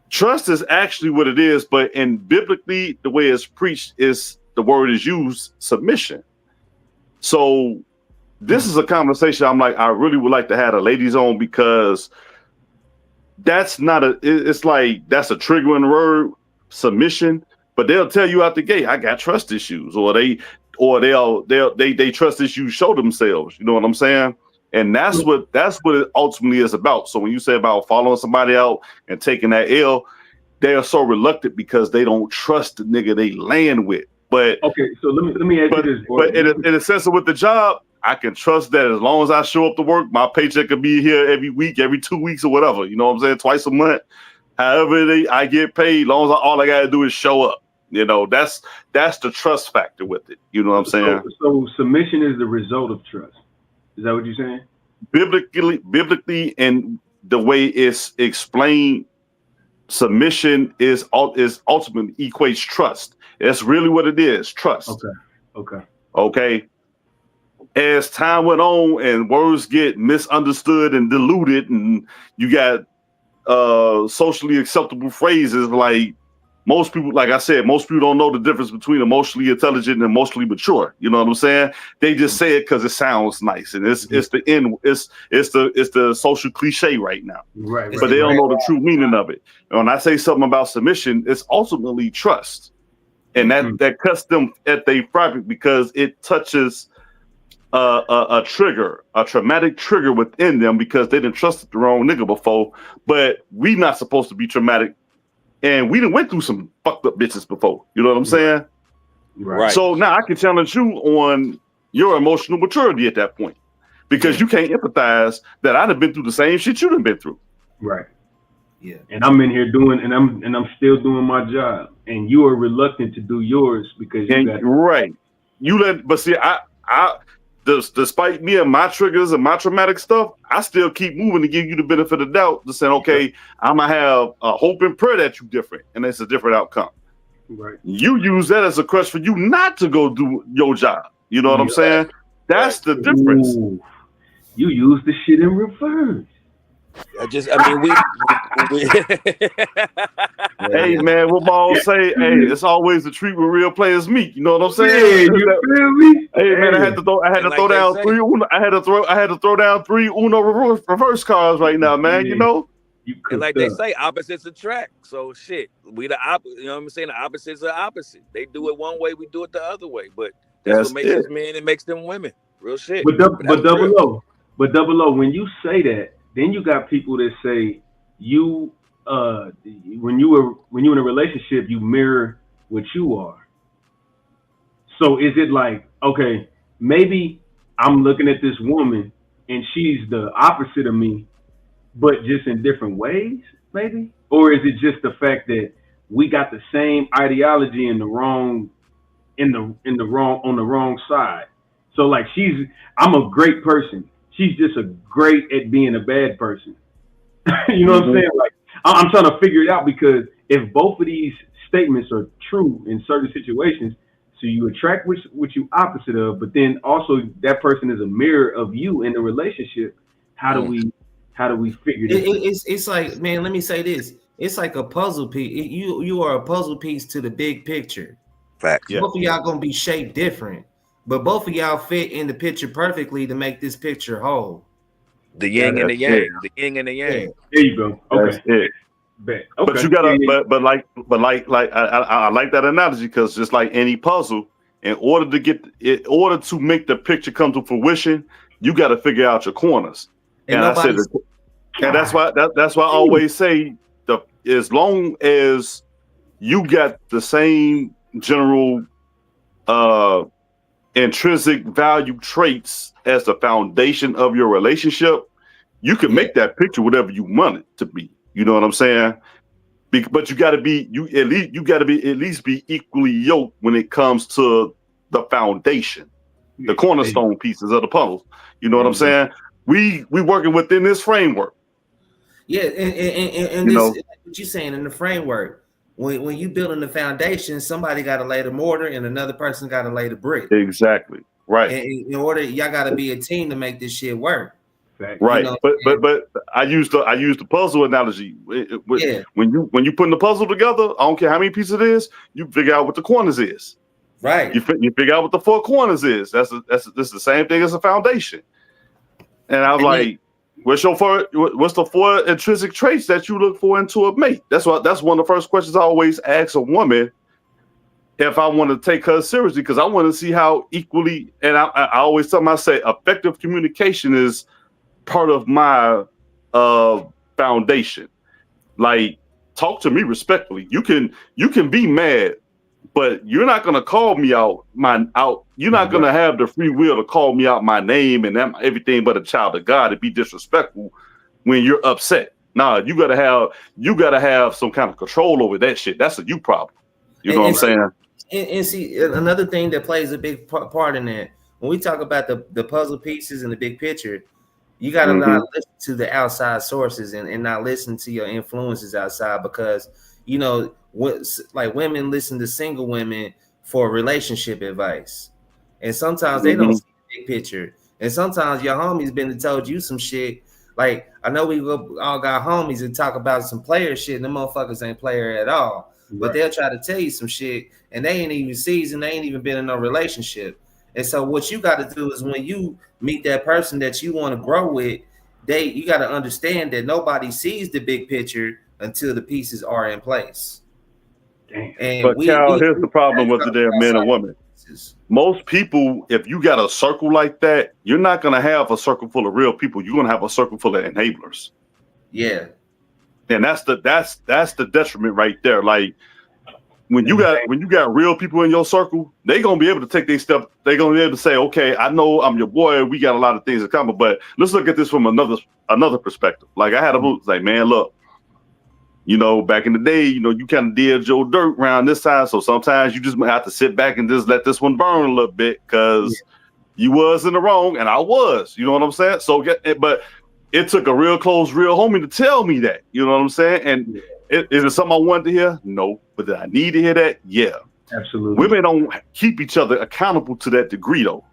trust is actually what it is, but in biblically, the way it's preached is the word is used, submission. So this is a conversation I'm like, I really would like to have the ladies on, because that's not it's like, that's a triggering word, submission, but they'll tell you out the gate, I got trust issues, or they trust issues show themselves. You know what I'm saying? And that's what it ultimately is about. So when you say about following somebody out and taking that L, they are so reluctant because they don't trust the nigga they land with. But okay, so let me ask you this, boy. But in a sense of with the job, I can trust that as long as I show up to work, my paycheck could be here every week, every 2 weeks or whatever. You know what I'm saying? Twice a month. However I get paid, as long as all I gotta do is show up. You know, that's the trust factor with it. You know what I'm saying? So submission is the result of trust. Is that what you're saying? Biblically, and the way it's explained, submission is ultimately equates trust. That's really what it is, trust. Okay. As time went on and words get misunderstood and diluted, and you got socially acceptable phrases like, most people, like I said, most people don't know the difference between emotionally intelligent and emotionally mature. You know what I'm saying? They just say it because it sounds nice, and it's the social cliche right now. Right. But they don't know the true meaning of it. And when I say something about submission, it's ultimately trust, and that cuts them at their private, because it touches a trigger, a traumatic trigger within them, because they didn't trust the wrong nigga before. But we not supposed to be traumatic. And we done went through some fucked up bitches before. You know what I'm saying? Right. So now I can challenge you on your emotional maturity at that point, because you can't empathize that I'd have been through the same shit you done been through. Right. Yeah. And I'm in here doing, and I'm still doing my job, and you are reluctant to do yours because you got right. You let, but see, despite me and my triggers and my traumatic stuff, I still keep moving to give you the benefit of the doubt, to say, okay, I'm gonna have a hope and prayer that you're different, and it's a different outcome. Right. You use that as a crutch for you not to go do your job. You know what I'm saying? That's the difference. Ooh. You use the shit in reverse. Hey man, what Maul say? Hey, it's always a treat when real players meet. You know what I'm saying? Yeah, you feel me? Hey man, I had to throw down three. I had to throw down 3 Uno reverse cards right now, man. You know. And like they say, opposites attract. So shit, we the opposite. You know what I'm saying? The opposites are opposite. They do it one way, we do it the other way. But that's what makes us men and makes them women. Real shit. But double O, when you say that, then you got people that say you when you're in a relationship, you mirror what you are. So is it like, okay, maybe I'm looking at this woman and she's the opposite of me, but just in different ways, maybe? Or is it just the fact that we got the same ideology on the wrong side? So like I'm a great person. She's just great at being a bad person. You know what I'm saying? Like I'm trying to figure it out, because if both of these statements are true in certain situations, so you attract what you opposite of, but then also that person is a mirror of you in the relationship. How do we figure this? It's like, man, let me say this. It's like a puzzle piece. You are a puzzle piece to the big picture. Facts. Both of y'all gonna be shaped different, but both of y'all fit in the picture perfectly to make this picture whole. The yin and the yang. The yin and the yang. Yeah. There you go. Okay. That's it. Okay. But you gotta, but like I like that analogy, because just like any puzzle, in order to make the picture come to fruition, you got to figure out your corners. And I said, and that's why I always say, as long as you got the same general intrinsic value traits as the foundation of your relationship, you can make that picture whatever you want it to be. You know what I'm saying? But you got to be at least be equally yoked when it comes to the foundation, the cornerstone pieces of the puzzle. You know what I'm saying? We working within this framework. Yeah, and this, what you're saying in the framework. When you building the foundation, somebody got to lay the mortar and another person got to lay the brick. Exactly. Right. And in order, y'all got to be a team to make this shit work. Right. You know, but I use the puzzle analogy. When you putting the puzzle together, I don't care how many pieces it is, you figure out what the corners is. Right. You figure out what the 4 corners is. This is the same thing as a foundation. And I was like, what's the 4 intrinsic traits that you look for into a mate? That's one of the first questions I always ask a woman if I want to take her seriously, because I want to see how equally, and I always tell them, I say effective communication is part of my foundation. Like, talk to me respectfully. You can be mad, but you're not gonna call me out. You're not gonna have the free will to call me out my name and everything but a child of God and be disrespectful when you're upset. Nah, you gotta have some kind of control over that shit. That's a you problem. You know what I'm saying? And see, another thing that plays a big part in that, when we talk about the puzzle pieces and the big picture, you got to not listen to the outside sources and not listen to your influences outside, because, you know, like women listen to single women for relationship advice. And sometimes they don't see the big picture. And sometimes your homies been and told you some shit. Like, I know we all got homies and talk about some player shit, and them motherfuckers ain't player at all. But they'll try to tell you some shit, and they ain't even seasoned, they ain't even been in no relationship. And so what you got to do is, when you meet that person that you want to grow with, you got to understand that nobody sees the big picture until the pieces are in place. And but Cal, here's the problem with the men and women. Most people, if you got a circle like that, you're not going to have a circle full of real people. You're going to have a circle full of enablers. Yeah. And that's the detriment right there. Like, when you got real people in your circle, they gonna be able to take their step. They gonna be able to say, okay, I know I'm your boy. We got a lot of things in common, but let's look at this from another perspective. Like, I had a like, man, look, you know, back in the day, you know, you kind of did your dirt around this time, so sometimes you just have to sit back and just let this one burn a little bit, because you was in the wrong and I was. You know what I'm saying? So, but it took a real close, real homie to tell me that. You know what I'm saying? And is it something I wanted to hear? No. But did I need to hear that? Yeah. Absolutely. Women don't keep each other accountable to that degree, though.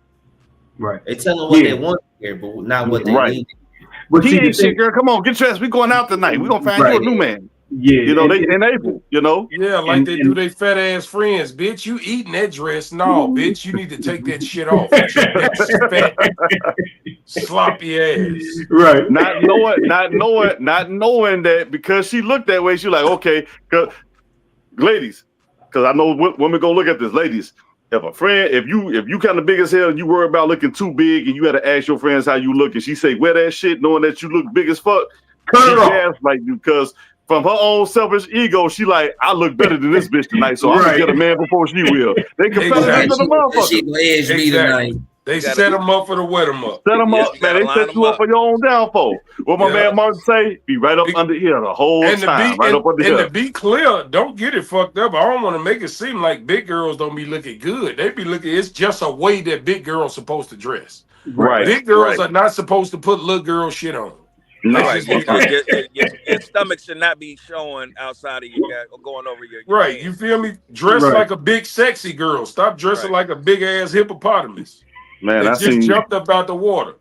Right. They tell them what they want to hear, but not what they need. But he ain't shit, girl. Come on, get your ass. We going out tonight. We gonna find you a new man. Yeah. You know, they enable, you know? Yeah, like they do their fat ass friends. Bitch, you eating that dress. No, bitch, you need to take that shit off. Fat, sloppy ass. Right. Not knowing that, because she looked that way, she like, okay, ladies, because I know women gonna look at this. Ladies, if you kind of big as hell and you worry about looking too big, and you had to ask your friends how you look, and she say, wear that shit knowing that you look big as fuck, cut her off. Like, you, because from her own selfish ego, she like, I look better than this bitch tonight, so I'm gonna get a man before she will. They competitive to the motherfucker. They set them up for the wet them up. Set them up, man. They set you up for your own downfall. What my man Martin say, be right up under here the whole time. Right up under here. And to be clear, don't get it fucked up. I don't want to make it seem like big girls don't be looking good. They be looking, it's just a way that big girls supposed to dress. Right. Big girls are not supposed to put little girl shit on. No, your stomach should not be showing outside of your or going over your right. You feel me? Dress like a big sexy girl. Stop dressing like a big ass hippopotamus. Man, they I just seen jumped up out the water.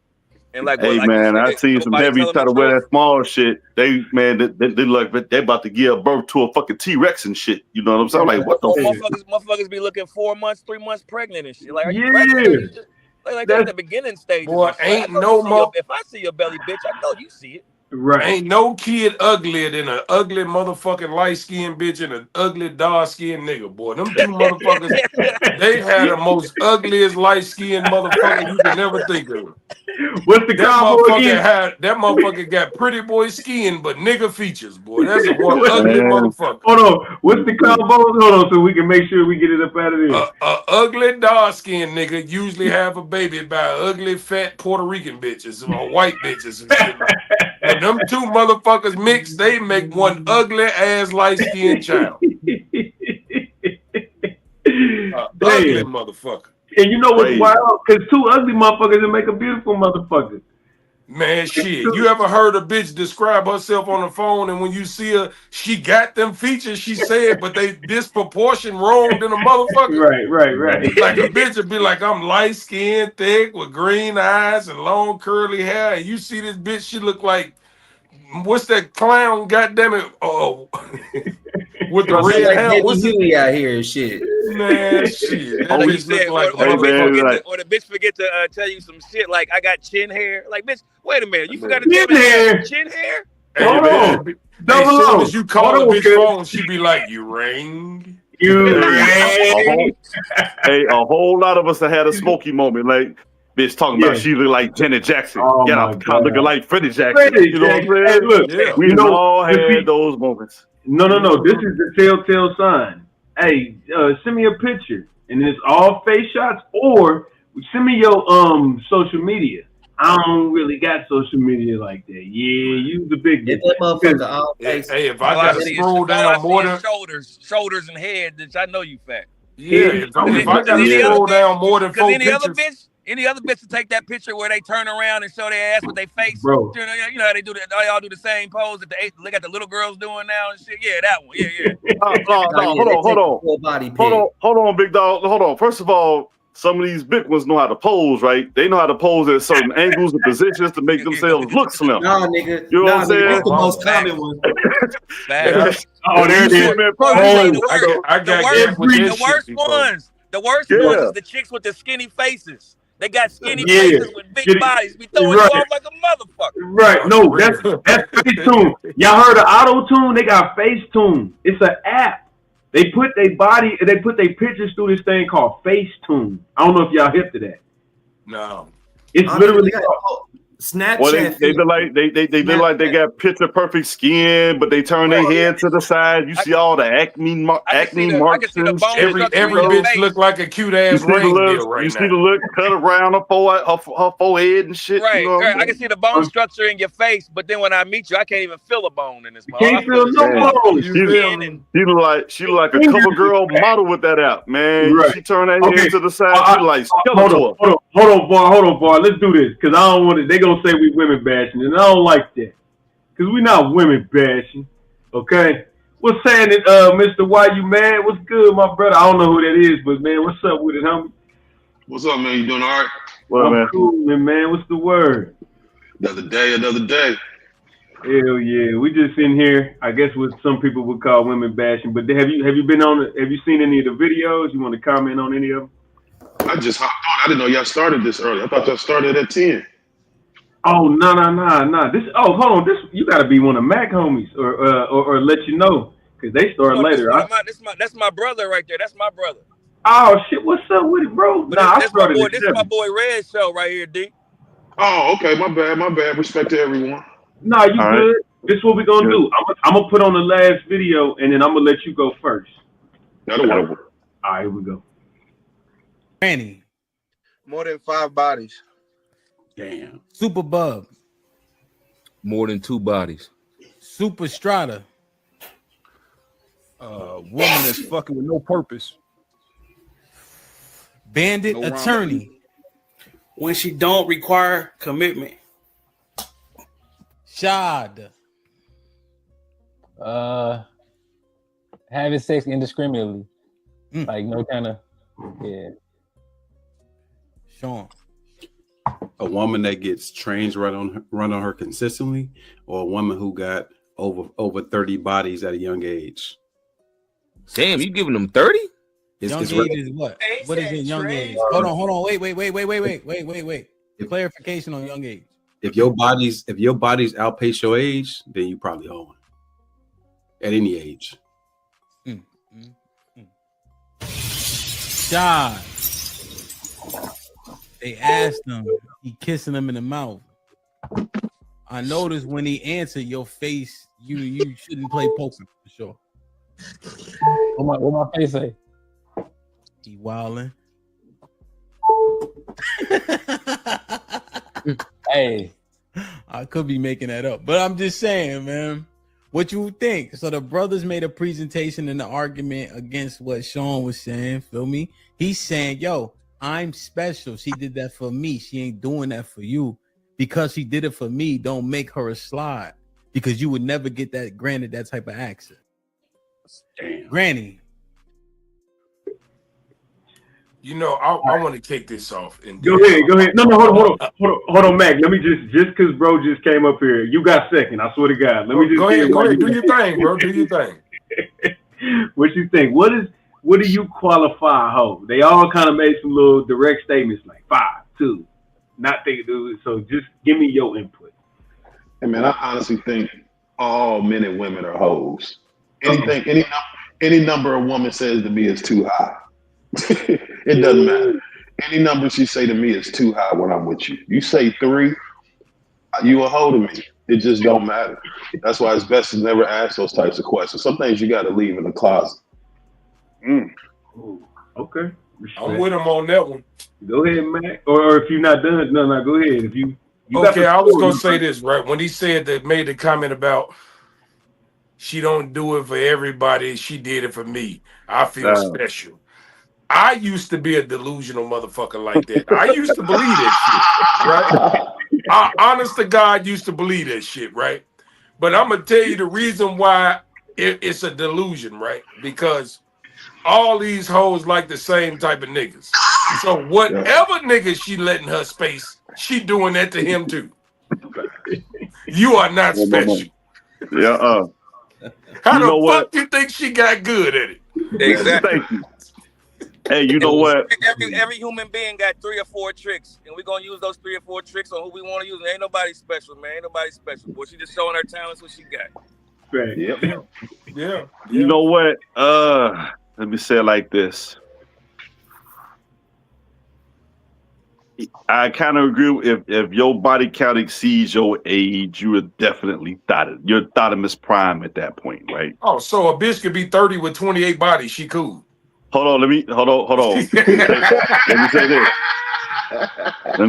And like, hey, man, I seen some heavy try to wear that small shit. They like they about to give birth to a fucking T-Rex and shit. You know what I'm saying? Like, what the motherfuckers be looking 4 months, 3 months pregnant and shit. Like, are you pregnant? Like that's the beginning stage. Boy, ain't no more. If I see your belly, bitch, I know you see it. Right. Ain't no kid uglier than an ugly motherfucking light-skinned bitch and an ugly dark-skinned nigga, boy. Them two motherfuckers, they had the most ugliest light-skinned motherfucker you can never think of. What's the combo again? That motherfucker got pretty boy skin, but nigga features, boy. That's a one ugly motherfucker. Hold on. What's the combo? Hold on, so we can make sure we get it up out of there. Ugly dark skinned nigga usually have a baby by ugly fat Puerto Rican bitches or white bitches and shit. And them two motherfuckers mixed, they make one ugly ass light skinned child. Ugly motherfucker. And you know what's wild? Because two ugly motherfuckers that make a beautiful motherfucker. Man, shit. You ever heard a bitch describe herself on the phone, and when you see her, she got them features, she said, but they disproportion wrong than a motherfucker? Right. Like a bitch would be like, I'm light skinned, thick, with green eyes and long curly hair. And you see this bitch, she look like, what's that clown, goddammit? Oh, with the red like hair. What's Huey out here and shit? Man, shit. That Like you bitch look said, like or the bitch forget to tell you some shit like I got chin hair. Like, bitch, wait a minute, you forgot to tell me I got chin hair? Hold on. Double as soon O. as you call Hold the on, bitch kid. phone, she be like, you ring? You Hey, a whole lot of us have had a smoky moment. Like, bitch talking about she look like Janet Jackson. Oh Get my out the car looking like Freddie Jackson. Freddie You know what I'm Jackson. saying? Hey, look, we you know, all this had be- those moments. No. This is the telltale sign. Hey, send me a picture, and it's all face shots, or send me your social media. I don't really got social media like that. Yeah, you the big Get that motherfucker all face. Hey, if I gotta scroll down more than shoulders and head, bitch, I know you fat. if I gotta scroll down more than 4 pictures. Any other bitch to take that picture where they turn around and show their ass with their face, bro. You know how they do that? They all do the same pose that look at the little girls doing now and shit. Yeah, that one. Yeah. Hold on, big dog. Hold on. First of all, some of these big ones know how to pose, right? They know how to pose at certain angles and positions to make themselves look slim. Nah, nigga. You know what I'm saying? That's the most common one. Oh, there it is. The worst ones. The worst ones is the chicks with the skinny faces. They got skinny faces with big bodies. We throwing you off like a motherfucker. Right. No, that's Facetune. Y'all heard of Auto-Tune? They got Facetune. It's an app. They put their pictures through this thing called Facetune. I don't know if y'all hip to that. No. It's literally Snapchat. Well, they look like they got picture perfect skin, but they turn their head to the side. You see all the acne marks. Every bitch look like a cute ass ring deal right now. You see the look cut around her forehead and shit. Right, you know right. I can see the bone structure in your face, but then when I meet you, I can't even feel a bone in this. Can't feel no bone. She look like a cover girl model with that out, man. Right. She turn her head to the side. She like Skeletor. Hold on, boy. Let's do this because I don't want it. They gonna say we women bashing, and I don't like that because we not women bashing. Okay. What's saying it, Mr. Why you mad? What's good, my brother? I don't know who that is, but man, what's up with it, homie? What's up, man? You doing all right? Well, I'm cool, man. What's the word? Another day. Hell yeah, we just in here. I guess what some people would call women bashing. But have you been on? Have you seen any of the videos? You want to comment on any of them? I just hopped on. I didn't know y'all started this early. I thought y'all started at 10. Oh no. This hold on. This you got to be one of Mac homies or let you know because they start later. That's my brother right there. That's my brother. Oh shit, what's up with it, bro? But I this started. this is my boy Red show right here, D. Oh, okay. My bad. Respect to everyone. Nah, you All good. right. This is what we're gonna do. I'm gonna put on the last video and then I'm gonna let you go first. That'll work. All right, here we go. Manny. More than 5 bodies. Damn. Super Bub. More than 2 bodies. Super Strata. Woman that's fucking with no purpose. Bandit No Attorney. When she don't require commitment. Shad. Having sex indiscriminately. Like no kind of Sean. A woman that gets trains run on her consistently, or a woman who got over 30 bodies at a young age. Damn, you giving them 30? Young age is what? What is it? Young age? Hold on. Wait. Clarification on young age. If your bodies outpace your age, then you probably hoeing at any age. John. They asked him, he kissing them in the mouth. I noticed when he answered your face, you shouldn't play poker for sure. What my face say? He wildin'. Hey, I could be making that up, but I'm just saying, man. What you think? So the brothers made a presentation in the argument against what Sean was saying. Feel me? He's saying, yo, I'm special. She did that for me. She ain't doing that for you. Because she did it for me, don't make her a slide. Because you would never get that granted that type of access. Damn. Granny. You know, I want to kick this off. And Go ahead. No, hold on, Mac. Let me just because bro just came up here. You got second. I swear to God. Let me just go ahead. Do your thing, bro. Do your thing. What you think? What do you qualify a hoe? They all kind of made some little direct statements like 5, 2, not thinking do it. So just give me your input. Hey man, I honestly think all men and women are hoes. Anything, any number a woman says to me is too high. It doesn't matter. Any number she say to me is too high when I'm with you. You say 3, you a hoe to me. It just don't matter. That's why it's best to never ask those types of questions. Some things you got to leave in the closet. Ooh, okay. I'm with him on that one. Go ahead, Mac. Or if you're not done, no, go ahead. If you okay, I was gonna say this, right? When he said that, made the comment about she don't do it for everybody, she did it for me. I feel special. I used to be a delusional motherfucker like that. I used to believe that shit, right? I, honest to God, used to believe that shit, right? But I'm gonna tell you the reason why it's a delusion, right? Because all these hoes like the same type of niggas. So whatever nigga she letting her space, she doing that to him too. You are not special. Yeah. How the fuck you think she got good at it? Exactly. Thank you. Hey, you know what? Every human being got 3 or 4 tricks, and we're gonna use those 3 or 4 tricks on who we want to use. Ain't nobody special, man. Ain't nobody special. Boy, she just showing her talents, what she got. Right. Yep. Yeah. You know what? Let me say it like this. I kind of agree. If your body count exceeds your age, you are definitely you're Thottimus Prime at that point, right? Oh, so a bitch could be 30 with 28 bodies. She cool. Hold on. Let me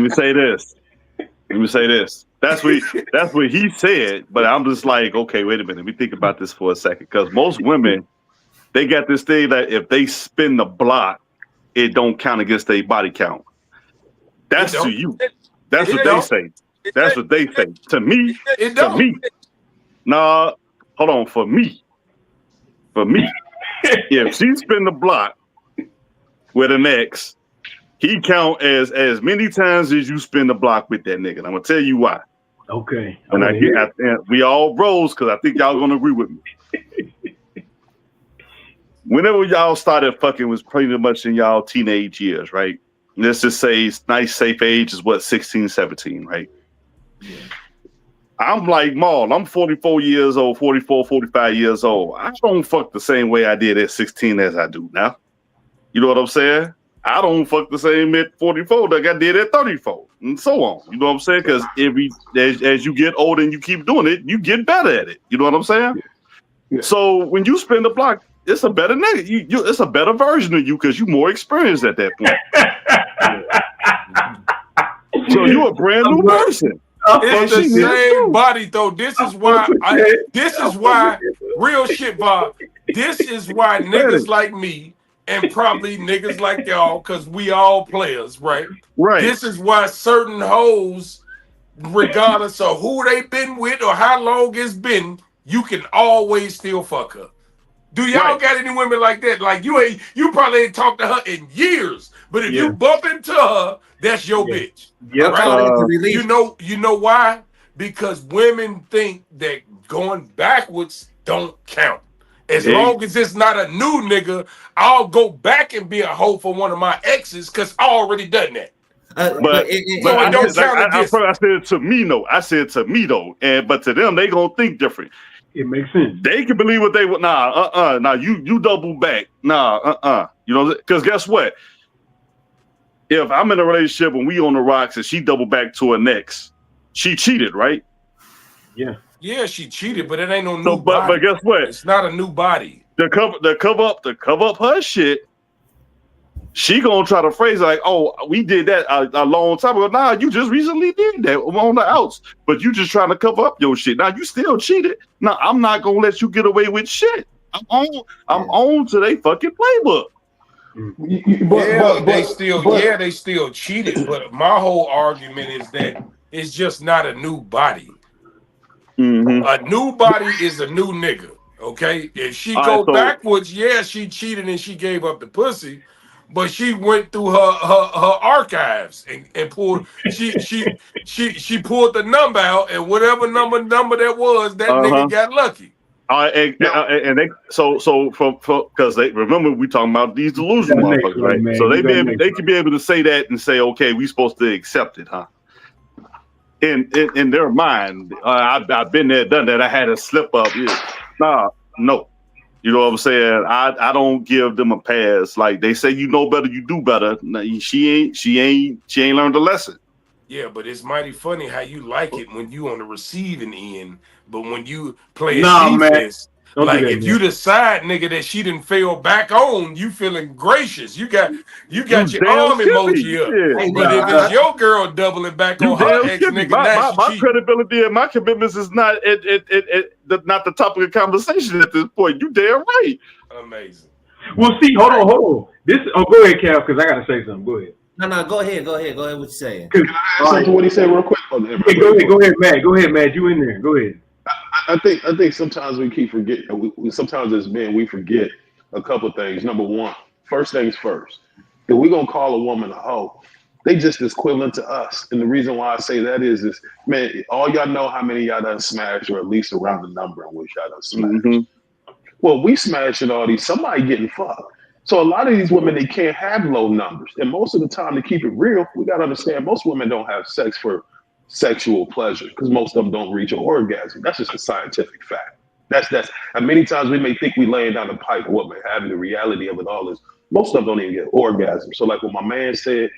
say this. That's what he said. But I'm just like, okay, wait a minute. Let me think about this for a second. Because most women, they got this thing that if they spin the block, it don't count against their body count. That's to you. That's what they say. That's what they say. To me, nah, hold on. For me, if she spin the block with an X, he count as many times as you spin the block with that nigga. And I'm gonna tell you why. Okay. And we all rose because I think y'all gonna agree with me. Whenever y'all started fucking was pretty much in y'all teenage years, right? Let's just say nice safe age is what, 16, 17, right? Yeah. I'm like Maul. I'm 44 years old, 44, 45 years old. I don't fuck the same way I did at 16 as I do now. You know what I'm saying? I don't fuck the same at 44 like I did at 34, and so on. You know what I'm saying? Because as you get older and you keep doing it, you get better at it. You know what I'm saying? Yeah. So when you spin the block, it's a better nigga. It's a better version of you because you're more experienced at that point. So you're a brand new person. It's the same body though. This is why real shit, Bob. This is why niggas like me and probably niggas like y'all, because we all players, right? Right. This is why certain hoes, regardless of who they been with or how long it's been, you can always still fuck her. Do y'all got any women like that? Like you probably ain't talked to her in years, but if you bump into her, that's your bitch. Yeah. Right? You know why? Because women think that going backwards don't count. As long as it's not a new nigga, I'll go back and be a hoe for one of my exes because I already done that. But I said to me though, but to them they gonna think different. It makes sense. They can believe what they would. You double back. You know, because guess what? if I'm in a relationship and we on the rocks and she double back to her next, she cheated, right? Yeah. Yeah, she cheated, but it ain't no new So, but body. guess what? It's not a new body. To cover up her shit, she gonna try to phrase it like, "Oh, we did that a long time ago." Nah, you just recently did that on the outs, but you just trying to cover up your shit. Now you still cheated. Now I'm not gonna let you get away with shit. I'm on to they fucking playbook. They still cheated. But my whole argument is that it's just not a new body. Mm-hmm. A new body is a new nigga. Okay, if she go backwards, yeah, she cheated and she gave up the pussy, but she went through her archives and pulled she pulled the number out, and whatever number that was, that nigga got lucky. And they so because they remember we talking about these delusional motherfuckers, right? Man. So they could be able to say that and say, okay, we supposed to accept it, huh? In their mind, I've been there, done that. I had a slip up. Yeah. Nah, no. You know what I'm saying? I don't give them a pass. Like they say, you know better, you do better. Nah, she ain't learned a lesson. Yeah, but it's mighty funny how you like it when you on the receiving end, but when you play defense, like if you decide, nigga, that she didn't fail back on, you feeling gracious. You got your arm emoji up. Yeah. But if it's your girl doubling back on her ex nigga, now she my cheating. credibility and my commitments is not not the topic of conversation at this point. You damn right. Amazing. Well, see, hold on. Go ahead, Cal, because I gotta say something. Go ahead. No, go ahead. What you saying? Can I add something to what he said real quick? Hey, go ahead, Matt. Go ahead, Matt. You in there? Go ahead. I think sometimes we keep forgetting. Sometimes as men we forget a couple things. Number one, first things first. If we're gonna call a woman a hoe, they just as equivalent to us. And the reason why I say that is man, all y'all know how many y'all done smashed, or at least around the number in which y'all done smashed. Mm-hmm. Well, we smashing all these. Somebody getting fucked. So a lot of these women, they can't have low numbers. And most of the time, to keep it real, we got to understand most women don't have sex for sexual pleasure because most of them don't reach an orgasm. That's just a scientific fact. That's and many times we may think we laying down the pipe of what we're having. The reality of it all is most of them don't even get orgasm. So like what my man said,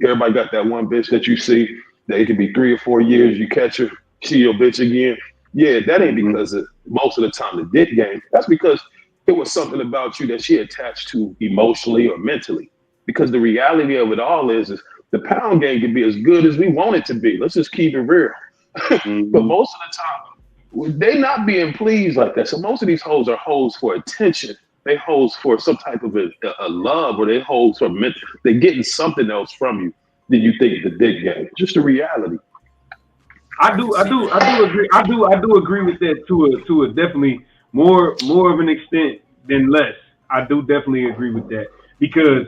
everybody got that one bitch that you see, that it could be 3 or 4 years, you catch her, see your bitch again. Yeah, that ain't because of most of the time the dick game. That's because it was something about you that she attached to emotionally or mentally. Because the reality of it all is the pound game can be as good as we want it to be. Let's just keep it real. But most of the time, they not being pleased like that. So most of these hoes are hoes for attention. They hoes for some type of a love, or they hoes for they're getting something else from you than you think the dick game. Just the reality. I do agree. I do agree with that to a definitely more of an extent than less. I do definitely agree with that because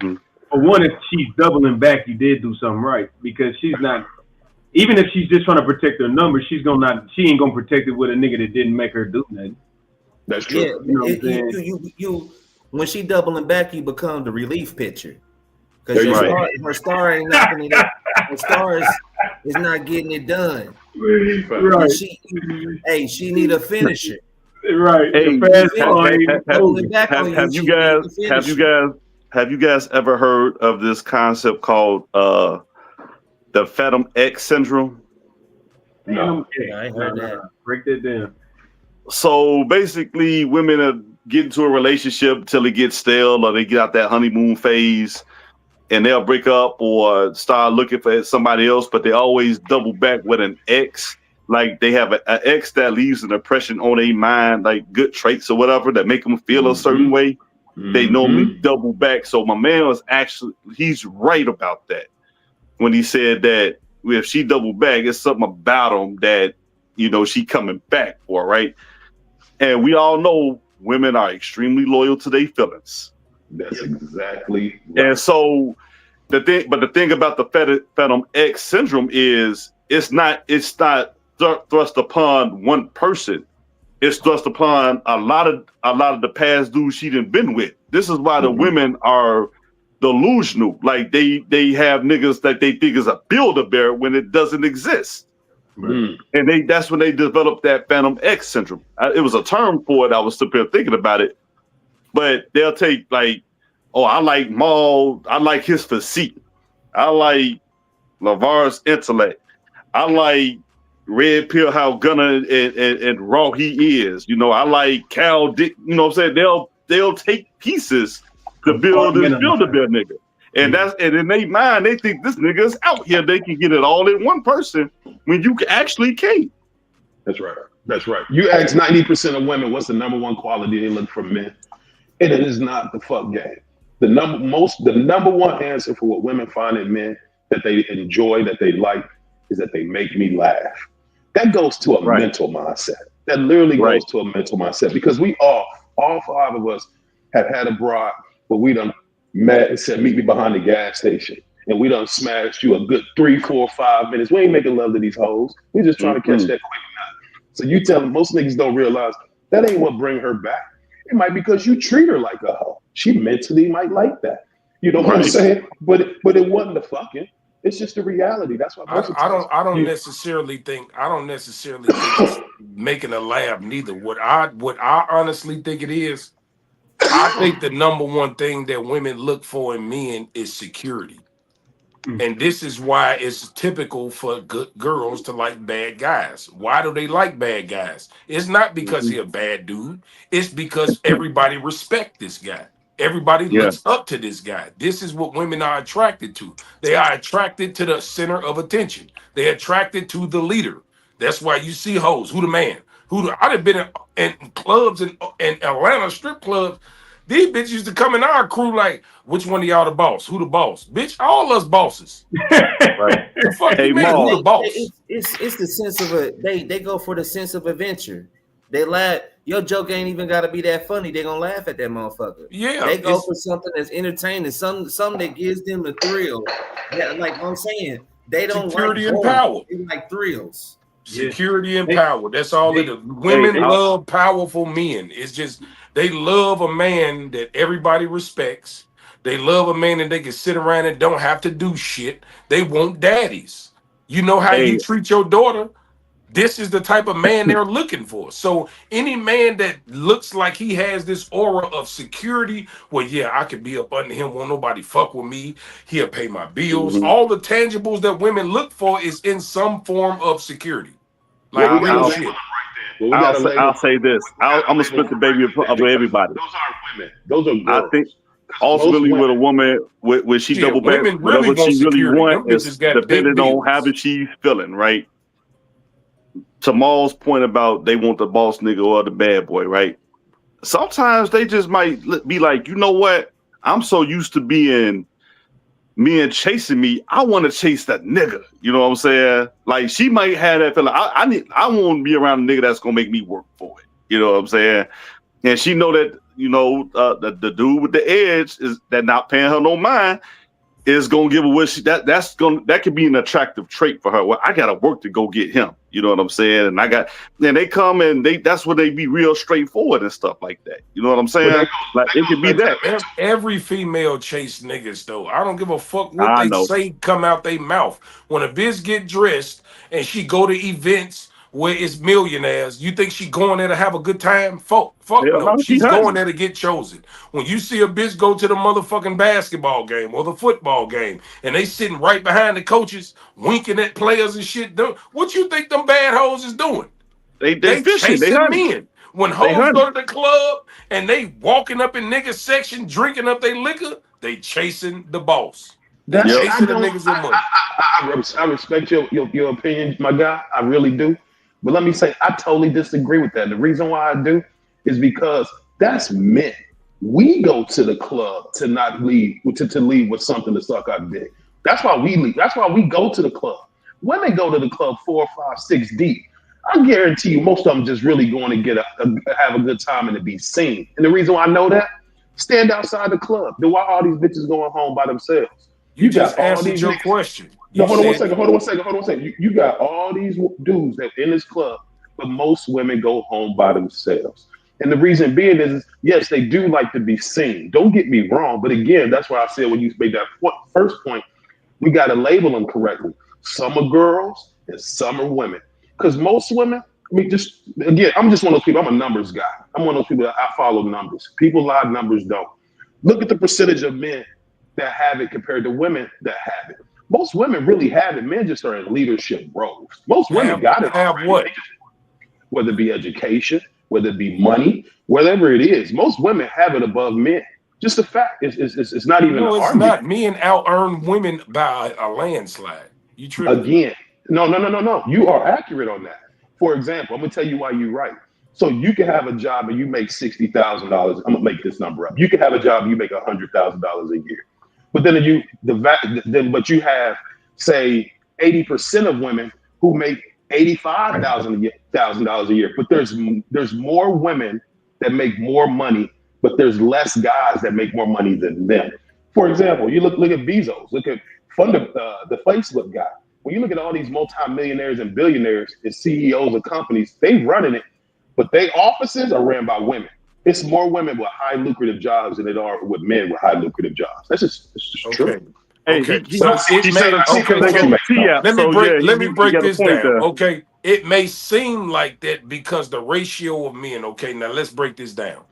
for one, if she's doubling back, you did do something right because she's not. Even if she's just trying to protect her numbers, she ain't gonna protect it with a nigga that didn't make her do nothing. That's true. Yeah, you know what I'm saying? You when she doubling back, you become the relief pitcher because her star ain't knocking it up. Her star is not getting it done. Right. She need a finisher. Right. Hey, have you guys ever heard of this concept called the Phantom X syndrome? No. I ain't heard that. Break that down. So basically, women get into a relationship till it gets stale, or they get out that honeymoon phase, and they'll break up or start looking for somebody else, but they always double back with an ex. Like they have an ex that leaves an impression on their mind, like good traits or whatever that make them feel a certain way. They normally double back. So my man was he's right about that when he said that if she double back, it's something about him that, she coming back for, right? And we all know women are extremely loyal to their feelings. That's exactly right. And so the thing about the Phantom X syndrome is it's not thrust upon one person. It's thrust upon a lot of the past dudes she done been with. This is why the women are delusional. Like they have niggas that they think is a Build-A-Bear when it doesn't exist. And that's when they developed that Phantom X syndrome. It was a term for it. I was still thinking about it, but they'll take like, oh, I like Maul. I like his physique. I like LeVar's intellect. I like Red Pill, how gunner and raw he is. You know, I like Cal Dick. You know what I'm saying? They'll take pieces to build a nigga. And that's and in their mind, they think this nigga is out here. They can get it all in one person when you actually can't. That's right. That's right. You ask 90% of women what's the number one quality they look for men, and it is not the fuck game. The number one answer for what women find in men that they enjoy, that they like, is that they make me laugh. That goes to a mental mindset. That literally goes to a mental mindset, because we all five of us have had a broad where we done met and said, meet me behind the gas station. And we done smashed you a good 3, 4, 5 minutes. We ain't making love to these hoes. We just trying to catch that quick nut. So you tell them, most niggas don't realize that ain't what bring her back. It might be because you treat her like a hoe. She mentally might like that. You know what I'm saying? But it wasn't the fucking. It's just the reality. That's why I don't necessarily think it's making a laugh neither. What I honestly think it is, I think the number one thing that women look for in men is security. And this is why it's typical for good girls to like bad guys. Why do they like bad guys? It's not because he's a bad dude. It's because everybody respects this guy. Everybody looks up to this guy. This is what women are attracted to. They are attracted to the center of attention. They're attracted to the leader. That's why you see hoes. Who the man? I'd have been in clubs in Atlanta, strip clubs. These bitches used to come in our crew like, which one of y'all the boss? Who the boss? Bitch, all us bosses. The fuck you mean, who the boss? It's the sense of they go for the sense of adventure. They laugh. Your joke ain't even got to be that funny. They gonna laugh at that motherfucker. Yeah, they go for something that's entertaining, something that gives them a thrill. Yeah, like I'm saying, they don't security like and power. They like thrills. Security and power. That's all it is. Women love powerful men. It's just they love a man that everybody respects. They love a man that they can sit around and don't have to do shit. They want daddies. You know how you treat your daughter? This is the type of man they're looking for. So any man that looks like he has this aura of security, well, yeah, I could be up under him, won't nobody fuck with me. He'll pay my bills. All the tangibles that women look for is in some form of security. Like real shit. I'll say this. I'm gonna split the baby up with everybody. Those aren't women. Those are girls. I think ultimately with a woman, when she double back, whatever she really wants is depending on how she's feeling, right? To Maul's point about they want the boss nigga or the bad boy, right? Sometimes they just might be like, you know what? I'm so used to being men chasing me. I want to chase that nigga. You know what I'm saying? Like she might have that feeling. I want to be around a nigga that's gonna make me work for it. You know what I'm saying? And she know that, you know, the dude with the edge is that not paying her no mind is gonna give her what she that could be an attractive trait for her. Well, I gotta work to go get him. You know what I'm saying? And they come and that's where they be real straightforward and stuff like that. You know what I'm saying? Like it could be that. Every female chase niggas though. I don't give a fuck what they say come out their mouth. When a bitch get dressed and she go to events where it's millionaires, you think she going there to have a good time? Fuck no. She's going there to get chosen. When you see a bitch go to the motherfucking basketball game or the football game and they sitting right behind the coaches, winking at players and shit, what you think them bad hoes is doing? They fishing. Chasing men. When hoes go to the club and they walking up in niggas section, drinking up their liquor, they chasing the boss. They chasing the niggas with money. I respect your opinion, my guy. I really do. But let me say, I totally disagree with that. The reason why I do is because that's men. We go to the club to not leave, to leave with something to suck our dick. That's why we leave. That's why we go to the club. Women go to the club 4, 5, 6 deep. I guarantee you, most of them just really going to have a good time and to be seen. And the reason why I know that, stand outside the club. Then why are these bitches going home by themselves? You just answered your question. No, hold on one second. You got all these dudes that in this club, but most women go home by themselves. And the reason being is, yes, they do like to be seen. Don't get me wrong. But again, that's why I said when you made that first point, we got to label them correctly. Some are girls and some are women. Because most women, I'm just one of those people. I'm a numbers guy. I'm one of those people that I follow numbers. People lie, numbers don't. Look at the percentage of men that have it compared to women that have it. Most women really have it. Men just are in leadership roles. Most women got it. Have what? Whether it be education, whether it be money, whatever it is, most women have it above men. Just a fact. It's not even an No, it's argument. not. Men out-earn women by a landslide. You tripping. Again, no. You are accurate on that. For example, I'm gonna tell you why you're right. So you can have a job and you make $60,000. I'm gonna make this number up. You can have a job and you make $100,000 a year, but then but you have, say, 80% of women who make $85,000 a year. But there's more women that make more money, but there's less guys that make more money than them. For example, you look at Bezos. Look at the Facebook guy. When you look at all these multimillionaires and billionaires and CEOs of companies, they running it, but they offices are ran by women. It's more women with high lucrative jobs than it are with men with high lucrative jobs. That's just true. Hey, Okay, he so said let me break this down. Okay, it may seem like that because the ratio of men. Okay, now let's break this down.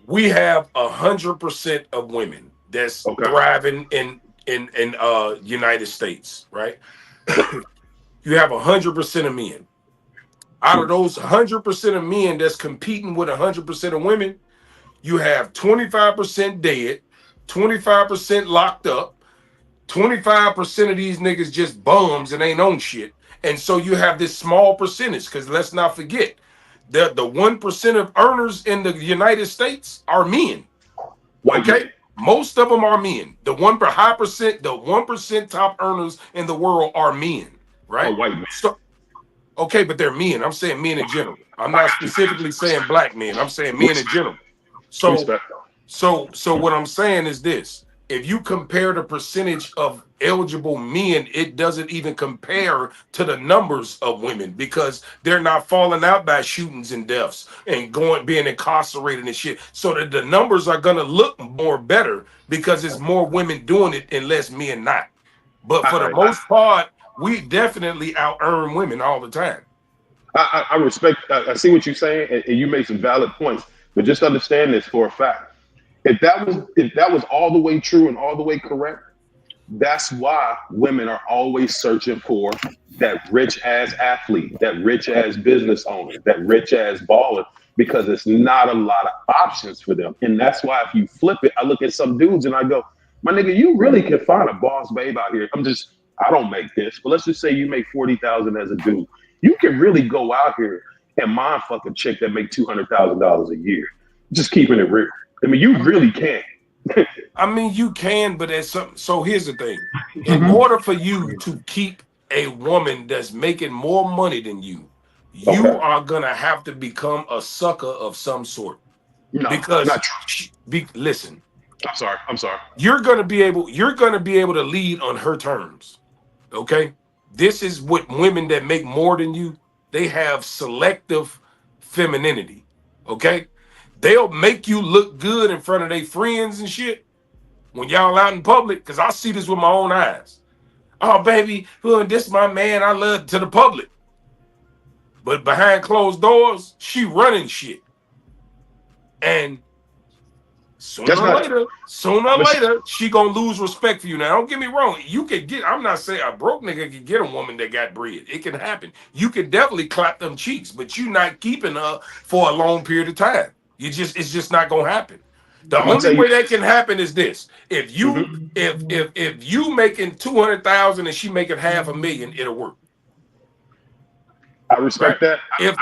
We have 100% of women that's thriving in United States, right? You have 100% of men. Out of those 100% of men that's competing with 100% of women, you have 25% dead, 25% locked up, 25% of these niggas just bums and ain't on shit. And so you have this small percentage, because let's not forget, the 1% of earners in the United States are men. Okay? Most of them are men. The 1% top earners in the world are men, right? White men. Okay, but they're men. I'm saying men in general. I'm not specifically saying black men. I'm saying men in general. So what I'm saying is this. If you compare the percentage of eligible men, it doesn't even compare to the numbers of women, because they're not falling out by shootings and deaths and being incarcerated and shit. So that the numbers are gonna look more better because it's more women doing it and less men not. But for the most part, we definitely out-earn women all the time. I respect. I see what you're saying, and you make some valid points. But just understand this for a fact: if that was all the way true and all the way correct, that's why women are always searching for that rich ass athlete, that rich ass business owner, that rich ass baller, because it's not a lot of options for them. And that's why if you flip it, I look at some dudes and I go, my nigga, you really can find a boss babe out here. I don't make this, but let's just say you make $40,000 as a dude. You can really go out here and mind fuck a chick that make $200,000 a year. Just keeping it real. I mean, you really can. I mean, you can, but that's something. So here's the thing: in order for you to keep a woman that's making more money than you, you are gonna have to become a sucker of some sort. No, because not true. Listen, I'm sorry. You're gonna be able to lead on her terms. Okay, this is what women that make more than you, they have selective femininity. Okay, they'll make you look good in front of their friends and shit when y'all out in public, because I see this with my own eyes. Oh, baby, this my man I love, to the public. But behind closed doors, she running shit. And sooner or later, she gonna lose respect for you. Now, don't get me wrong. I'm not saying a broke nigga can get a woman that got bread. It can happen. You can definitely clap them cheeks, but you're not keeping her for a long period of time. It's just not gonna happen. The only way that can happen is this: if you making 200,000 and she making $500,000, it'll work. I respect that. If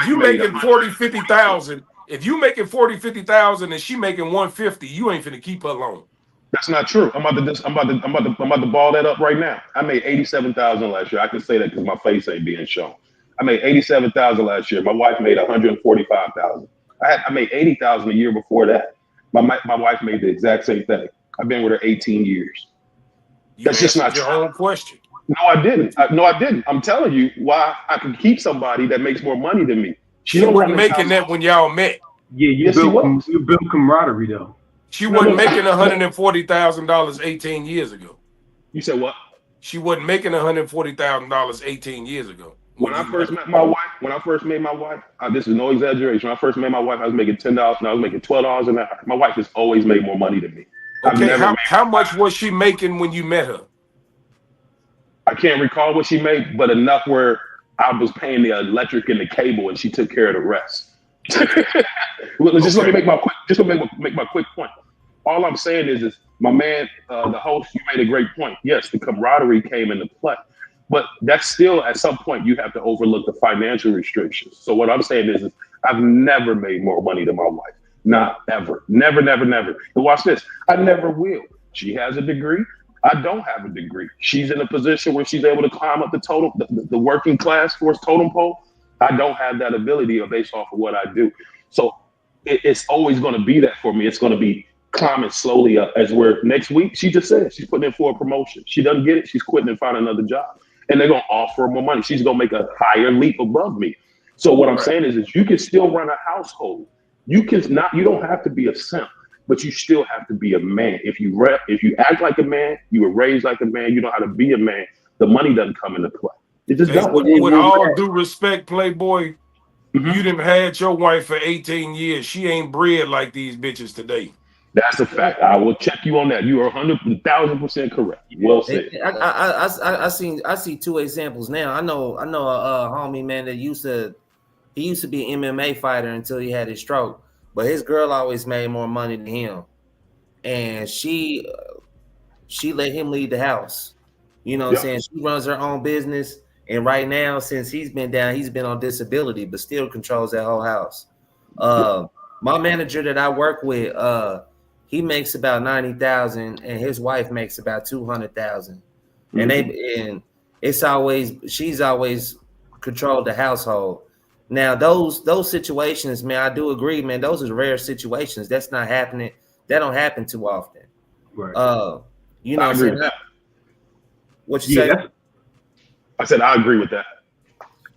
you making 40, 50,000, if you making 40, 50,000 and she making 150, you ain't finna keep her alone. That's not true. I'm about to ball that up right now. I made 87,000 last year. I can say that because my face ain't being shown. I made 87,000 last year. My wife made 145,000. I made 80,000 a year before that. My wife made the exact same thing. I've been with her 18 years. That's just not your own question. No, I didn't. I didn't. I'm telling you why I can keep somebody that makes more money than me. She wasn't making that when y'all met. Yeah, you built camaraderie though. She wasn't making $140,000 18 years ago. You said what? She wasn't making $140,000 18 years ago. When I first met my wife, this is no exaggeration. When I first met my wife, I was making $10, and I was making $12 an hour. My wife has always made more money than me. Okay, how much was she making when you met her? I can't recall what she made, but enough where I was paying the electric and the cable, and she took care of the rest. Let me make my quick point. All I'm saying is my man, the host, you made a great point. Yes, the camaraderie came into play, but that's still at some point you have to overlook the financial restrictions. So what I'm saying is I've never made more money than my wife. Not ever. Never. And watch this. I never will. She has a degree. I don't have a degree. She's in a position where she's able to climb up the working class force totem pole. I don't have that ability based off of what I do. So it's always going to be that for me. It's going to be climbing slowly up as where next week, she just said she's putting in for a promotion. She doesn't get it. She's quitting and finding another job. And they're going to offer her more money. She's going to make a higher leap above me. So what I'm saying is you can still run a household. You don't have to be a simp, but you still have to be a man. If you act like a man, you were raised like a man, you know how to be a man, the money doesn't come into play. It just doesn't. With all due respect, Playboy, you done had your wife for 18 years. She ain't bred like these bitches today. That's a fact. I will check you on that. You are 100,000% correct. Well said. I see two examples now. I know a homie, man, that used to be an MMA fighter until he had his stroke, but his girl always made more money than him, and she let him lead the house. You know what I'm saying? She runs her own business, and right now, since he's been down, he's been on disability, but still controls that whole house. My manager that I work with, he makes about $90,000, and his wife makes about $200,000, and she's always controlled the household. Now those situations, man, I do agree, man. Those are rare situations. That's not happening. That don't happen too often. Right. You know what I'm saying? What you say? I said I agree with that.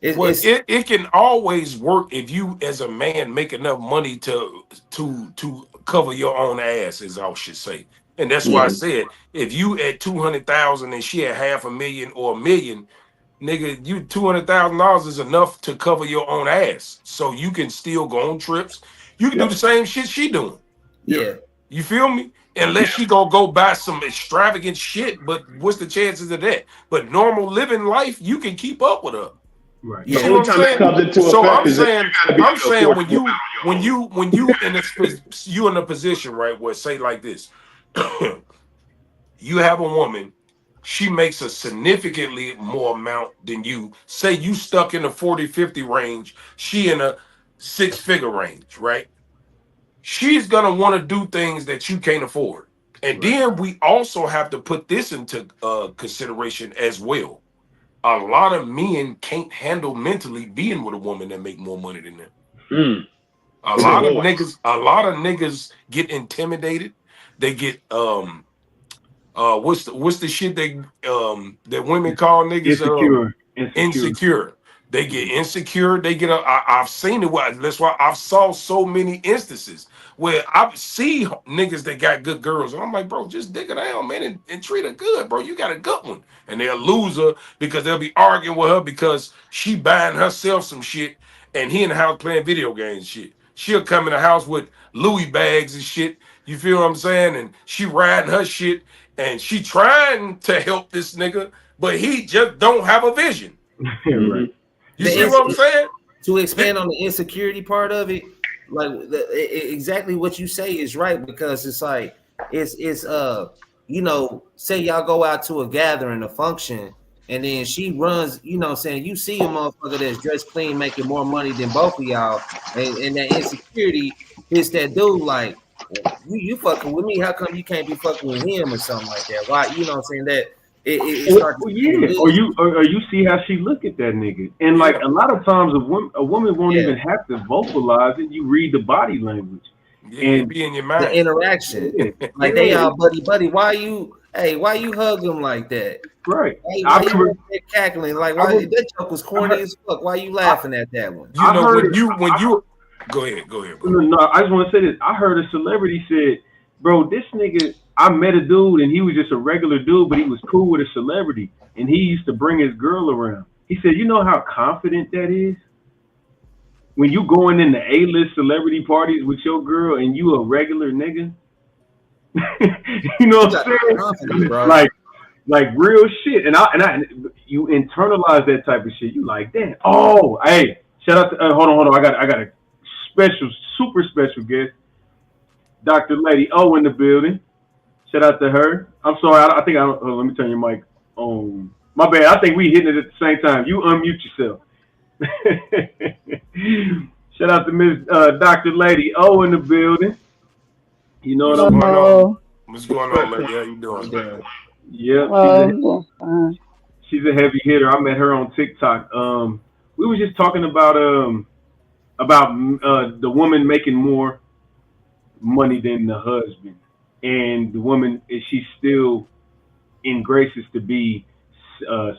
It can always work if you, as a man, make enough money to cover your own ass, as I should say. And that's why I said, if you at 200,000 and she at $500,000 or $1 million, nigga, you $200,000 is enough to cover your own ass. So you can still go on trips. You can do the same shit she doing. Yeah. You feel me? Unless she gonna go buy some extravagant shit, but what's the chances of that? But normal living life, you can keep up with her. Right. You see what I'm saying? So I'm saying when you in a position, right, where say like this, you have a woman, she makes a significantly more amount than you. Say you stuck in the 40-50 range, she in a 6-figure range, right? She's gonna want to do things that you can't afford. And then we also have to put this into consideration as well. A lot of men can't handle mentally being with a woman that make more money than them. A lot of niggas get intimidated. They get what's the shit that women call niggas insecure. They get insecure. They get I've seen it. That's why I've saw so many instances where I see niggas that got good girls, and I'm like, bro, just dig her down, man, and treat her good, bro. You got a good one, and they'll lose her because they'll be arguing with her because she buying herself some shit, and he in the house playing video games and shit. She'll come in the house with Louis bags and shit. You feel what I'm saying? And she riding her shit, and she trying to help this nigga, but he just don't have a vision. Right. You see what I'm saying? To expand on the insecurity part of it, like exactly what you say is right, because it's like it's you know, say y'all go out to a gathering, a function, and then she runs, you know what I'm saying, you see a motherfucker that's dressed clean making more money than both of y'all, and that insecurity hits that dude like, you fucking with me, how come you can't be fucking with him or something like that? Why, you know what I'm saying, that or you see how she look at that nigga, and like a lot of times a woman won't even have to vocalize it. You read the body language and be in your mind. The interaction, like they all buddy. Why you hug him like that? Right. Why you cackling like that joke was corny as fuck? Why you laughing at that one? You know when you go ahead. Bro. No, I just want to say this. I heard a celebrity said, bro, this nigga, I met a dude and he was just a regular dude, but he was cool with a celebrity, and he used to bring his girl around. He said, you know how confident that is? When you going in the A-list celebrity parties with your girl and you a regular nigga? You know what I'm saying? Like real shit. And you internalize that type of shit. You like, damn. Oh, hey, shout out to hold on. I got a special, super special guest. Dr. Lady O in the building. Shout out to her. I'm sorry, I think let me turn your mic on. My bad. I think we hitting it at the same time. You unmute yourself. Shout out to Miss Dr. Lady O in the building. You know what I'm saying? What's going on, lady? How you doing? Yeah, she's a heavy hitter. I met her on TikTok. We were just talking about the woman making more money than the husband, and the woman, is she still in graces to be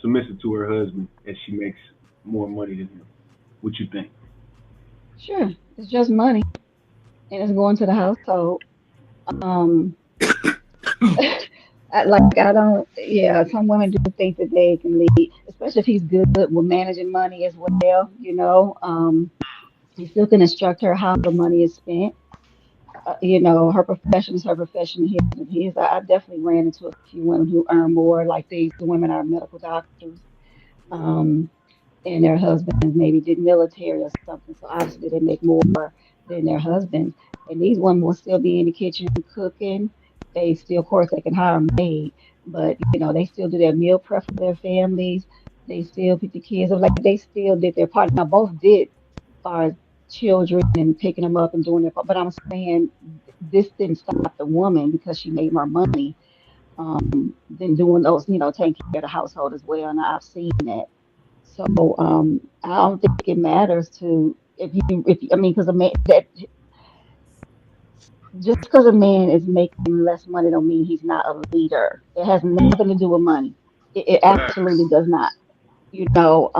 submissive to her husband as she makes more money than him? What you think? Sure, it's just money, and it's going to the household. Some women do think that they can lead, especially if he's good with managing money as well. You know, he still can instruct her how the money is spent. You know, her profession is her profession. His is his. I definitely ran into a few women who earn more, like the women are medical doctors, and their husbands maybe did military or something. So obviously they make more than their husbands. And these women will still be in the kitchen cooking. They still, of course, they can hire a maid, but you know, they still do their meal prep for their families. They still pick the kids up, like they still did their part. Now both did as far as children and picking them up and doing their part. But I'm saying this didn't stop the woman because she made more money than doing those, you know, taking care of the household as well. And I've seen that. So I don't think it matters to because a man that just because a man is making less money don't mean he's not a leader. It has nothing to do with money. It absolutely does not. You know,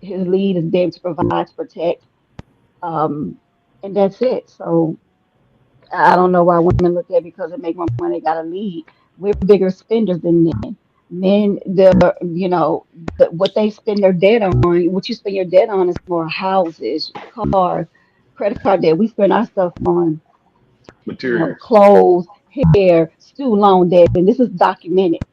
his lead is there to provide, to protect, and that's it. So I don't know why women look at because they make more money, they got to lead. We're bigger spenders than men. Men, what they spend their debt on, what you spend your debt on is more houses, cars, credit card debt. We spend our stuff on materials, clothes, hair, student loan debt, and this is documented.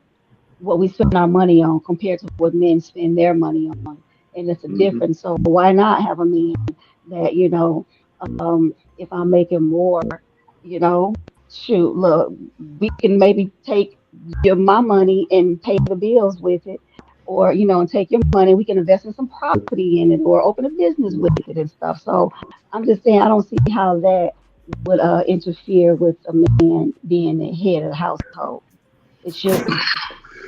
What we spend our money on compared to what men spend their money on, and it's a difference. So why not have a man that if I'm making more, shoot, look, we can maybe take my money and pay the bills with it, or and take your money, we can invest in some property in it, or open a business with it and stuff. So I'm just saying, I don't see how that would interfere with a man being the head of the household. It shouldn't.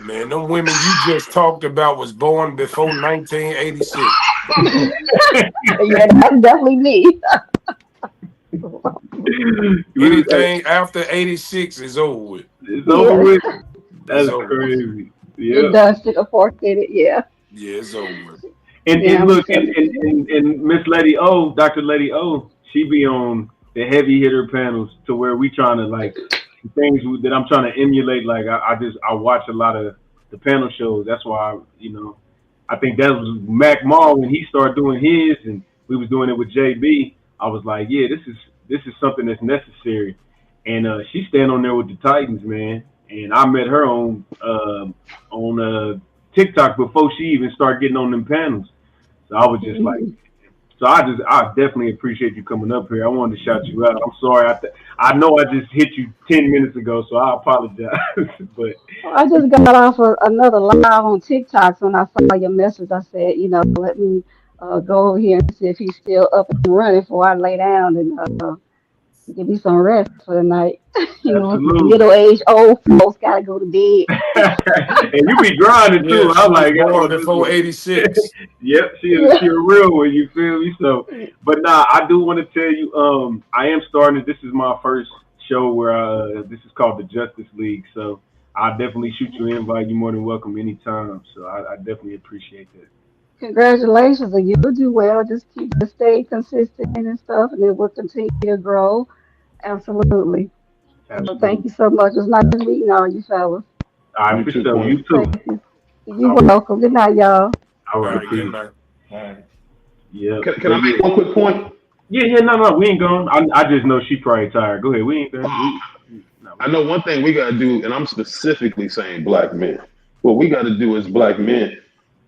Man, them women you just talked about was born before 1986. Yeah, that's definitely me. Anything after 86 is over with. It's over with. That's crazy. Yeah. It does stick a fork in it, yeah. Yeah, it's over with. And look, and Miss Lady O, Dr. Lady O, she be on the heavy hitter panels to where we trying to things that I'm trying to emulate. Like I watch a lot of the panel shows. That's why I think that was Mac Mall when he started doing his, and we was doing it with JB. I was like, yeah, this is something that's necessary. And she's standing on there with the Titans, man. And I met her on TikTok before she even started getting on them panels. So I was just like, I definitely appreciate you coming up here. I wanted to shout you out. I'm sorry. I know I just hit you 10 minutes ago, so I apologize. But I just got off another live on TikTok, so when I saw your message, I said, let me go over here and see if he's still up and running before I lay down and give me some rest for the night. Middle-aged old folks gotta go to bed. And you be grinding too. Yeah, I'm like, before 86. Yep, she a real one. You feel me? So, but I do want to tell you, I am starting. This is my first show where this is called the Justice League. So I'll definitely shoot you an invite. You're more than welcome anytime. So I definitely appreciate that. Congratulations, and you'll do well. Just stay consistent and stuff, and it will continue to grow. Absolutely. So thank you so much. It's nice meeting all you fellas. All right, for sure. You too. You're welcome. Good night, y'all. All All right, right, peace. good night. All right. Yeah. Can I make one quick point? Yeah, no, we ain't going. I just know she probably tired. Go ahead, we ain't done. I know one thing we gotta do, and I'm specifically saying black men. What we gotta do as black men,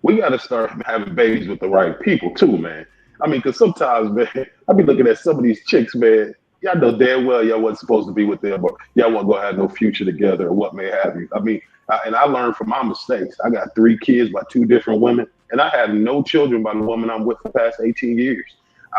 we gotta start having babies with the right people too, man. I mean, because sometimes, man, I be looking at some of these chicks, man. Y'all know damn well y'all wasn't supposed to be with them, or y'all wasn't gonna have no future together, or what may have you. I mean, and I learned from my mistakes. I got 3 kids by 2 different women, and I had no children by the woman I'm with for the past 18 years.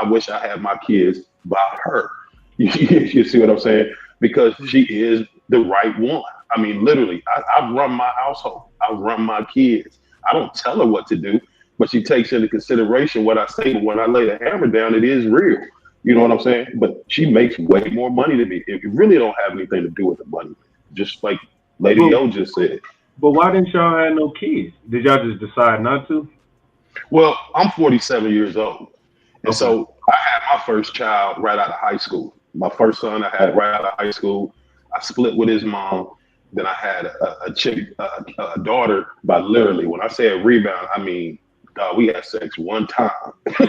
I wish I had my kids by her. You see what I'm saying? Because she is the right one. I mean, literally, I run my household. I run my kids. I don't tell her what to do, but she takes into consideration what I say. But when I lay the hammer down, it is real. You know what I'm saying? But she makes way more money than me. It really don't have anything to do with the money. Just like Lady O just said. But why didn't y'all have no kids? Did y'all just decide not to? Well, I'm 47 years old. And so I had my first child right out of high school. My first son I had right out of high school. I split with his mom. Then I had a daughter by literally, when I say a rebound, I mean, we had sex one time.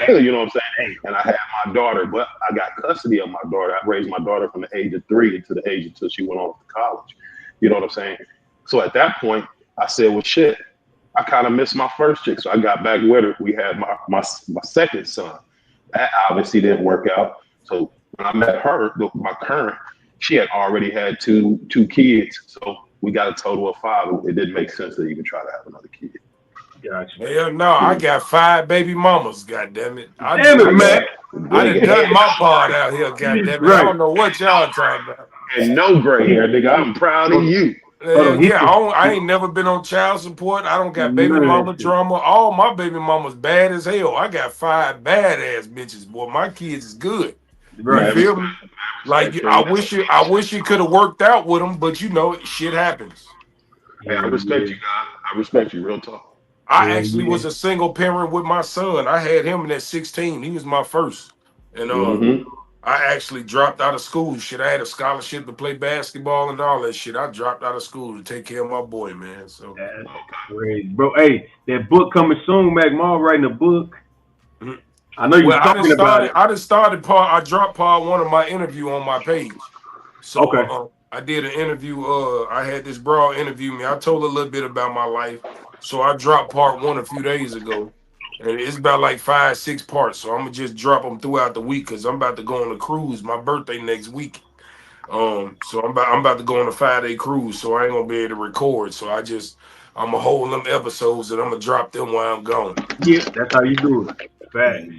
You know what I'm saying? And I had my daughter, but I got custody of my daughter. I raised my daughter from the age of 3 to the age until she went off to college. You know what I'm saying? So at that point, I said, well, shit, I kind of missed my first chick. So I got back with her. We had my second son. That obviously didn't work out. So when I met her, my current, she had already had two kids. So we got a total of 5. It didn't make sense to even try to have another kid. Gotcha. Hell no, I got 5 baby mamas, goddamn it. Damn it, man. I done done my part out here, goddamn it. I don't know what y'all talking about. And no gray hair, nigga. I'm proud of you. I ain't never been on child support. I don't got baby mama drama. All my baby mamas bad as hell. I got 5 badass bitches, boy. My kids is good. Right. You feel me? Like I wish it could have worked out with them, but you know, shit happens. Hey, I respect you, God. I respect you, real talk. I actually was a single parent with my son. I had him at 16. He was my first. And I actually dropped out of school. Shit, I had a scholarship to play basketball and all that shit. I dropped out of school to take care of my boy, man. So that's great, bro. Hey, that book coming soon, Mac Mall writing a book. I know you're talking about it. I dropped part 1 of my interview on my page. So I did an interview. I had this broad interview me. I told a little bit about my life. So I dropped part 1 a few days ago. And it's about like 5, 6 parts. So I'm gonna just drop them throughout the week because I'm about to go on a cruise. My birthday next week. So I'm about to go on a 5-day cruise. So I ain't gonna be able to record. So I'm gonna hold them episodes and I'm gonna drop them while I'm gone. Yeah, that's how you do it. Fact.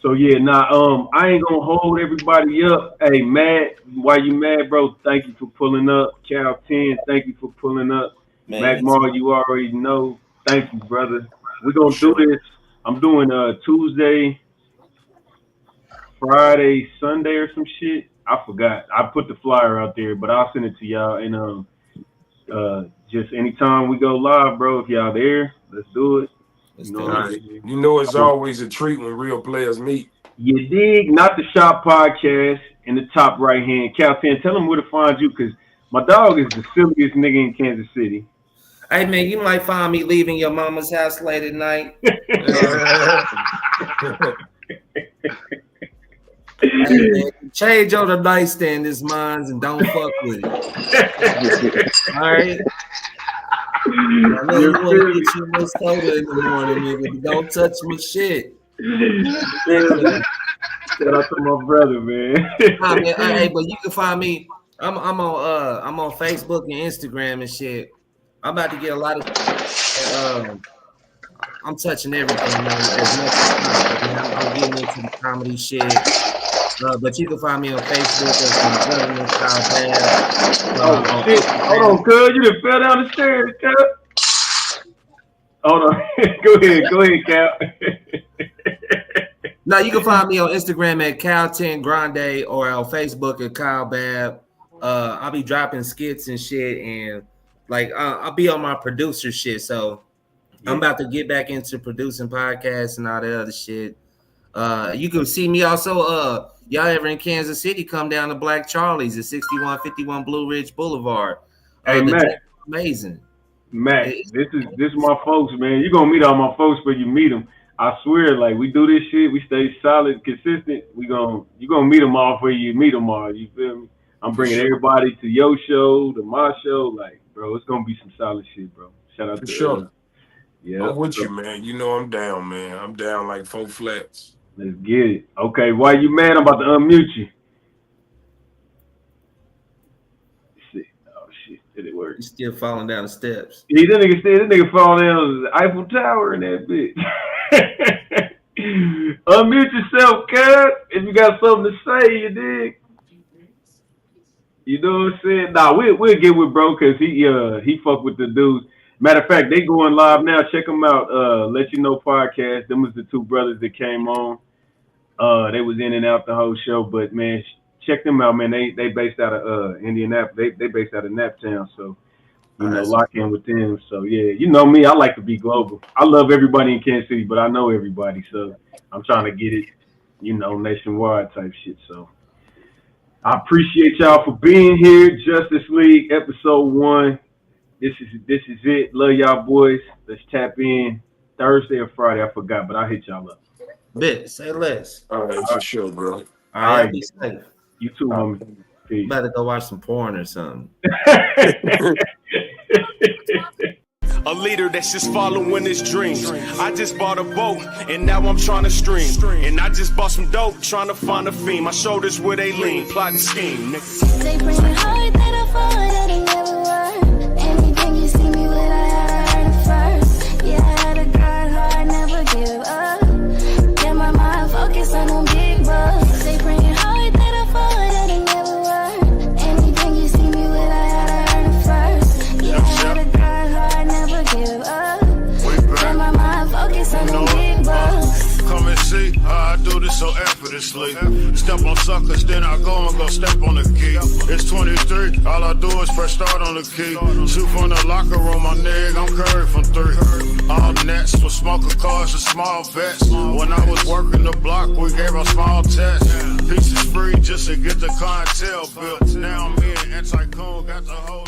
So yeah, I ain't gonna hold everybody up. Hey, Matt, why you mad, bro? Thank you for pulling up. Cal 10, thank you for pulling up. Mac Mar, you already know. Thank you, brother. We're gonna do this. I'm doing Tuesday, Friday, Sunday or some shit. I forgot. I put the flyer out there, but I'll send it to y'all. And just anytime we go live, bro, if y'all there, let's do it. You know it's always a treat when real players meet. You dig? Not the Shop Podcast in the top right hand. Cal 10, tell them where to find you, because my dog is the silliest nigga in Kansas City. Hey, man, you might find me leaving your mama's house late at night. Hey, man, change on the nightstand is mine and don't fuck with it. All right? I know you want to get you a soda in the morning, nigga, but don't touch my shit. Shout out to my brother, man. Nah, man. Hey, but you can find me. I'm on Facebook and Instagram and shit. I'm about to get a lot of. I'm touching everything, man. As much as possible, man. I'm getting into the comedy shit. But you can find me on Facebook as my brother Kyle shit. Hold on, cuz. You done fell down the stairs, cuz. Hold on. Go ahead, Cal. No, you can find me on Instagram at Cal10 Grande or on Facebook at Kyle Bab. I'll be dropping skits and shit, and like I'll be on my producer shit. So I'm about to get back into producing podcasts and all that other shit. You can see me also. Y'all ever in Kansas City? Come down to Black Charlie's at 6151 Blue Ridge Boulevard. Hey, man. Amazing. Matt, this is my folks, man. You're gonna meet all my folks before you meet them. I swear, like we do this shit, we stay solid, consistent. You gonna meet them all before you meet them all. You feel me? I'm bringing everybody to your show, to my show. Like, bro, it's gonna be some solid shit, bro. Shout out For to sure. Yeah, I'm with you, man. You know I'm down, man. I'm down like 4 flats. Let's get it. Okay, why you mad? I'm about to unmute you. Oh shit, did it work? He's still falling down the steps. This nigga fall down the Eiffel Tower in that bitch. Unmute yourself, cuz. If you got something to say, you dig? You know what I'm saying? Nah, we'll get with bro because he fuck with the dudes. Matter of fact, they going live now. Check them out. Let You Know podcast. Them was the 2 brothers that came on. They was in and out the whole show, but man, check them out, man. They based out of Indianapolis. They based out of Naptown, so you know, lock in with them. So yeah, you know me, I like to be global. I love everybody in Kansas City, but I know everybody, so I'm trying to get it, you know, nationwide type shit. So I appreciate y'all for being here. Justice League episode 1. This is it. Love y'all boys. Let's tap in Thursday or Friday. I forgot, but I'll hit y'all up. Bet, say less. All right, for sure, bro. All right, be safe. You too, homie. Peace. Better go watch some porn or something. A leader that's just following his dreams. I just bought a boat and now I'm trying to stream. And I just bought some dope trying to find a fiend. My shoulders where they lean, plotting scheme. They bring it hard that I fall that it never worked. Anything you see me with, I heard it first. Yeah, I had a grind hard, never give up. Get my mind focused on them big bucks. They bring it hard that I fall that it never worked. Anything you see me with, I heard it first. Yeah, I had a grind hard, never give up. Get my mind focused on them big bucks. Come and see how I do this so effortlessly. Step on suckers, then I go and go step on the key. It's 23, all I do is press start on the key. Shoot from the locker room, my nigga, I'm Curry from 3. All nets for smoking cars and small vets. When I was working the block, we gave a small test. Pieces free just to get the clientele built. Now me and Anti-Coon got the whole